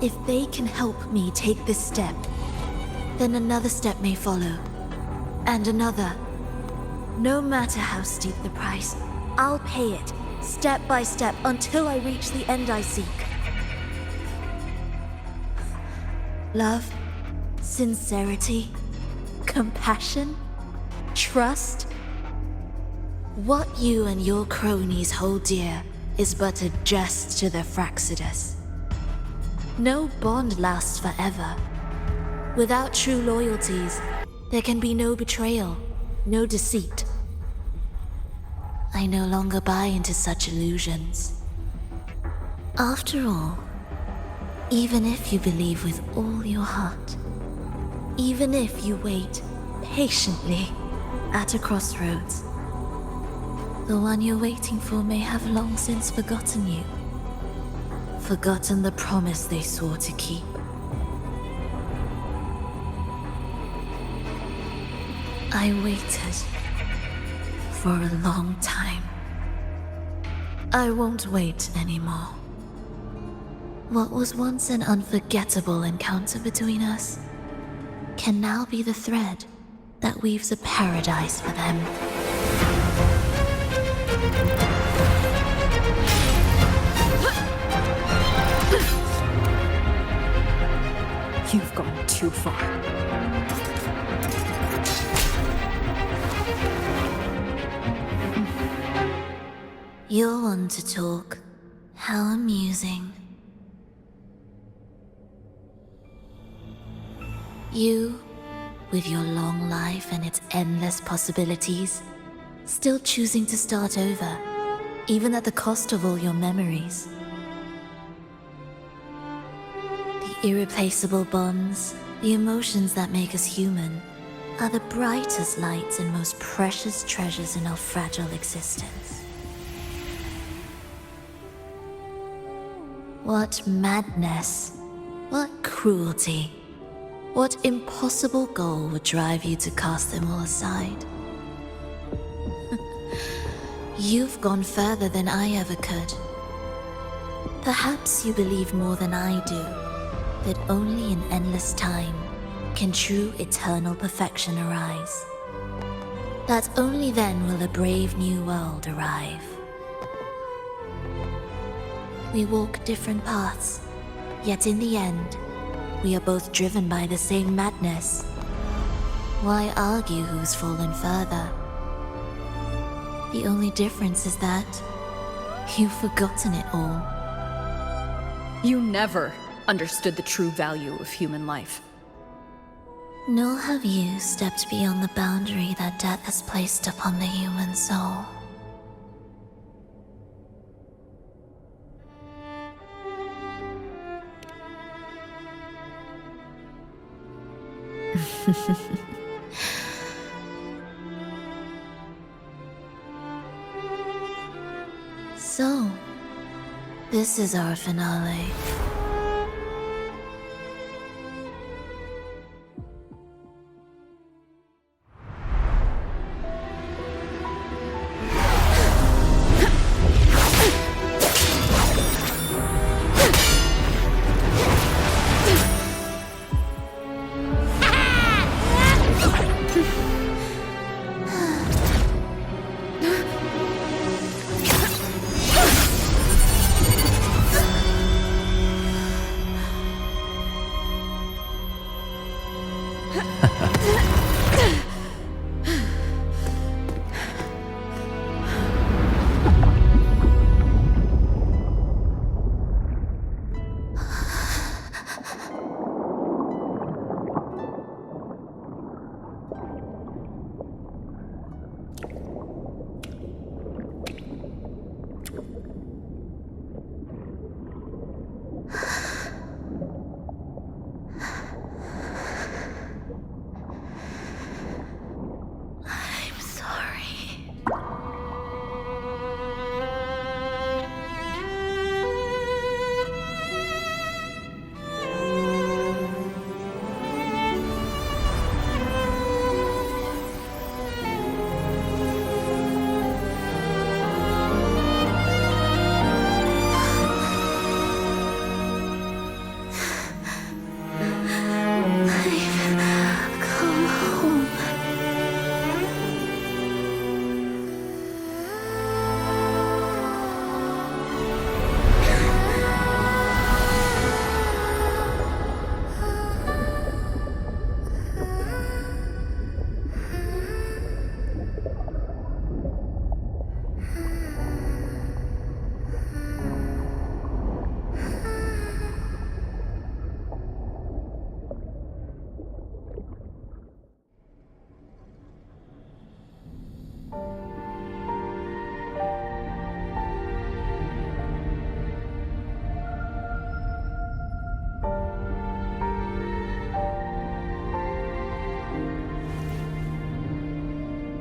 If they can help me take this step, then another step may follow, and another. No matter how steep the price, I'll pay it, step by step, until I reach the end I seek. Love, sincerity, compassion, trust. What you and your cronies hold dear is but a jest to the Fraxidus. No bond lasts forever. Without true loyalties, there can be no betrayal, no deceit. I no longer buy into such illusions. After all, even if you believe with all your heart, even if you wait patiently at a crossroads, the one you're waiting for may have long since forgotten you. Forgotten the promise they swore to keep. I waited for a long time. I won't wait anymore. What was once an unforgettable encounter between us can now be the thread that weaves a paradise for them. You've gone too far. You're one to talk. How amusing. You, with your long life and its endless possibilities, still choosing to start over, even at the cost of all your memories. The irreplaceable bonds, the emotions that make us human, are the brightest lights and most precious treasures in our fragile existence. What madness, what cruelty, what impossible goal would drive you to cast them all aside? You've gone further than I ever could. Perhaps you believe more than I do, that only in endless time can true eternal perfection arise. That only then will a brave new world arrive. We walk different paths, yet in the end, we are both driven by the same madness. Why argue who's fallen further? The only difference is that you've forgotten it all. You never understood the true value of human life. Nor have you stepped beyond the boundary that death has placed upon the human soul. So, this is our finale.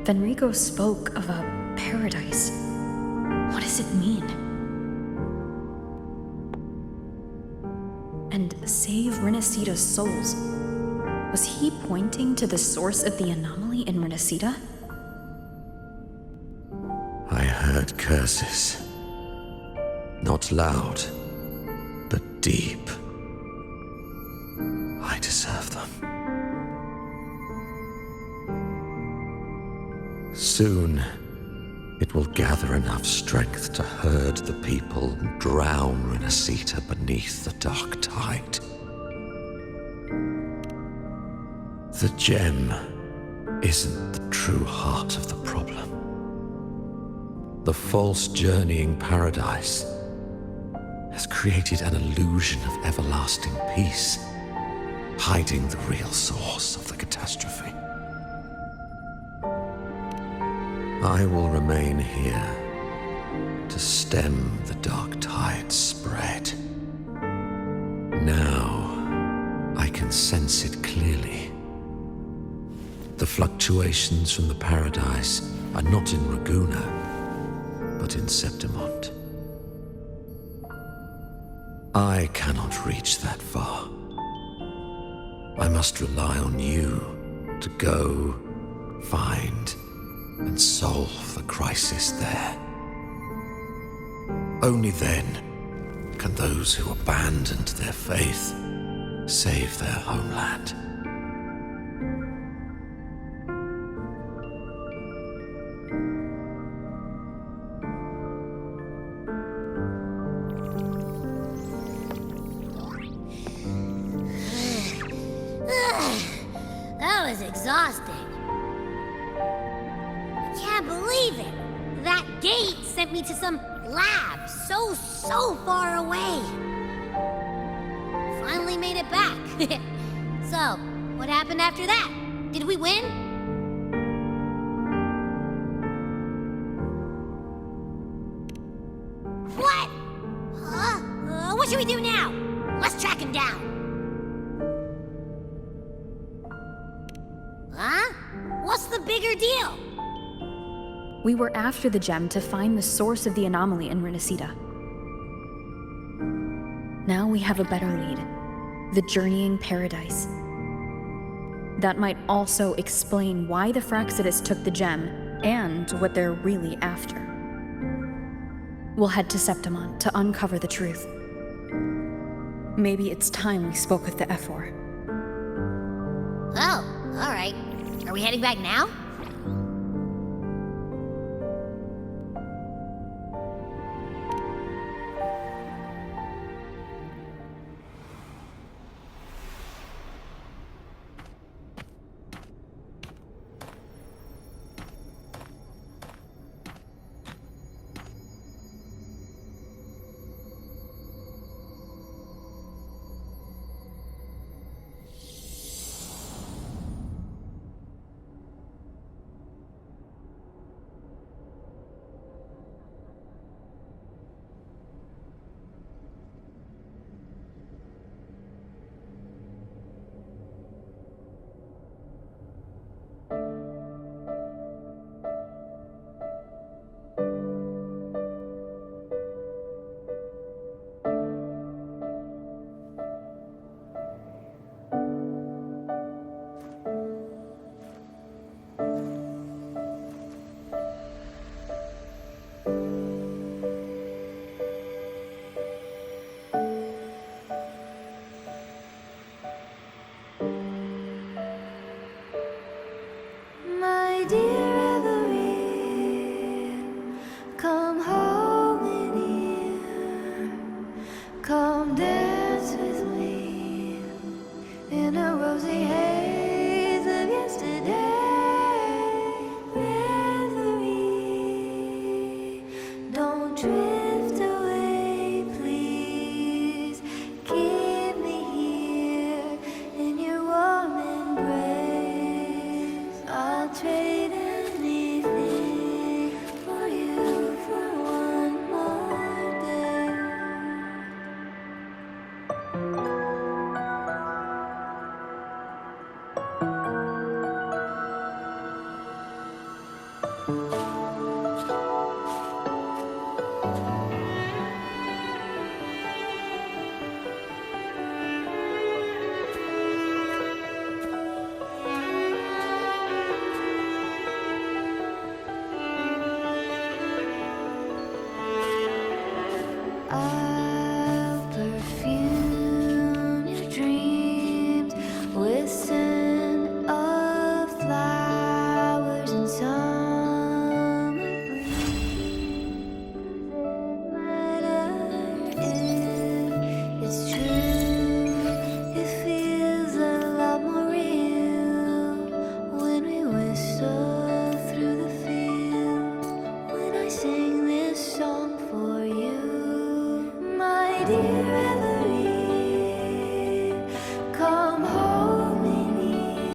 Fenrico spoke of a paradise. What does it mean? And save Renacita's souls. Was he pointing to the source of the anomaly in Renacita? I heard curses. Not loud, but deep. I deserve them. Soon, it will gather enough strength to herd the people and drown Renacita beneath the dark tide. The gem isn't the true heart of the problem. The false journeying paradise has created an illusion of everlasting peace, hiding the real source of the catastrophe. I will remain here to stem the dark tide's spread. Now, I can sense it clearly. The fluctuations from the paradise are not in Raguna, but in Septimont. I cannot reach that far. I must rely on you to go, find, and solve the crisis there. Only then can those who abandoned their faith save their homeland. That was exhausting. I can't believe it. That gate sent me to some lab so far away. Finally made it back. So, what happened after that? Did we win? What? What should we do now? Let's track him down. Huh? What's the bigger deal? We were after the gem to find the source of the anomaly in Renacita. Now we have a better lead. The journeying paradise. That might also explain why the Fraxidus took the gem and what they're really after. We'll head to Septimon to uncover the truth. Maybe it's time we spoke with the Ephor. Oh, all right. Are we heading back now?